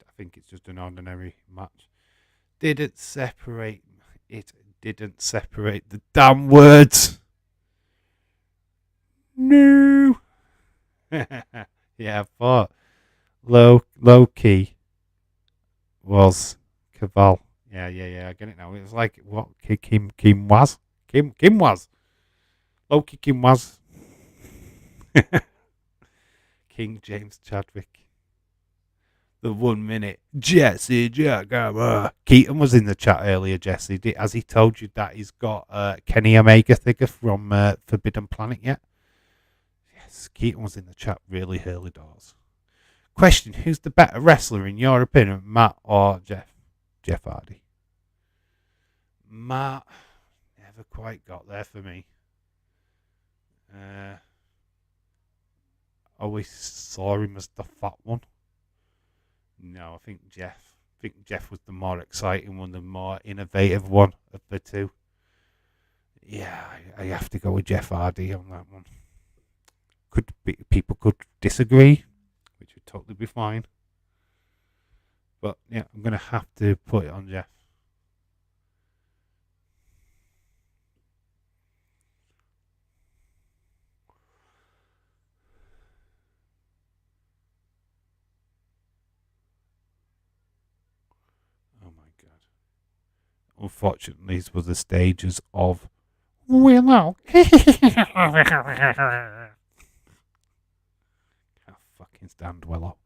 I think it's just an ordinary match. Didn't separate the damn words. No. Yeah, I thought low key was Caval. Yeah, I get it now. It was like what Kim was. Kim was. Loki Kim was. King James Chadwick. The 1 minute Jesse Jackhammer. Keaton was in the chat earlier, Jesse. Has he told you that he's got Kenny Omega figure from Forbidden Planet yet? Yes, Keaton was in the chat really early doors. Question, who's the better wrestler in your opinion, Matt or Jeff? Jeff Hardy. Matt never quite got there for me. Always saw him as the fat one. No, I think Jeff was the more exciting one, the more innovative one of the two. Yeah, I have to go with Jeff Hardy on that one. People could disagree, which would totally be fine. But yeah, I'm gonna have to put it on Jeff. Oh my god. Unfortunately, these were the stages of Willow. Can't fucking stand Willow.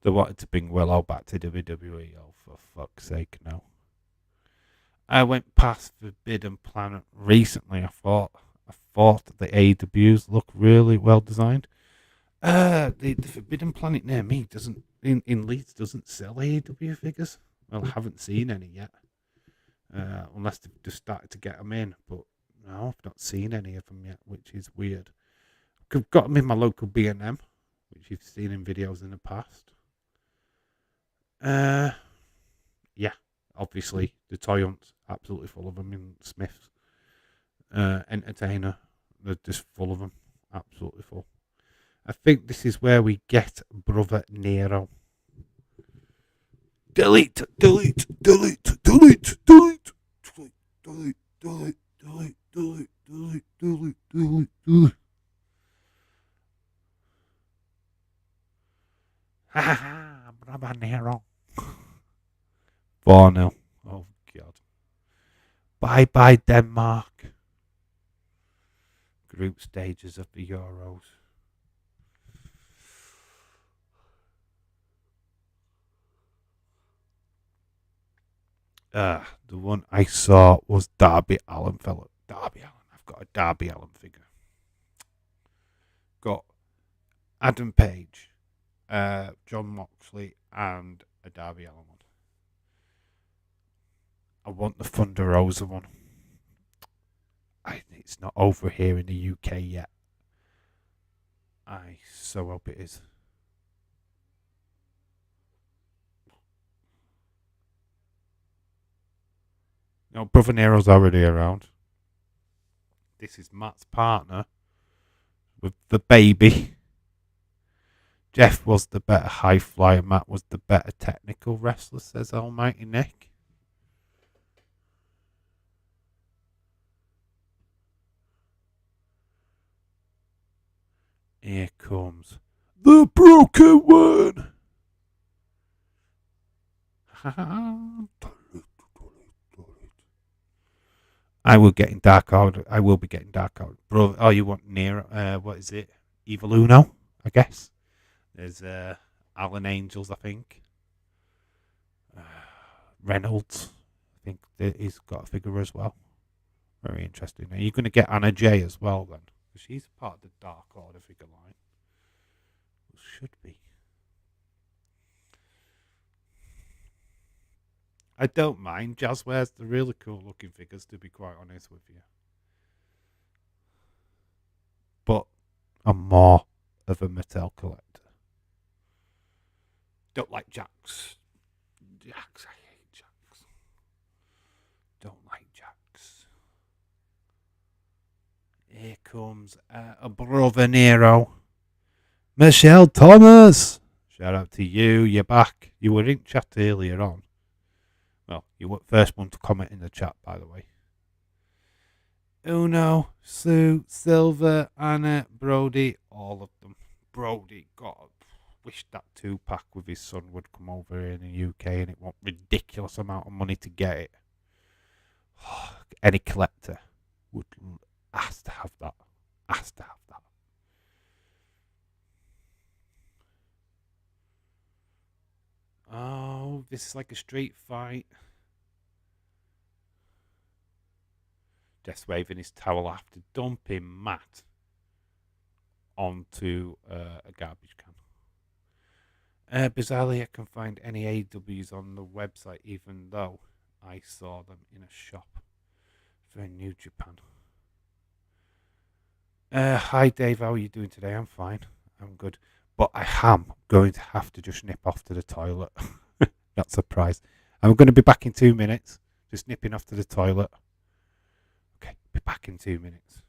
They wanted to bring Willow back to WWE. Oh, for fuck's sake, no. I went past Forbidden Planet recently. I thought the AEWs look really well designed. The Forbidden Planet near me in Leeds doesn't sell AEW figures. Well, I haven't seen any yet. Unless they've just started to get them in. But no, I've not seen any of them yet, which is weird. I've got them in my local B&M, which you've seen in videos in the past. Yeah, obviously, the Toy Hunt's absolutely full of them in Smith's. Entertainer, they're just full of them. Absolutely full. I think this is where we get Brother Nero. Delete. Ha ha, Brother Nero. 4-0. Oh, God. Bye, Denmark. Group stages of the Euros. The one I saw was Darby Allin, fella. Darby Allin. I've got a Darby Allin figure. Got Adam Page, John Moxley, and a Darby Allin one. I want the Thunder Rosa one. It's not over here in the UK yet. I so hope it is. No, Brother Nero's already around. This is Matt's partner with the baby. Jeff was the better high flyer. Matt was the better technical wrestler, says Almighty Nick. Here comes the broken one. I will get in Dark Order. I will be getting Dark Order. Bro, oh, you want near? What is it? Evoluno, I guess. There's Alan Angels, I think. Reynolds, I think that he's got a figure as well. Very interesting. Are you going to get Anna J as well then? Because she's part of the Dark Order figure line. Should be. I don't mind. Jazz wears the really cool looking figures, to be quite honest with you. But I'm more of a Mattel collector. Don't like Jax. Jax, I hate Jax. Don't like Jax. Here comes a brother Nero. Michelle Thomas. Shout out to you. You're back. You were in chat earlier on. Well, you were the first one to comment in the chat, by the way. Uno, Sue, Silver, Anna, Brody, all of them. Brody, God, wish that 2-pack with his son would come over here in the UK and it want ridiculous amount of money to get it. Any collector would has to have that. Has to have that. Oh, this is like a street fight. Death waving his towel after dumping Matt onto a garbage can. Bizarrely, I can find any AWs on the website, even though I saw them in a shop for New Japan. Hi Dave, how are you doing today? I'm fine. I'm good. But I am going to have to just nip off to the toilet. Not surprised. I'm going to be back in 2 minutes. Just nipping off to the toilet. Okay, be back in 2 minutes.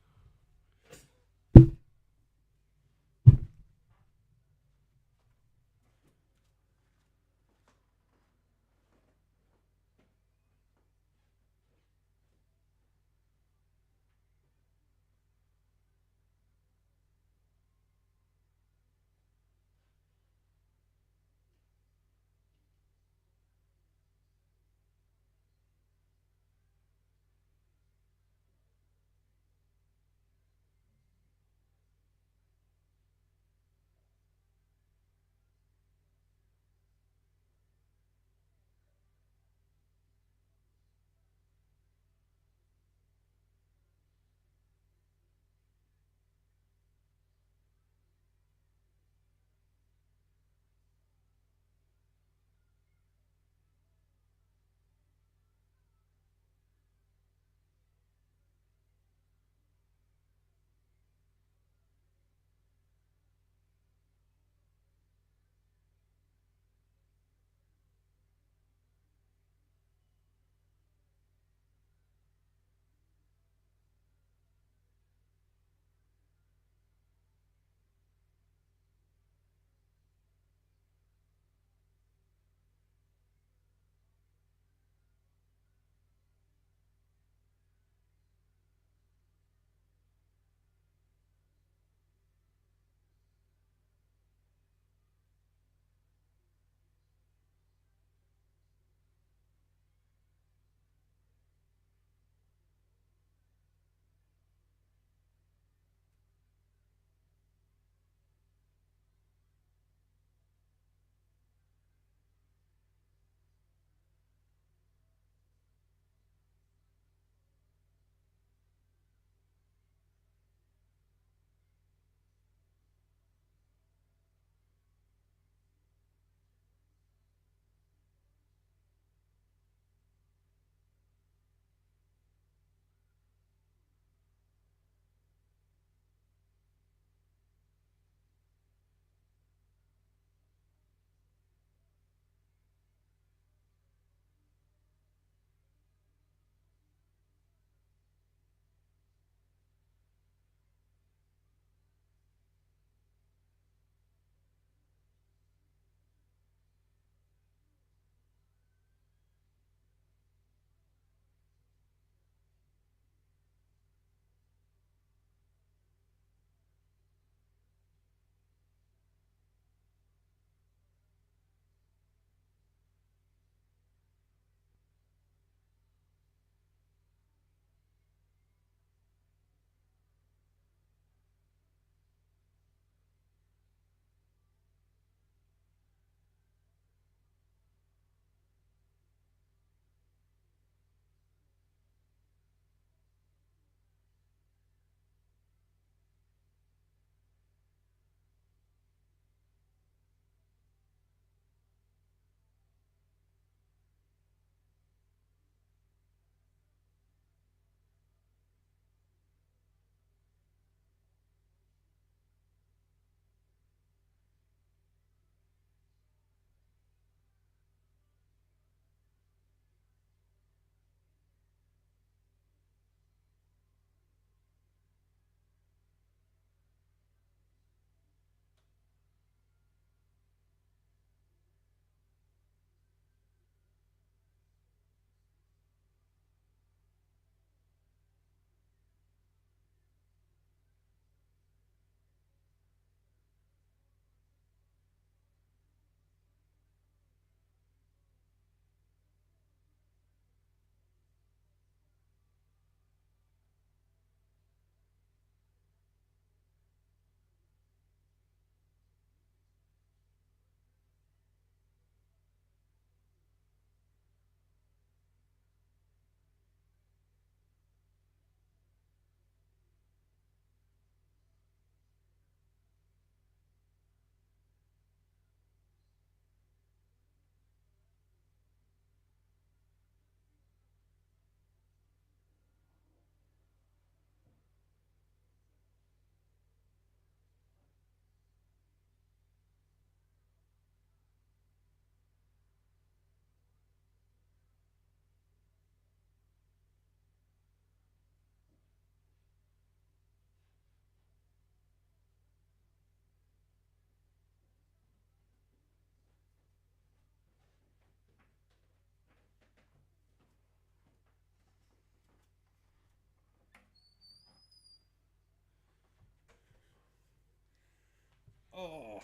Oh,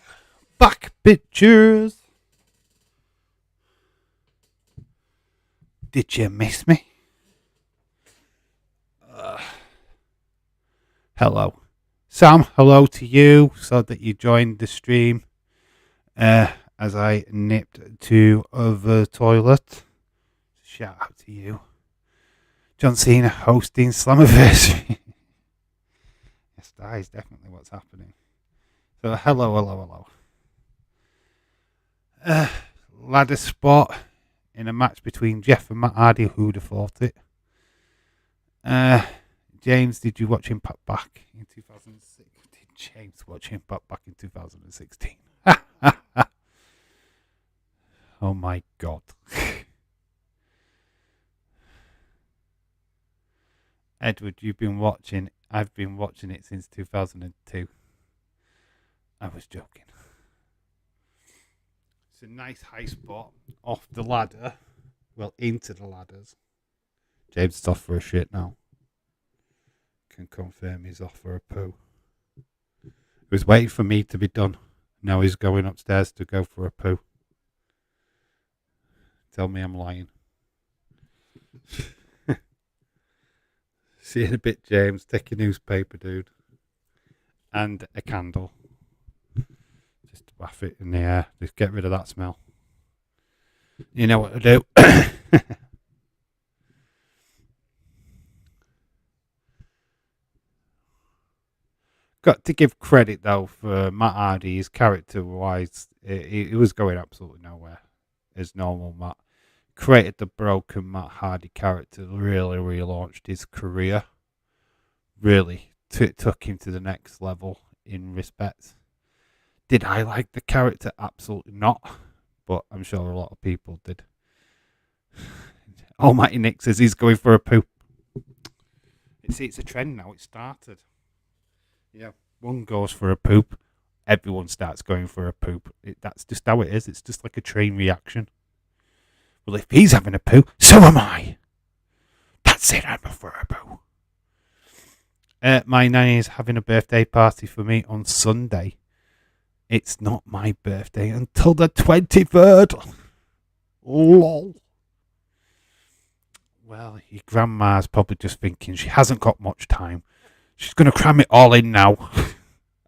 back pictures. Did you miss me? Hello. Sam, hello to you. So that you joined the stream as I nipped to the toilet. Shout out to you. John Cena hosting Slammiversary. Yes, that is definitely what's happening. So hello. Ladder spot in a match between Jeff and Matt Hardy. Who'd have thought it? James, did you watch Impact back in 2006? Did James watch Impact back in 2016? Oh my God. Edward, you've been watching. I've been watching it since 2002. I was joking. It's a nice high spot off the ladder. Well, into the ladders. James is off for a shit now. Can confirm he's off for a poo. He was waiting for me to be done. Now he's going upstairs to go for a poo. Tell me I'm lying. See you in a bit, James. Take a newspaper, dude. And a candle. Just waff it in the air. Just get rid of that smell. You know what to do. Got to give credit, though, for Matt Hardy. His character-wise, he was going absolutely nowhere as normal Matt. Created the broken Matt Hardy character, really relaunched his career. Really took him to the next level in respect. Did I like the character? Absolutely not. But I'm sure a lot of people did. Almighty Nick says he's going for a poop. It's a trend now. It started. Yeah, one goes for a poop. Everyone starts going for a poop. That's just how it is. It's just like a train reaction. Well, if he's having a poo, so am I. That's it, I'm off for a poo. My nanny is having a birthday party for me on Sunday. It's not my birthday until the 23rd. Lol. Well, your grandma's probably just thinking she hasn't got much time. She's going to cram it all in now.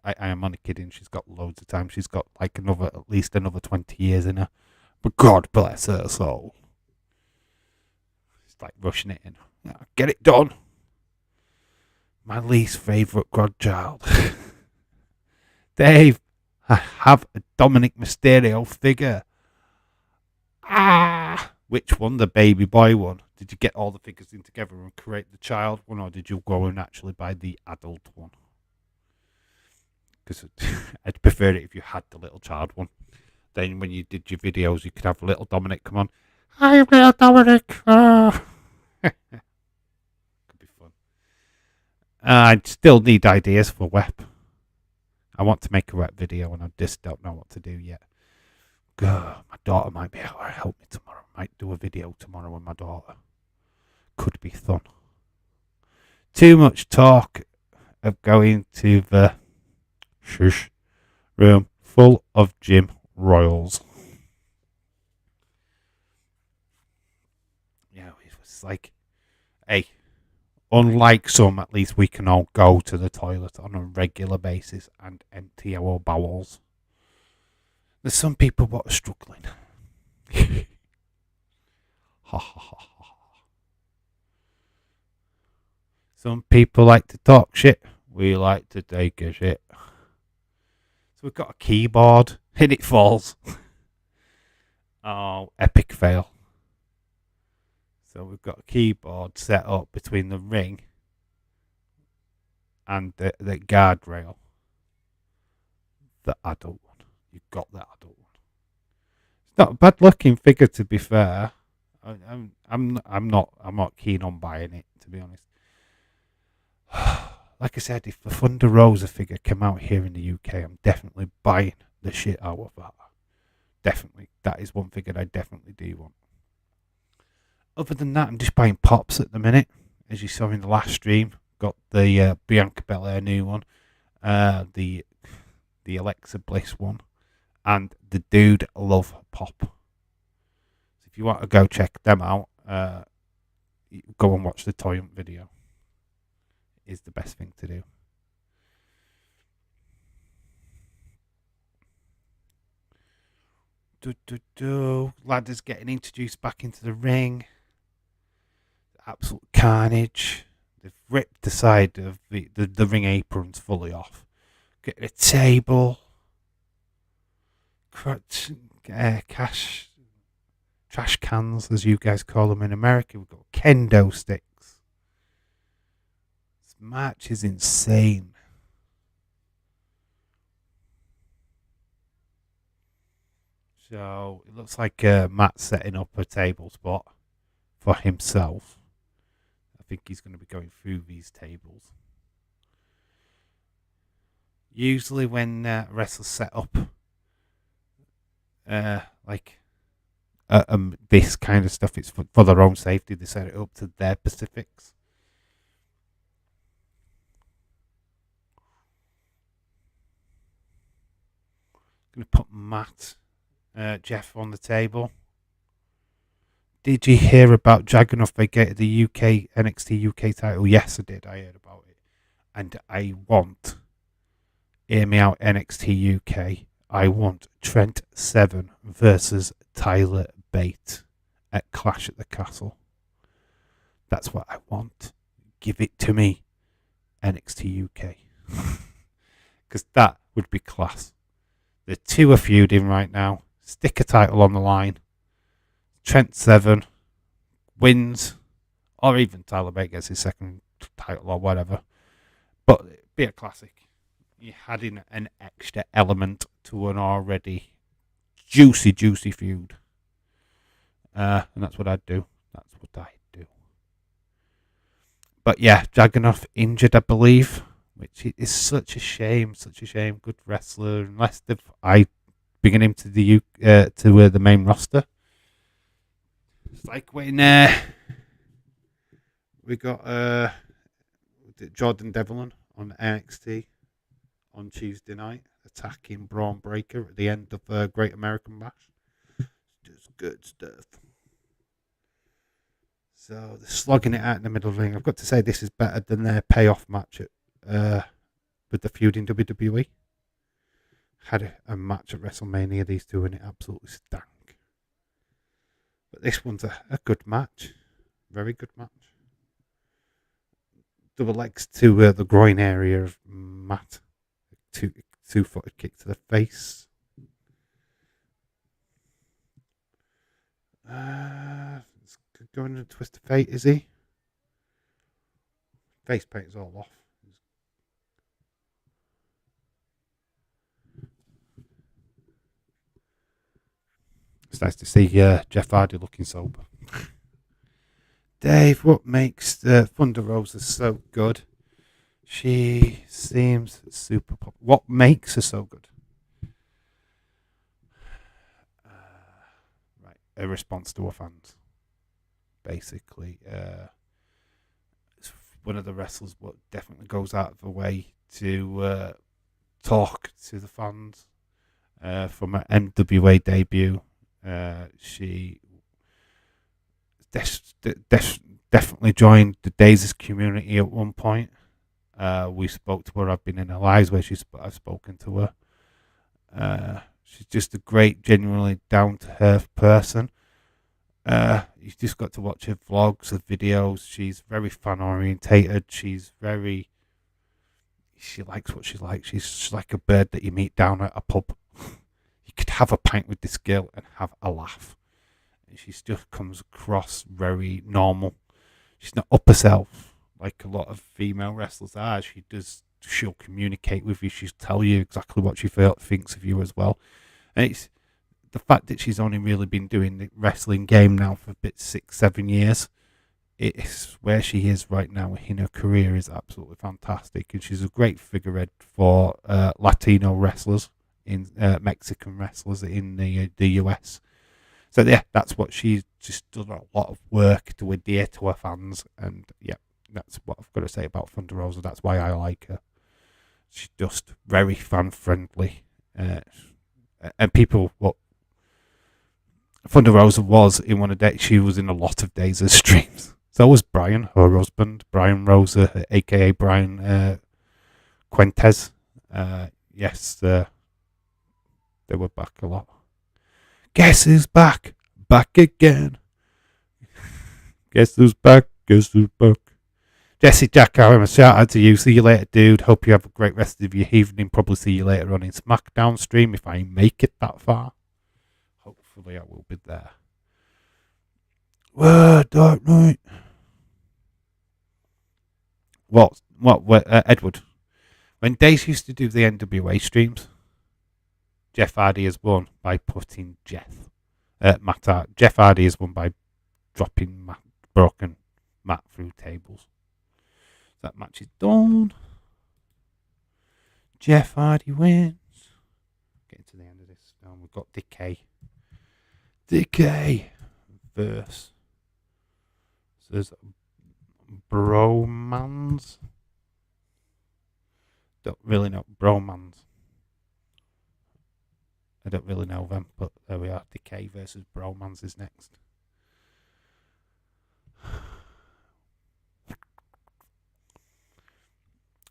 I am only kidding. She's got loads of time. She's got like at least another 20 years in her. But God bless her soul. It's like rushing it in. Get it done. My least favourite godchild. Dave, I have a Dominic Mysterio figure. Which one? The baby boy one? Did you get all the figures in together and create the child one, or did you go and actually buy the adult one? Because I'd prefer it if you had the little child one. Then when you did your videos, you could have little Dominic come on. Hi, little Dominic. Could be fun. I still need ideas for WEP. I want to make a WEP video and I just don't know what to do yet. God, my daughter might be able to help me tomorrow. Might do a video tomorrow with my daughter. Could be fun. Too much talk of going to the shush room full of gym royals. Yeah, it was like, hey, unlike some, at least we can all go to the toilet on a regular basis and empty our bowels. There's some people what are struggling. Ha ha ha ha. Some people like to talk shit. We like to take a shit. So we've got a keyboard and it falls. Oh, epic fail. So we've got a keyboard set up between the ring and the guardrail. The adult one. You've got the adult one. It's not a bad looking figure, to be fair. I'm not keen on buying it, to be honest. Like I said, if the Thunder Rosa figure came out here in the UK, I'm definitely buying the shit out of that. Definitely. That is one figure I definitely do want. Other than that, I'm just buying pops at the minute. As you saw in the last stream, got the Bianca Belair new one. The the Alexa Bliss one, and the Dude Love Pop. So if you want to go check them out, go and watch the Toy Hunt video. Is the best thing to do. Ladders getting introduced back into the ring. Absolute carnage. They've ripped the side of the ring aprons fully off. Get a table. Trash cans, as you guys call them in America. We've got kendo sticks. This match is insane. So it looks like Matt's setting up a table spot for himself. I think he's going to be going through these tables. Usually when wrestlers set up this kind of stuff, it's for their own safety. They set it up to their specifics. Going to put Jeff on the table. Did you hear about Jagannath vacated the NXT UK title? Yes, I did. I heard about it. And I want, hear me out, NXT UK. I want Trent Seven versus Tyler Bate at Clash at the Castle. That's what I want. Give it to me, NXT UK. Because that would be class. The two are feuding right now. Stick a title on the line. Trent Seven wins, or even Tyler Bate gets his second title or whatever. But it'd be a classic. You're adding an extra element to an already juicy feud. And that's what I'd do. But yeah, Jagannath injured, I believe, which is such a shame. Good wrestler, unless I bringing him to the main roster. It's like when we got Jordan Devlin on NXT on Tuesday night, attacking Braun Breaker at the end of Great American Bash. Just good stuff. So they're slogging it out in the middle of the ring. I've got to say, this is better than their payoff match with the feud in WWE. Had a match at WrestleMania, these two, and it absolutely stank. But this one's a good match. Very good match. Double legs to the groin area of Matt. Two-footed kick to the face. Going to twist of fate, is he? Face paint is all off. It's nice to see Jeff Hardy looking sober. Dave, what makes Thunder Rosa so good? She seems super pop. What makes her so good? Right, a response to her fans. Basically, it's one of the wrestlers what definitely goes out of her way to talk to the fans. From her NWA debut, she definitely joined the Daisies community at one point. We spoke to her. I've been in her lives where I've spoken to her. She's just a great, genuinely down-to-earth person. You've just got to watch her vlogs, her videos. She's very fan-orientated. She likes what she likes. She's like a bird that you meet down at a pub. You could have a pint with this girl and have a laugh. She just comes across very normal. She's not up herself like a lot of female wrestlers are. She'll communicate with you. She'll tell you exactly what she thinks of you as well. And it's the fact that she's only really been doing the wrestling game now for a bit 6-7 years. It's where she is right now in her career is absolutely fantastic, and she's a great figurehead for Latino wrestlers, in Mexican wrestlers in the US. So yeah, that's what she's just done a lot of work to adhere to her fans, and yeah, that's what I've got to say about Thunder Rosa. That's why I like her. She's just very fan friendly, and people what Thunder Rosa was in one of the she was in a lot of Days' streams. So was Brian, her husband, Brian Rosa, aka Brian Quentez. Yes, they were back a lot. Guess who's back? Back again. Guess who's back? Guess who's back? Jesse Jack, I'm a shout out to you. See you later, dude. Hope you have a great rest of your evening. Probably see you later on in SmackDown stream if I make it that far. Hopefully I will be there. Dark Knight. What, Edward? When Days used to do the NWA streams, Jeff Hardy has won by putting Matt Hart. Jeff Hardy has won by dropping broken Matt through tables. That match is done. Jeff Hardy wins. Getting to the end of this now. We've got Decay. Decay verse. So there's Bromans. Don't really know. Bromans. I don't really know them, but there we are. Decay versus Bromans is next.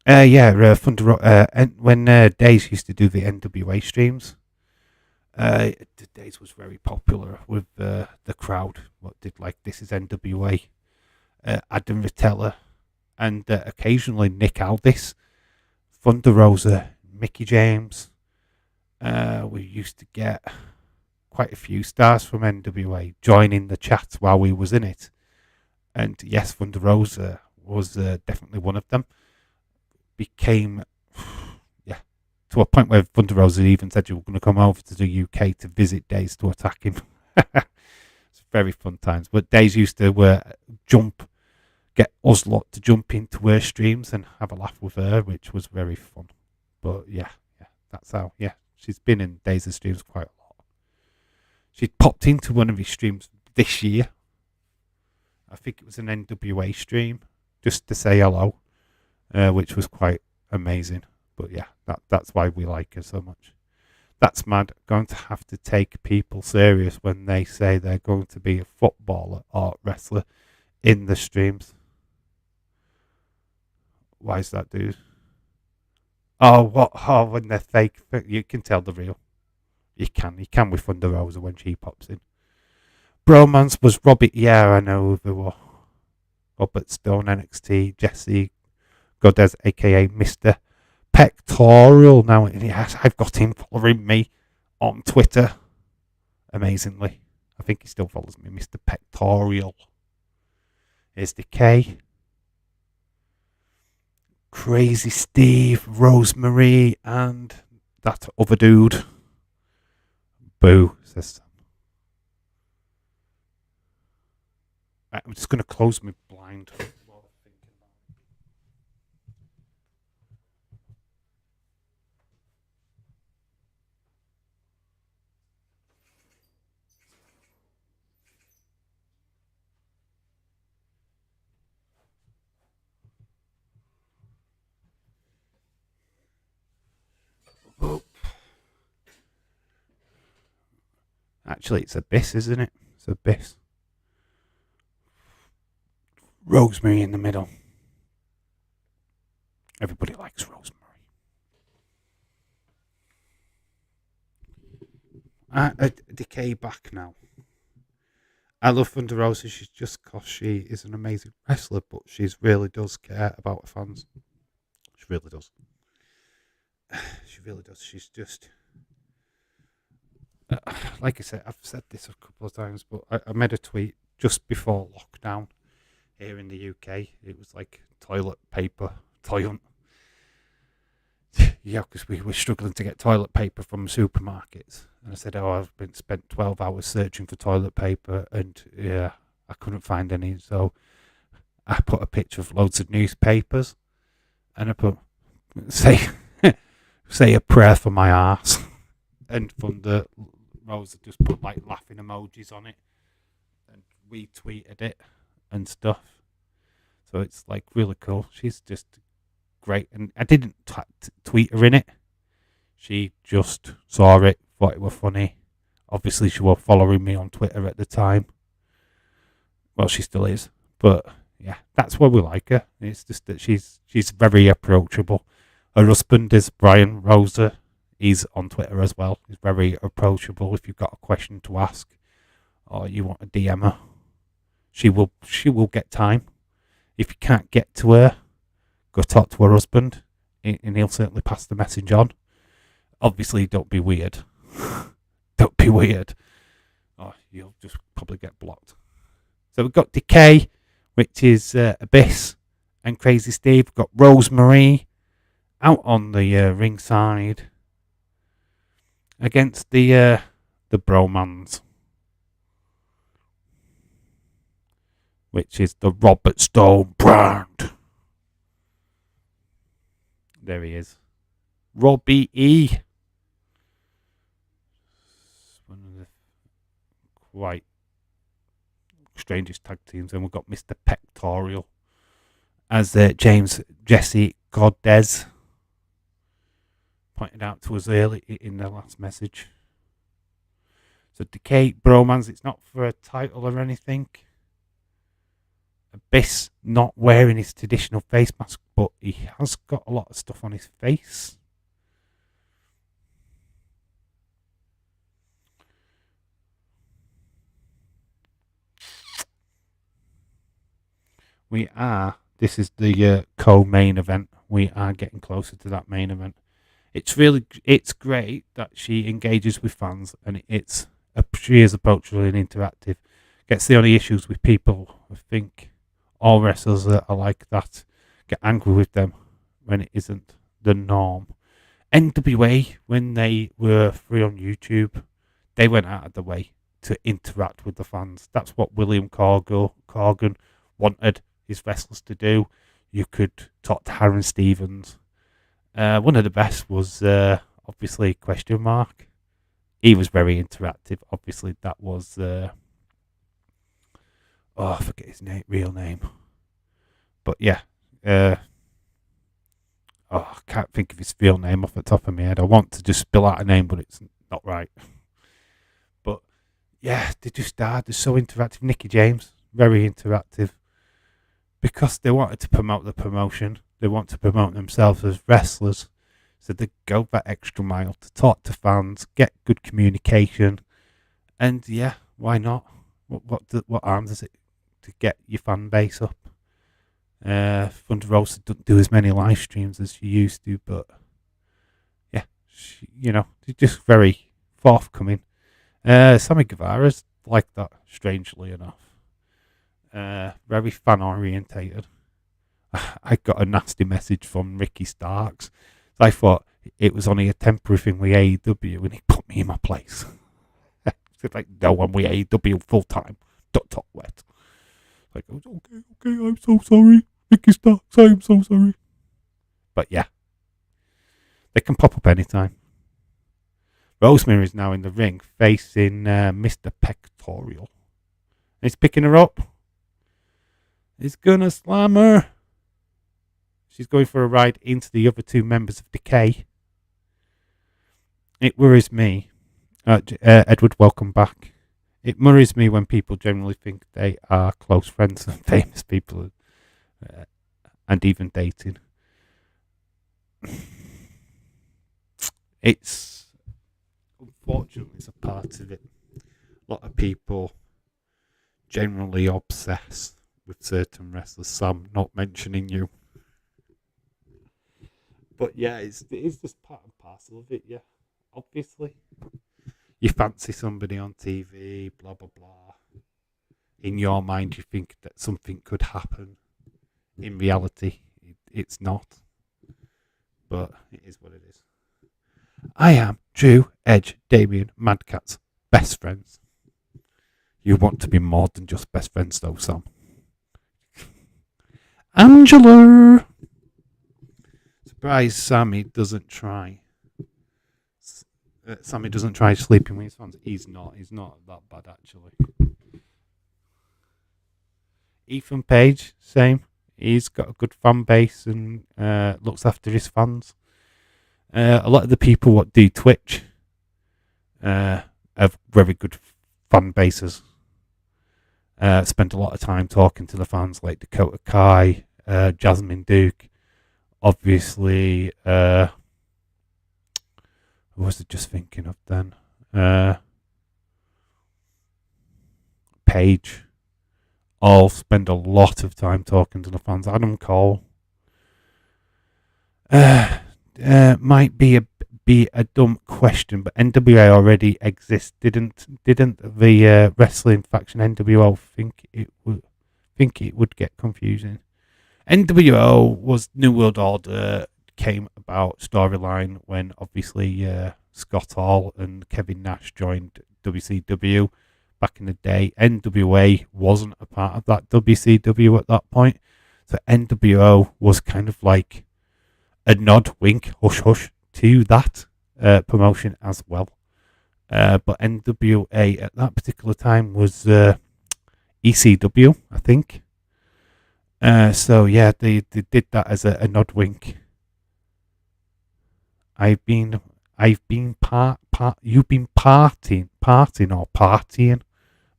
Thunder. When Days used to do the NWA streams, Days was very popular with the crowd. What did like This Is NWA, Adam Vitella, and occasionally Nick Aldis, Thunder Rosa, Mickey James. We used to get quite a few stars from NWA joining the chat while we was in it, and yes, Thunder Rosa was definitely one of them. Became, to a point where Thunder Rosa even said you were going to come over to the UK to visit Days to attack him. It's very fun times. But Days used to get us lot to jump into her streams and have a laugh with her, which was very fun. But yeah, that's how. Yeah, she's been in Days' streams quite a lot. She popped into one of his streams this year. I think it was an NWA stream, just to say hello. Which was quite amazing. But yeah, that's why we like her so much. That's mad. Going to have to take people serious when they say they're going to be a footballer or wrestler in the streams. Why is that, dude? Oh, what? Oh, when they're fake. You can tell the real. You can with Thunder Rosa when she pops in. Bromance was Robert. Yeah, I know who they were. Robert Stone, NXT, Jesse Godez, aka Mr. Pectorial. Now, yes, I've got him following me on Twitter. Amazingly. I think he still follows me, Mr. Pectorial. Here's Decay. Crazy Steve, Rosemary, and that other dude. Boo, says Sam. I'm just going to close my blind. Actually, it's Abyss, isn't it? It's Abyss. Rosemary in the middle. Everybody likes Rosemary. Decay back now. I love Thunder Rosa. She's just because she is an amazing wrestler, but she really does care about her fans. She really does. She really does. She's just... like I said, I've said this a couple of times, but I made a tweet just before lockdown here in the UK. It was like toilet paper, toilet. Yeah, because we were struggling to get toilet paper from supermarkets. And I said, I've spent 12 hours searching for toilet paper, and yeah, I couldn't find any. So I put a picture of loads of newspapers, and I put, say a prayer for my arse. And Thunder Rosa just put like laughing emojis on it and retweeted it and stuff. So it's like really cool. She's just great. And I didn't tweet her in it. She just saw it, thought it was funny. Obviously, she was following me on Twitter at the time. Well, she still is. But yeah, that's why we like her. It's just that she's very approachable. Her husband is Brian Rosa. He's on Twitter as well. He's very approachable. If you've got a question to ask or you want to DM her, she will get time. If you can't get to her, go talk to her husband, and he'll certainly pass the message on. Obviously, don't be weird. Don't be weird. Or you'll just probably get blocked. So we've got Decay, which is Abyss and Crazy Steve. We've got Rosemary out on the ringside against the Bromans, which is the Robert Stone brand. There he is. Robbie E. One of the quite strangest tag teams. And we've got Mr. Pectorial as James Jesse Godez pointed out to us early in the last message. So Decay Bromans, it's not for a title or anything. Abyss not wearing his traditional face mask, but he has got a lot of stuff on his face. This is the co-main event. We are getting closer to that main event. It's great that she engages with fans, and she is approachable and interactive. Gets the only issues with people. I think all wrestlers that are like that get angry with them when it isn't the norm. NWA, when they were free on YouTube, they went out of the way to interact with the fans. That's what William Corgan wanted his wrestlers to do. You could talk to Aaron Stevens. One of the best was obviously Question Mark. He was very interactive. Obviously, that was I forget his real name. But yeah, I can't think of his real name off the top of my head. I want to just spill out a name, but it's not right. But yeah, they just are. They're so interactive. Nicky James, very interactive. Because they wanted to promote the promotion. They want to promote themselves as wrestlers. So they go that extra mile to talk to fans, get good communication. And yeah, why not? What harm does it to get your fan base up? Thunder Rosa doesn't do as many live streams as she used to, but yeah, they're just very forthcoming. Sammy Guevara's like that, strangely enough. Very fan orientated. I got a nasty message from Ricky Starks. I thought it was only a temporary thing with AEW, and he put me in my place. It's like, no, I'm with AEW full time. Don't talk wet. Like, okay, I'm so sorry, Ricky Starks. I am so sorry. But yeah, they can pop up anytime. Rosemary is now in the ring facing Mr. Pectorial. He's picking her up. He's gonna slam her. She's going for a ride into the other two members of Decay. It worries me. Edward, welcome back. It worries me when people generally think they are close friends and famous people, and even dating. It's unfortunately it's a part of it. A lot of people generally obsess with certain wrestlers. Sam, not mentioning you. But yeah, it's just part and parcel of it, yeah. Obviously. You fancy somebody on TV, blah, blah, blah. In your mind, you think that something could happen. In reality, it's not. But it is what it is. I am Drew, Edge, Damien, Madcat's best friends. You want to be more than just best friends, though, Sam. Angela! Surprise, Sammy doesn't try. Sammy doesn't try sleeping with his fans. He's not that bad, actually. Ethan Page, same. He's got a good fan base and looks after his fans. A lot of the people what do Twitch have very good fan bases. Spent a lot of time talking to the fans like Dakota Kai, Jasmine Duke, obviously. Who was I just thinking of then? Paige. All spend a lot of time talking to the fans. Adam Cole. Might be a dumb question, but NWA already exists. Didn't the wrestling faction NWO think it would get confusing? NWO was New World Order, came about storyline when obviously Scott Hall and Kevin Nash joined WCW back in the day. NWA wasn't a part of that WCW at that point, so NWO was kind of like a nod, wink, hush hush to that promotion as well. But NWA at that particular time was ECW, I think. So yeah, they did that as a nod, wink. You've been partying.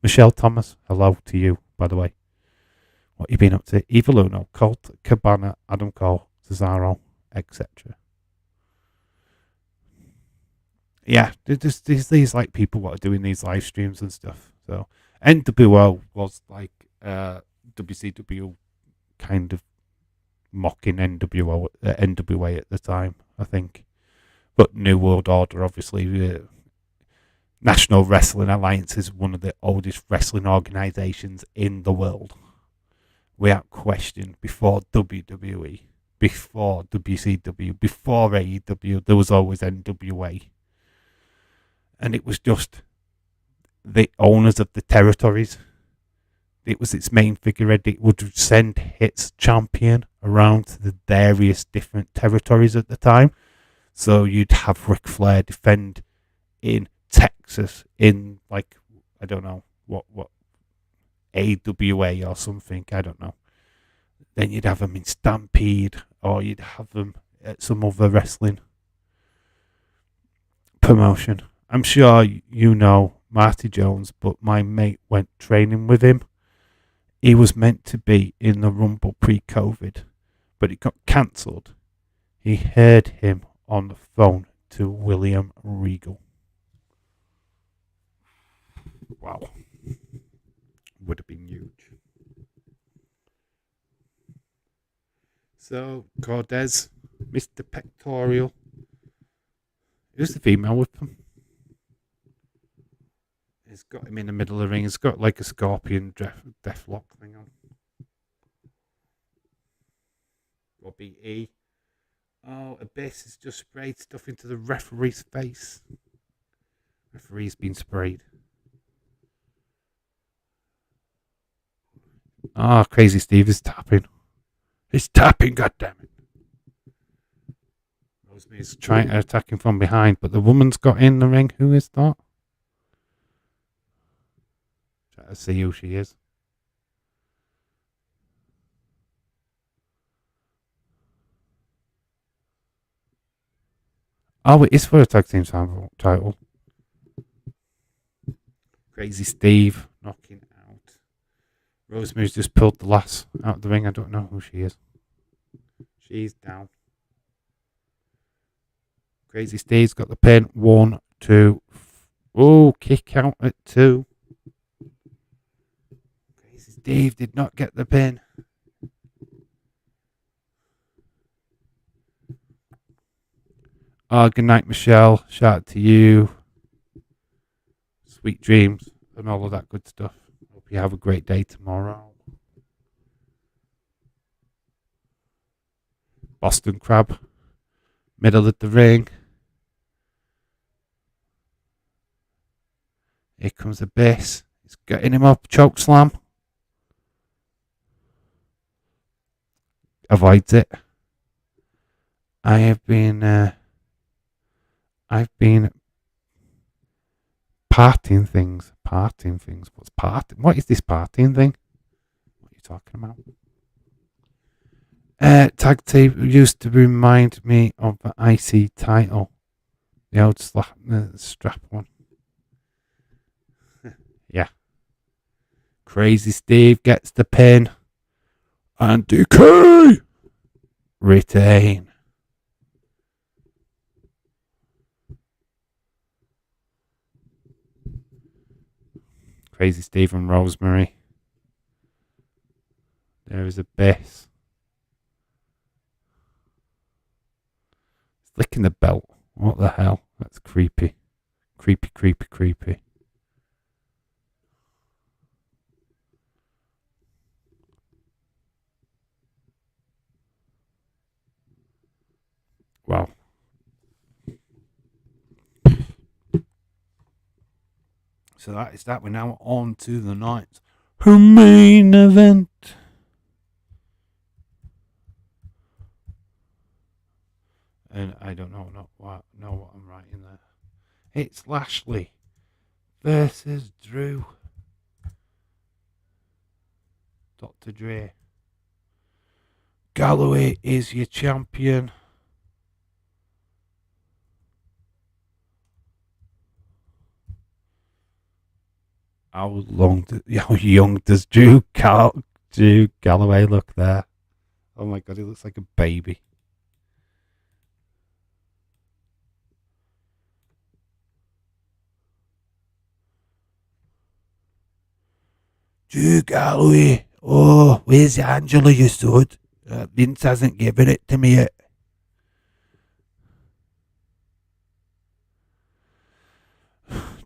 Michelle Thomas, hello to you, by the way. What you been up to? Eva Luno, Colt Cabana, Adam Cole, Cesaro, etc. Yeah, there's these like people what are doing these live streams and stuff. So NWO was like WCW kind of mocking NWA at the time, I think. But New World Order, obviously, National Wrestling Alliance is one of the oldest wrestling organizations in the world, without question. Before WWE, before WCW, before AEW, there was always NWA. And it was just the owners of the territories. It was its main figurehead. It would send its champion around to the various different territories at the time. So you'd have Ric Flair defend in Texas, in like, I don't know, what AWA or something, I don't know. Then you'd have them in Stampede, or you'd have them at some other wrestling promotion. I'm sure you know Marty Jones, but my mate went training with him. He was meant to be in the Rumble pre-COVID, but it got cancelled. He heard him on the phone to William Regal. Wow. Would have been huge. So, Cortez, Mr. Pectorial. Who's the female with him? He's got him in the middle of the ring. He's got like a scorpion deathlock thing on. Robbie E. Oh, Abyss has just sprayed stuff into the referee's face. Referee's been sprayed. Ah, Crazy Steve is tapping. He's tapping, goddammit. Rosemary's trying to attack him from behind, but the woman's got in the ring. Who is that? Try to see who she is. Oh, it is for a tag team title. Crazy Steve knocking out. Rosemary's just pulled the lass out of the ring. I don't know who she is. She's down. Crazy Steve's got the pin. 1, 2. Oh, kick out at 2. Crazy Steve did not get the pin. Good night, Michelle. Shout out to you. Sweet dreams and all of that good stuff. Hope you have a great day tomorrow. Boston Crab. Middle of the ring. Here comes Abyss. He's getting him up. Choke slam. Avoids it. I've been parting things. What's parting? What is this parting thing? What are you talking about? Tag team used to remind me of the IC title. The old strap one. Yeah. Crazy Steve gets the pin. And DK retain. Crazy Steve and Rosemary. There is a base. Licking the belt. What the hell? That's creepy. Creepy, creepy, creepy. Wow. So that is that. We're now on to the night's main event. And I don't know what I'm writing there. It's Lashley versus Drew. Dr. Dre. Galloway is your champion. How young does Drew Galloway look there? Oh my god, he looks like a baby. Drew Galloway. Oh, where's Angela, you sod? Vince hasn't given it to me yet.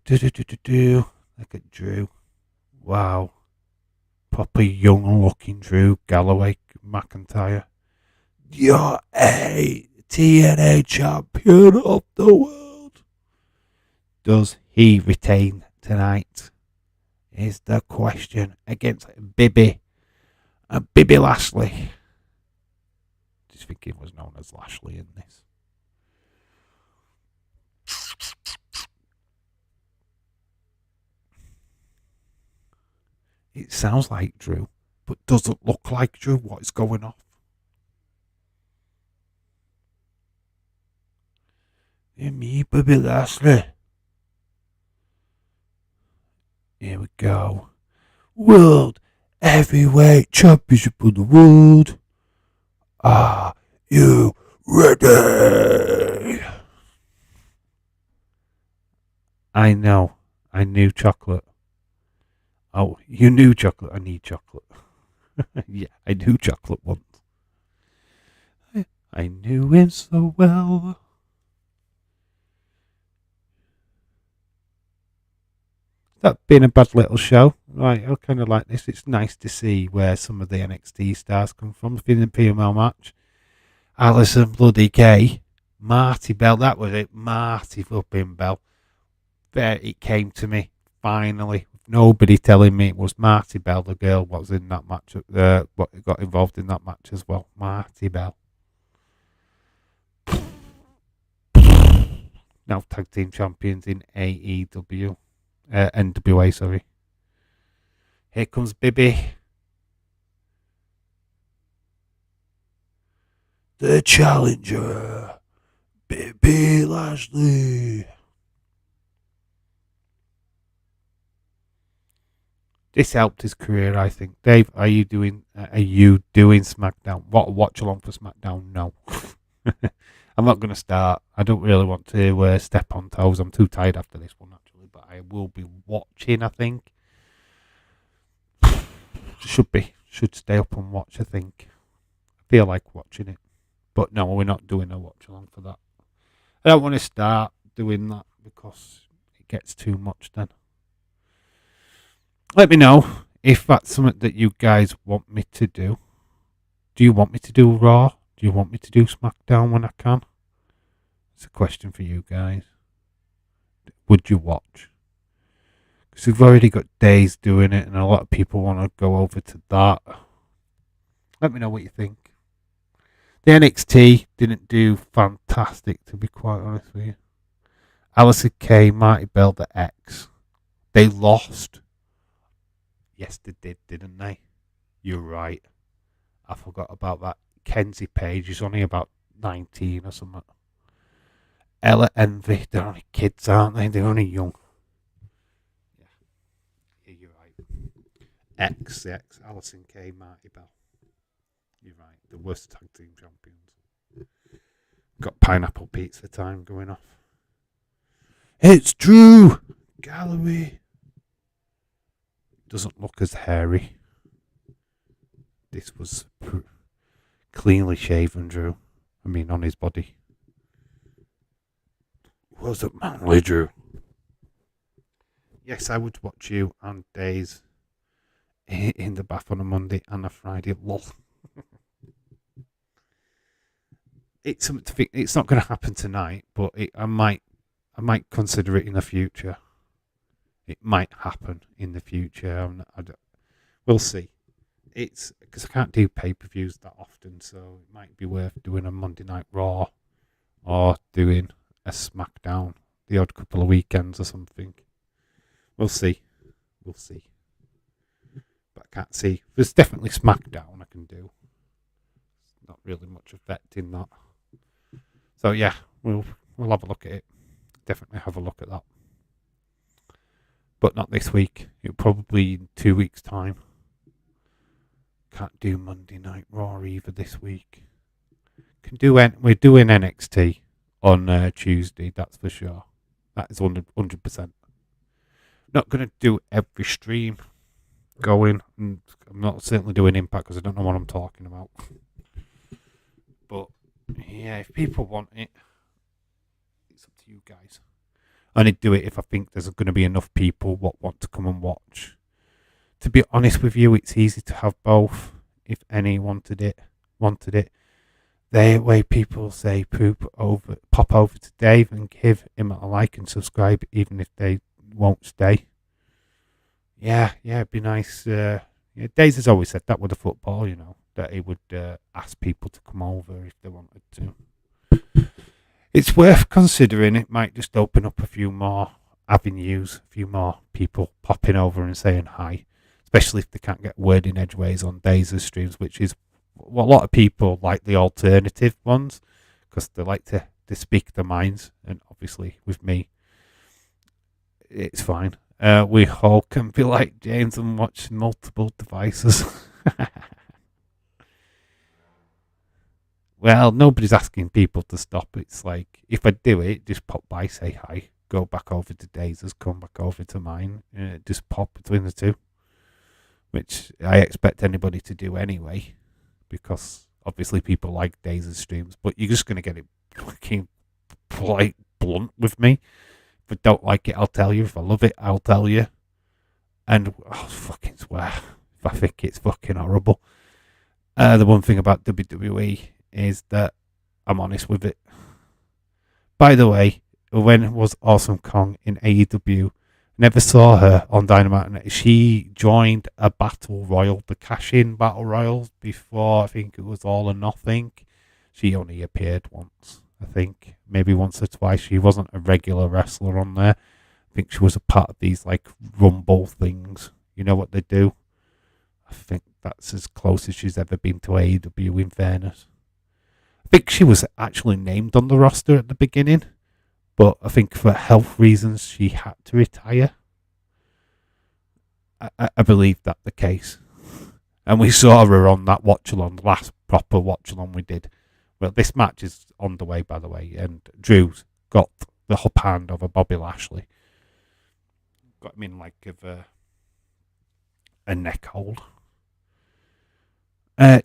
Look at Drew. Wow. Proper young looking Drew Galloway McIntyre. You're a TNA champion of the world. Does he retain tonight? Is the question against Bibby Lashley. I just think he was known as Lashley in this. It sounds like Drew, but doesn't look like Drew. What is going on? Me, Bibby Lashley. Here we go. World Heavyweight Championship of the World. Are you ready? I know. I knew chocolate. Oh, you knew chocolate. I need chocolate. Yeah, I knew chocolate once. I knew him so well. That been a bad little show. Right, I kind of like this. It's nice to see where some of the NXT stars come from. In the PML match, Alison Bloody Kay, Marty Bell. That was it, Marty flipping Bell. There it came to me finally. Nobody telling me it was Marty Bell, the girl what was in that match. What got involved in that match as well. Marty Bell. Now tag team champions in AEW. NWA, sorry. Here comes Bibby. The challenger. Bibby Lashley. This helped his career, I think. Dave, are you doing SmackDown? What watch along for SmackDown? No. I'm not going to start. I don't really want to step on toes. I'm too tired after this one, actually. But I will be watching, I think. Should stay up and watch, I think. I feel like watching it. But no, we're not doing a watch along for that. I don't want to start doing that because it gets too much then. Let me know if that's something that you guys want me to do. Do you want me to do Raw? Do you want me to do SmackDown when I can? It's a question for you guys. Would you watch? Because we've already got days doing it and a lot of people want to go over to that. Let me know what you think. The NXT didn't do fantastic, to be quite honest with you. Alison Kay, Marty Bell, the X. They lost. Yes, they did, didn't they? You're right. I forgot about that. Kenzie Page, who's only about 19 or something. Ella Envy, they're only kids, aren't they? They're only young. Yeah, you're right. X, Alison Kay, Marty Bell. You're right, the worst tag team champions. Got Pineapple Pizza Time going off. It's Drew Galloway. Doesn't look as hairy. This was cleanly shaven Drew. I mean, on his body. Was it manly Drew? Yes, I would watch you on days in the bath on a Monday and a Friday. Lol. It's something to think. It's not going to happen tonight, but I might consider it in the future. It might happen in the future. We'll see. It's because I can't do pay-per-views that often, so it might be worth doing a Monday Night Raw or doing a SmackDown the odd couple of weekends or something. We'll see. But I can't see. There's definitely SmackDown I can do. Not really much effect in that. So yeah, we'll have a look at it. Definitely have a look at that. But not this week. It'll probably in 2 weeks' time. Can't do Monday Night Raw either this week. We're doing NXT on Tuesday, that's for sure. That is 100%. Not going to do every stream going. And I'm not certainly doing Impact because I don't know what I'm talking about. But yeah, if people want it, it's up to you guys. I only do it if I think there's going to be enough people what want to come and watch. To be honest with you, it's easy to have both. If any wanted it. The way people say pop over to Dave and give him a like and subscribe, even if they won't stay. Yeah, it'd be nice. Days has always said that with the football, that he would ask people to come over if they wanted to. It's worth considering. It might just open up a few more avenues, a few more people popping over and saying hi, especially if they can't get word in edgeways on days of streams, which is what a lot of people like, the alternative ones, because they like to speak their minds. And obviously with me, it's fine. We all can be like James and watch multiple devices. Well, nobody's asking people to stop. It's like, if I do it, just pop by, say hi, go back over to Daisy's, come back over to mine, just pop between the two, which I expect anybody to do anyway, because obviously people like Daisy's streams, but you're just going to get it fucking like blunt with me. If I don't like it, I'll tell you. If I love it, I'll tell you. And I'll fucking swear if I think it's fucking horrible. The one thing about WWE is that I'm honest with it. By the way, when was Awesome Kong in AEW? Never saw her on Dynamite. She joined a battle royal, the cash-in battle royals, before I think it was All or Nothing. She only appeared once, I think, maybe once or twice. She wasn't a regular wrestler on there. I think she was a part of these like Rumble things. You know what they do? I think that's as close as she's ever been to AEW, in fairness. I think she was actually named on the roster at the beginning, but I think for health reasons she had to retire. I believe that's the case. And we saw her on that watch-along, the last proper watch-along we did. Well, this match is on the way, by the way, and Drew's got the hop hand over Bobby Lashley. Got him in like a neck hold.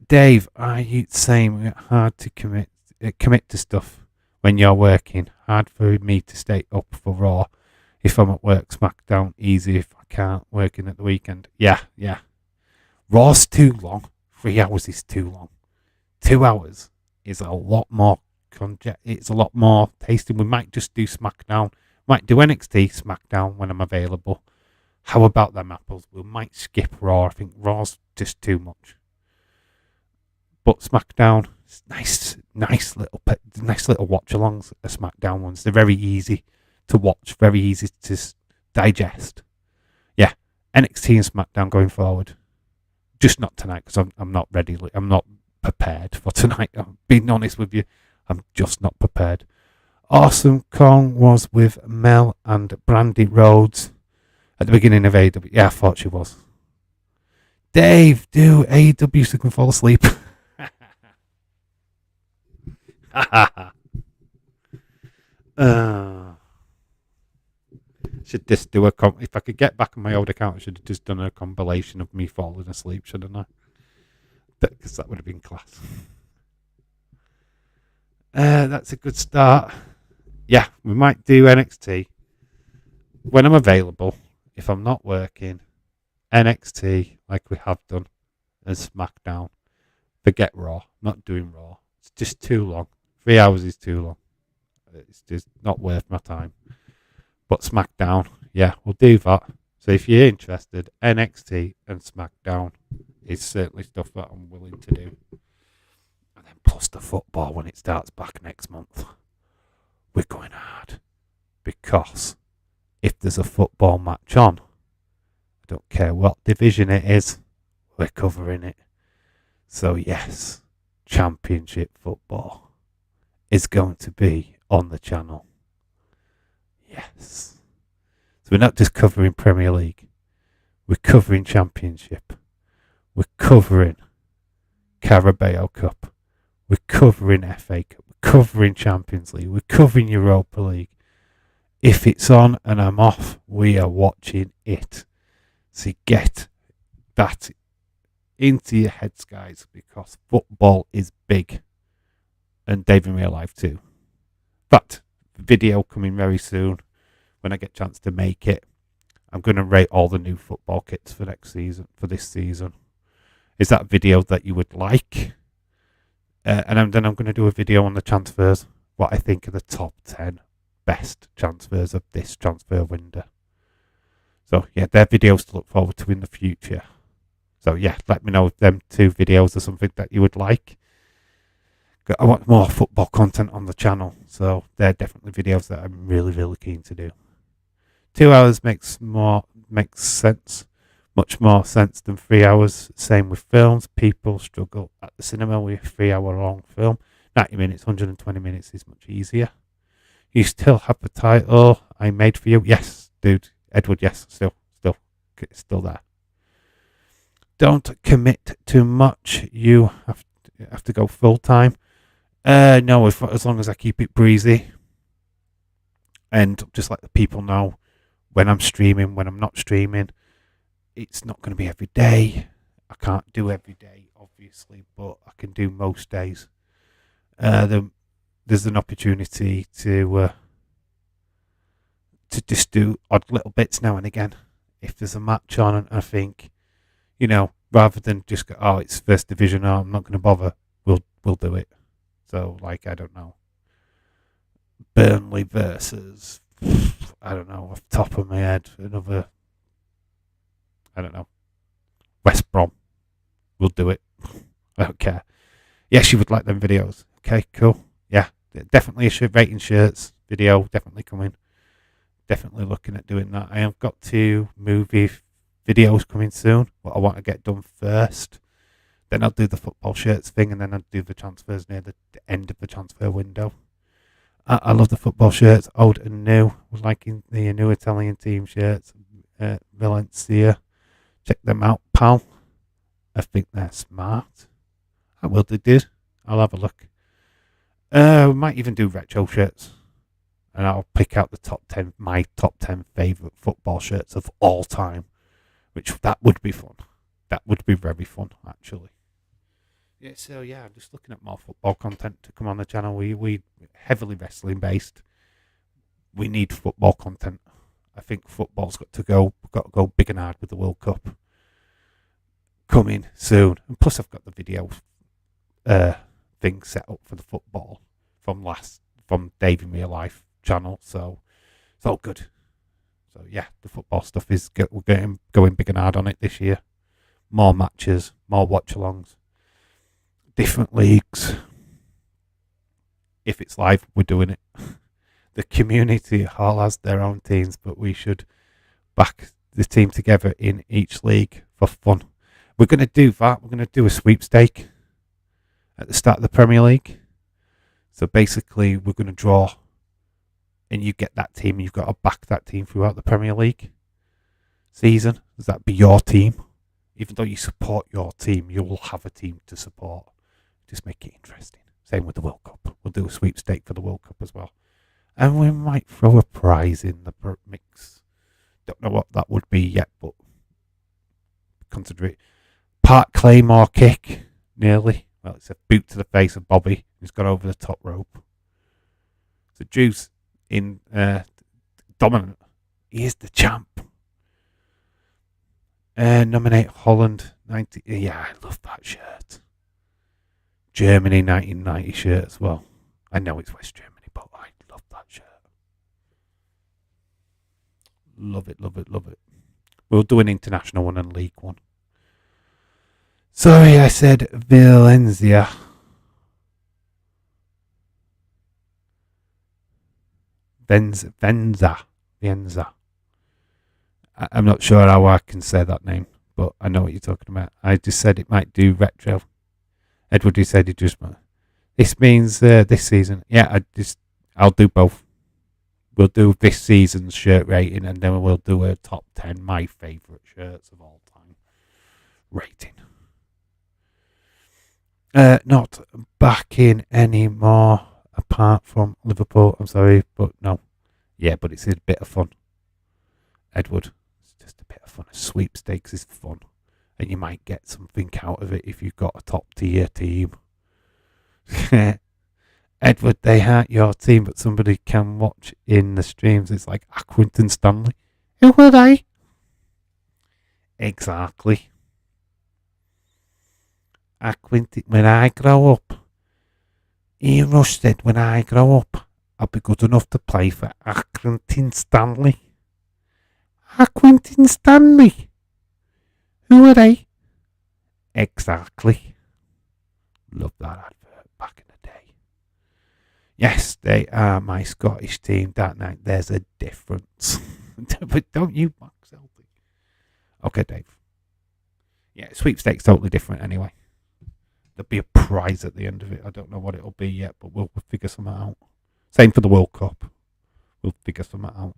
Dave, are you saying hard to commit to stuff when you're working? Hard for me to stay up for Raw if I'm at work. SmackDown easy if I can't, working at the weekend. Yeah. Raw's too long. 3 hours is too long. 2 hours is a lot more. It's a lot more tasting. We might just do SmackDown. Might do NXT SmackDown when I'm available. How about them apples? We might skip Raw. I think Raw's just too much. But SmackDown, nice little watch-alongs. SmackDown ones. They're very easy to watch, very easy to digest. Yeah, NXT and SmackDown going forward. Just not tonight because I'm not ready. I'm not prepared for tonight. I'm being honest with you. I'm just not prepared. Awesome Kong was with Mel and Brandy Rhodes at the beginning of AEW. Yeah, I thought she was. Dave, do AEW so you can fall asleep. Should just do if I could get back on my old account, I should have just done a compilation of me falling asleep, shouldn't I? Because that would have been class. That's a good start. Yeah, we might do NXT when I'm available. If I'm not working, NXT like we have done, and SmackDown. Forget Raw. Not doing Raw. It's just too long. 3 hours is too long. It's just not worth my time. But SmackDown, yeah, we'll do that. So if you're interested, NXT and SmackDown is certainly stuff that I'm willing to do. And then plus the football when it starts back next month. We're going hard. Because if there's a football match on, I don't care what division it is, we're covering it. So yes, Championship football is going to be on the channel. Yes. So we're not just covering Premier League. We're covering Championship. We're covering Carabao Cup. We're covering FA Cup. We're covering Champions League. We're covering Europa League. If it's on and I'm off, we are watching it. So get that into your heads, guys, because football is big. And Dave in real life too. But video coming very soon when I get a chance to make it. I'm going to rate all the new football kits for next season, for this season. Is that a video that you would like? And then I'm going to do a video on the transfers, what I think are the top 10 best transfers of this transfer window. So yeah, they're videos to look forward to in the future. So yeah, let me know if them two videos are something that you would like. I want more football content on the channel, so they're definitely videos that I'm really, really keen to do. 2 hours makes sense, much more sense than 3 hours. Same with films. People struggle at the cinema with a 3 hour long film. 90 minutes, 120 minutes is much easier. You still have the title I made for you. Yes, dude. Edward, yes, still there. Don't commit too much. You have to go full time. No, as long as I keep it breezy. And just let the people know when I'm streaming, when I'm not streaming. It's not going to be every day. I can't do every day, obviously, but I can do most days. There's an opportunity to just do odd little bits now and again. If there's a match on and I think, rather than just go, oh, it's first division, oh, I'm not going to bother, we'll do it. So, like, I don't know, Burnley versus, I don't know, off the top of my head, another, I don't know, West Brom. We'll do it. I don't care. Yes, you would like them videos. Okay, cool. Yeah, definitely a rating shirts video, definitely coming. Definitely looking at doing that. I have got 2 movie videos coming soon. What I want to get done first. Then I'll do the football shirts thing, and then I'll do the transfers near the end of the transfer window. I love the football shirts, old and new. I was liking the new Italian team shirts, Valencia. Check them out, pal. I think they're smart. I will do. I'll have a look. We might even do retro shirts. And I'll pick out my top 10 favourite football shirts of all time. That would be fun. That would be very fun, actually. Yeah, so yeah, I'm just looking at more football content to come on the channel. We heavily wrestling based. We need football content. I think football's got to go big and hard with the World Cup coming soon. And plus I've got the video thing set up for the football from Dave in Real Life channel, so it's all good. So yeah, the football stuff we're going big and hard on it this year. More matches, more watch-alongs, different leagues. If it's live, we're doing it. The community all has their own teams, but we should back the team together in each league for fun. We're going to do that. We're going to do a sweepstake. at the start of the Premier League. So basically, we're going to draw, and you get that team, and you've got to back that team throughout the Premier League season. Does that be your team? Even though you support your team, you will have a team to support. Just make it interesting. Same with the World Cup. We'll do a sweepstake for the World Cup as well. And we might throw a prize in the mix. Don't know what that would be yet, but consider it. Part Claymore kick, nearly. Well, it's a boot to the face of Bobby, who's got over the top rope. So Drew's in dominant. He is the champ. Nominate Holland 90. Yeah, I love that shirt. Germany 1990 shirt as well. I know it's West Germany, but I love that shirt. Love it, love it, love it. We'll do an international one and league one. Sorry, I said Valencia. Venza. I'm not sure how I can say that name, but I know what you're talking about. I just said it might do retro. Edward, you said it just. This means this season. Yeah, I'll do both. We'll do this season's shirt rating, and then we'll do a top 10 my favourite shirts of all time rating. Not backing anymore apart from Liverpool. I'm sorry, but no. Yeah, but it's a bit of fun. Edward, it's just a bit of fun. A sweepstakes is fun. And you might get something out of it if you've got a top tier team. Edward, they aren't your team, but somebody can watch in the streams. It's like Accrington Stanley. Who were they? Exactly. Accrington, when I grow up, Ian Rush said, when I grow up, I'll be good enough to play for Accrington Stanley. Accrington Stanley. Who are they? Exactly. Love that advert back in the day. Yes, they are my Scottish team. That night, there's a difference. But don't you, Mark Celtic? Okay, Dave. Yeah, sweepstakes totally different anyway. There'll be a prize at the end of it. I don't know what it'll be yet, but we'll figure something out. Same for the World Cup. We'll figure something out.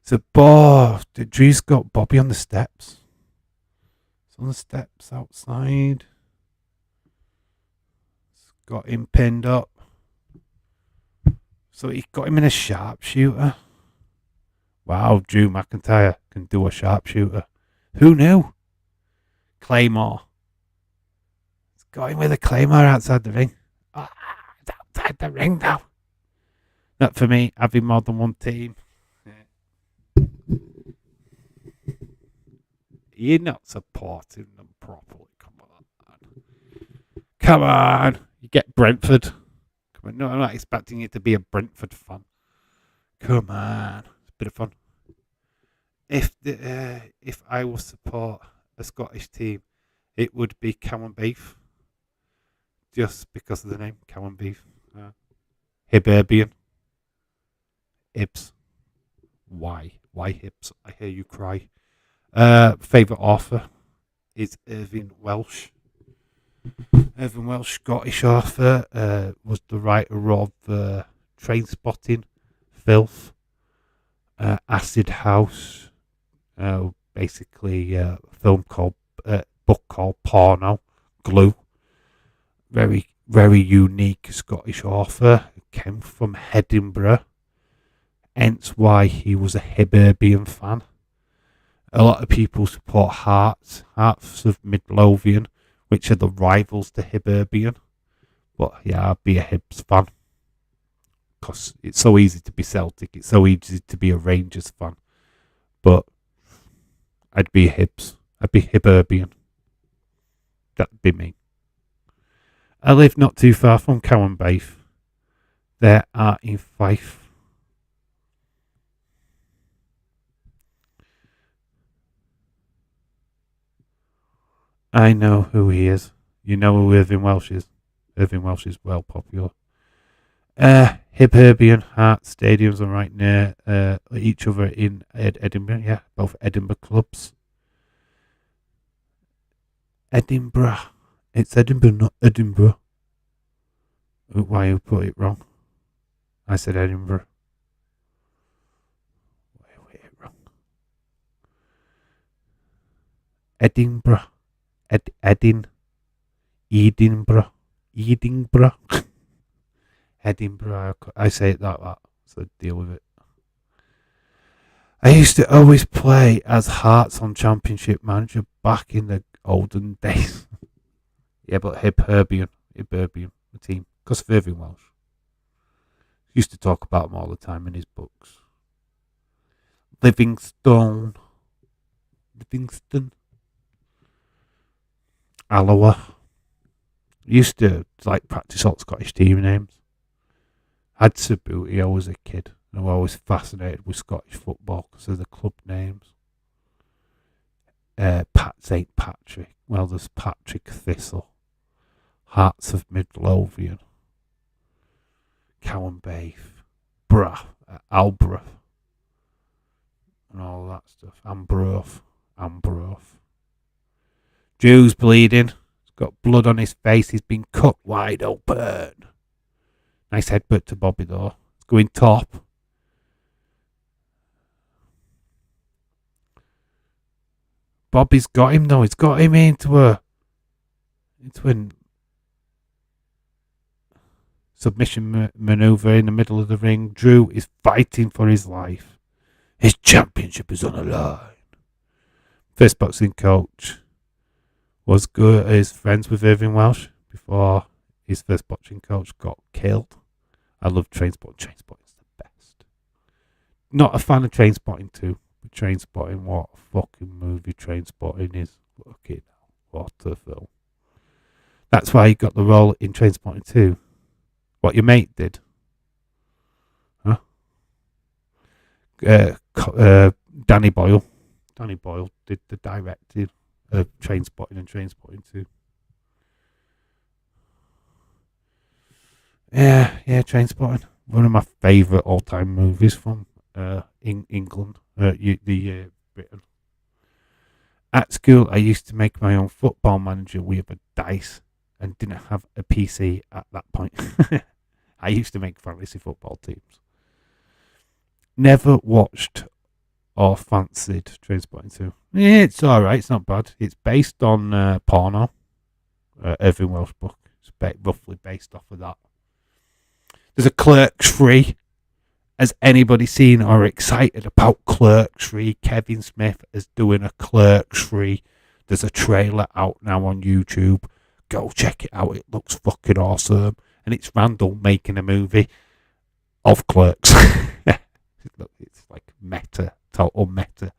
So, Drew's got Bobby on the steps. It's on the steps outside. It's got him pinned up. So he got him in a sharpshooter. Wow, Drew McIntyre can do a sharpshooter. Who knew? Claymore. It's got him with a Claymore outside the ring. It's outside the ring now. Not for me, having more than one team. You're not supporting them properly. Come on. You get Brentford. Come on. No, I'm not expecting you to be a Brentford fan. Come on. It's a bit of fun. If I was to support a Scottish team, it would be Cow and Beef. Just because of the name, Cow and Beef. Hibernian. Hibs. Why? Why Hibs? I hear you cry. Favourite author is Irving Welsh. Irving Welsh, Scottish author, was the writer of Train Spotting, Filth, Acid House, basically a book called Porno, Glue. Very, very unique Scottish author. Came from Edinburgh, hence why he was a Hibernian fan. A lot of people support Hearts of Midlothian, which are the rivals to Hibernian. But yeah, I'd be a Hibs fan. Because it's so easy to be Celtic. It's so easy to be a Rangers fan. But I'd be a Hibs. I'd be Hibernian. That'd be me. I live not too far from Cowan Bath. There are in Fife. I know who he is. You know who Irving Welsh is. Irving Welsh is well popular. Hibernian Hearts stadiums are right near each other in Edinburgh. Yeah, both Edinburgh clubs. Edinburgh. It's Edinburgh, not Edinburgh. Why you put it wrong? I said Edinburgh. Why you put it wrong? Edinburgh. Edinburgh. Edinburgh. Edinburgh. I say it like that, so deal with it. I used to always play as Hearts on Championship Manager back in the olden days. Yeah, but Hibernian, the team, because of Irving Welsh. Used to talk about him all the time in his books. Livingston. Galloway. Used to like practice all Scottish team names. Had Sabuti, I was a kid. And I was always fascinated with Scottish football because of the club names. St Patrick. Well, there's Patrick Thistle. Hearts of Midlothian. Cowan Bath. Albroth. And all that stuff. Ambroth. Drew's bleeding. He's got blood on his face. He's been cut wide open. Nice headbutt to Bobby though. It's going top. Bobby's got him though. He's got him into a submission maneuver in the middle of the ring. Drew is fighting for his life. His championship is on the line. First boxing coach was good. Is friends with Irving Welsh before his first boxing coach got killed. I love Trainspotting. Trainspotting's the best. Not a fan of Trainspotting 2. But Trainspotting, what a fucking movie Trainspotting is. Fucking hell. What a film. That's why he got the role in Trainspotting 2. What your mate did. Huh? Danny Boyle. Danny Boyle did the directing of Trainspotting and Trainspotting 2. Yeah, Trainspotting. One of my favourite all-time movies from England, Britain. At school, I used to make my own football manager with a dice and didn't have a PC at that point. I used to make fantasy football teams. Never watched or fancied Trainspotting 2. Yeah, it's alright, it's not bad. It's based on Porno, Irving Welsh book. It's roughly based off of that. There's a Clerks 3. Has anybody seen or excited about Clerks 3? Kevin Smith is doing a Clerks 3. There's a trailer out now on YouTube. Go check it out. It looks fucking awesome. And it's Randall making a movie of Clerks. It's like meta, total meta.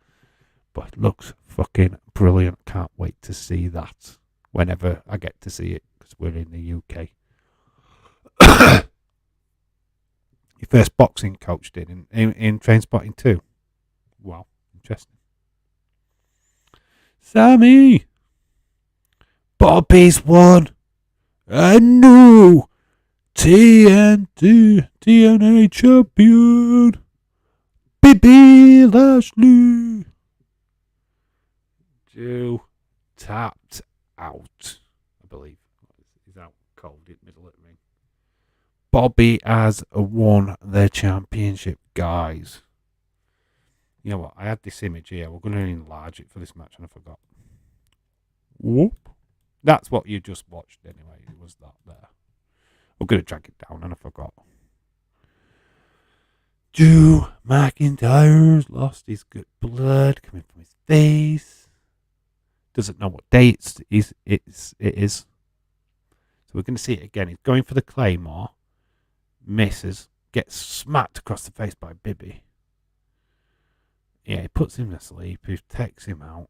But it looks fucking brilliant. Can't wait to see that whenever I get to see it because we're in the UK. Your first boxing coach did in Trainspotting 2. Wow, interesting. Sammy! Bobby's won a new TNA champion. Bobby Lashley. Drew tapped out, I believe. He's out cold in the middle of the ring. Bobby has won the championship, guys. You know what? I had this image here. We're going to enlarge it for this match, and I forgot. Whoop. That's what you just watched anyway. It was that there. We're going to drag it down, and I forgot. Drew McIntyre's lost his good blood coming from his face. Doesn't know what day it is. So we're going to see it again. He's going for the Claymore. Misses, gets smacked across the face by Bibby. Yeah, he puts him to sleep. He takes him out.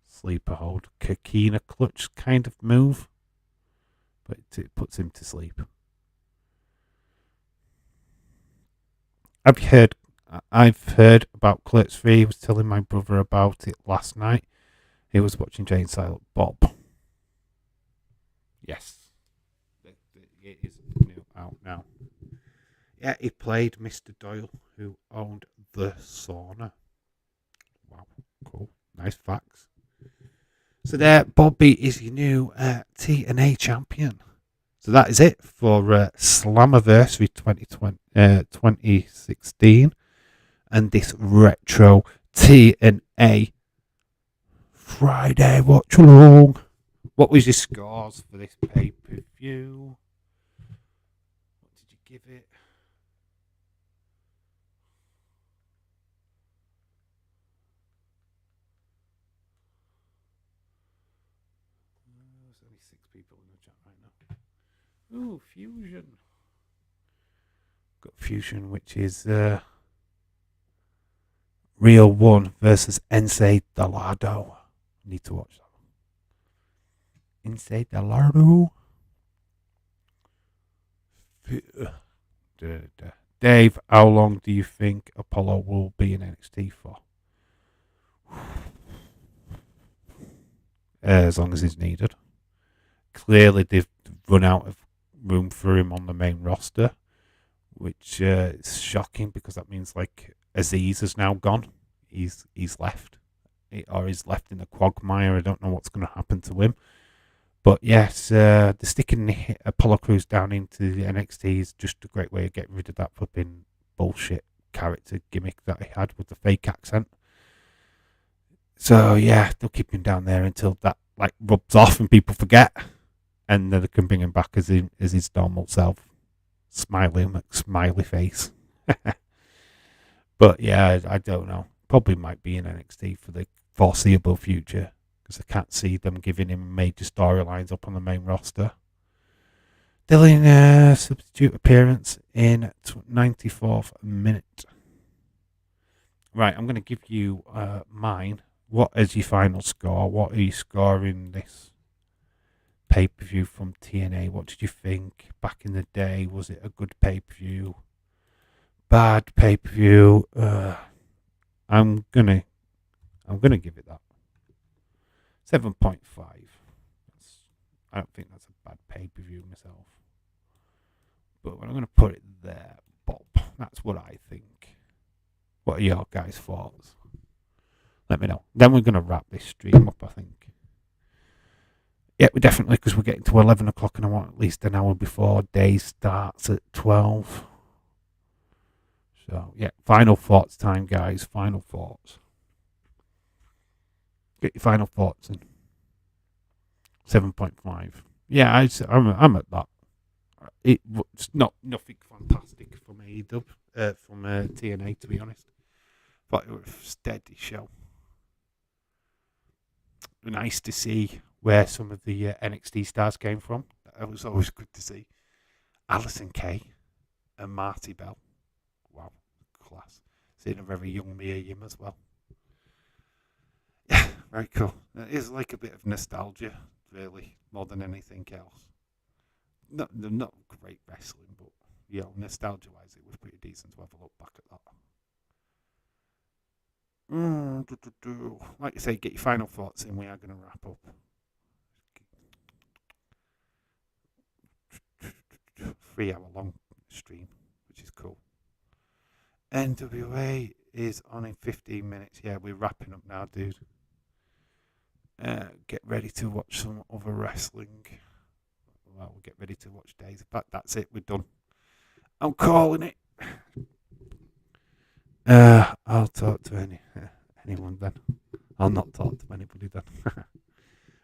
Sleeper hold. Kakina clutch kind of move. But it puts him to sleep. I've heard about Clerks 3. I was telling my brother about it last night. He was watching Jane Silent Bob. Yes. It is out now. Yeah, he played Mr. Doyle, who owned the sauna. Wow, cool. Nice facts. So there, Bobby is your new TNA champion. So that is it for Slammiversary 2016 and this retro TNA Friday watch along. What was your scores for this pay-per-view? What did you give it? There's only 6 people in the chat right now. Ooh, Fusion. Got Fusion, which is Real 1 versus Ense Delado. Need to watch that. Ense Delado. Dave, how long do you think Apollo will be in NXT for? As long as he's needed. Clearly, they've run out of room for him on the main roster, which is shocking because that means like Aziz is now gone. He's left, or he's left in the quagmire. I don't know what's going to happen to him. But yes, the sticking Apollo Crews down into the NXT is just a great way of getting rid of that flipping bullshit character gimmick that he had with the fake accent. So yeah, they'll keep him down there until that like rubs off and people forget, and then they can bring him back as his normal self, smiley face. But yeah, I don't know. Probably might be in NXT for the foreseeable future because I can't see them giving him major storylines up on the main roster. Dylan substitute appearance in 94th minute. Right, I'm going to give you mine. What is your final score? What are you scoring this pay-per-view from TNA? What did you think back in the day? Was it a good pay-per-view? Bad pay-per-view? I'm gonna give it that 7.5. I don't think that's a bad pay-per-view myself, but I'm gonna put it there, Bob. That's what I think. What are your guys' thoughts? Let me know. Then we're gonna wrap this stream up, I think. Yeah, we definitely, because we're getting to 11 o'clock and I want at least an hour before day starts at 12. So, yeah, final thoughts time, guys. Final thoughts. Get your final thoughts in. 7.5. Yeah, I'm at that. It's not nothing fantastic from AEW, from TNA, to be honest. But it was a steady show. Nice to see where some of the NXT stars came from. It was always good to see. Alison Kay and Marty Bell. Wow, class. Seeing a very young Mia Yim as well. Yeah, very cool. It is like a bit of nostalgia, really, more than anything else. Not great wrestling, but yeah, nostalgia-wise, it was pretty decent to have a look back at that. Like you say, get your final thoughts in. We are going to wrap up. 3-hour long stream, which is cool. NWA is on in 15 minutes. Yeah, we're wrapping up now, dude. Get ready to watch some other wrestling. Well, we'll get ready to watch Days. In fact, that's it. We're done. I'm calling it. I'll talk to anyone then. I'll not talk to anybody then.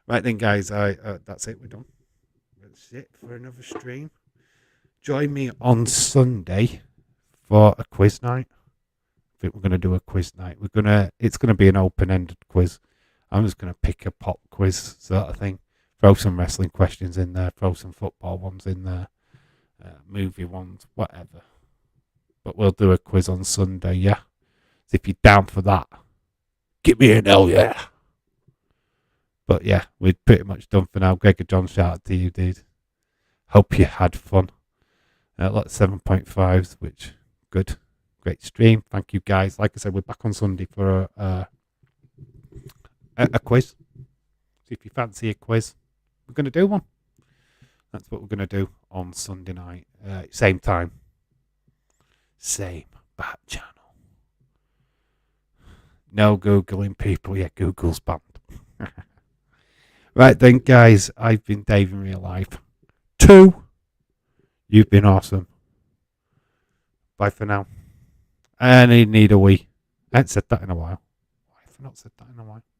Right then, guys. That's it. We're done. That's it for another stream. Join me on Sunday for a quiz night. I think we're gonna do a quiz night. It's gonna be an open-ended quiz. I'm just gonna pick a pop quiz sort of thing. Throw some wrestling questions in there. Throw some football ones in there. Movie ones, whatever. But we'll do a quiz on Sunday, yeah? So if you're down for that, give me an hell yeah. But yeah, we're pretty much done for now. Gregor John, shout out to you, dude. Hope you had fun. Lots 7.5s, which good. Great stream. Thank you, guys. Like I said, we're back on Sunday for a quiz. So if you fancy a quiz, we're going to do one. That's what we're going to do on Sunday night. Same time. Same bad channel. No Googling, people. Yeah, Google's banned. Right then, guys, I've been Dave in real life. 2, you've been awesome. Bye for now. And I need a wee. I haven't said that in a while. Why have I not said that in a while?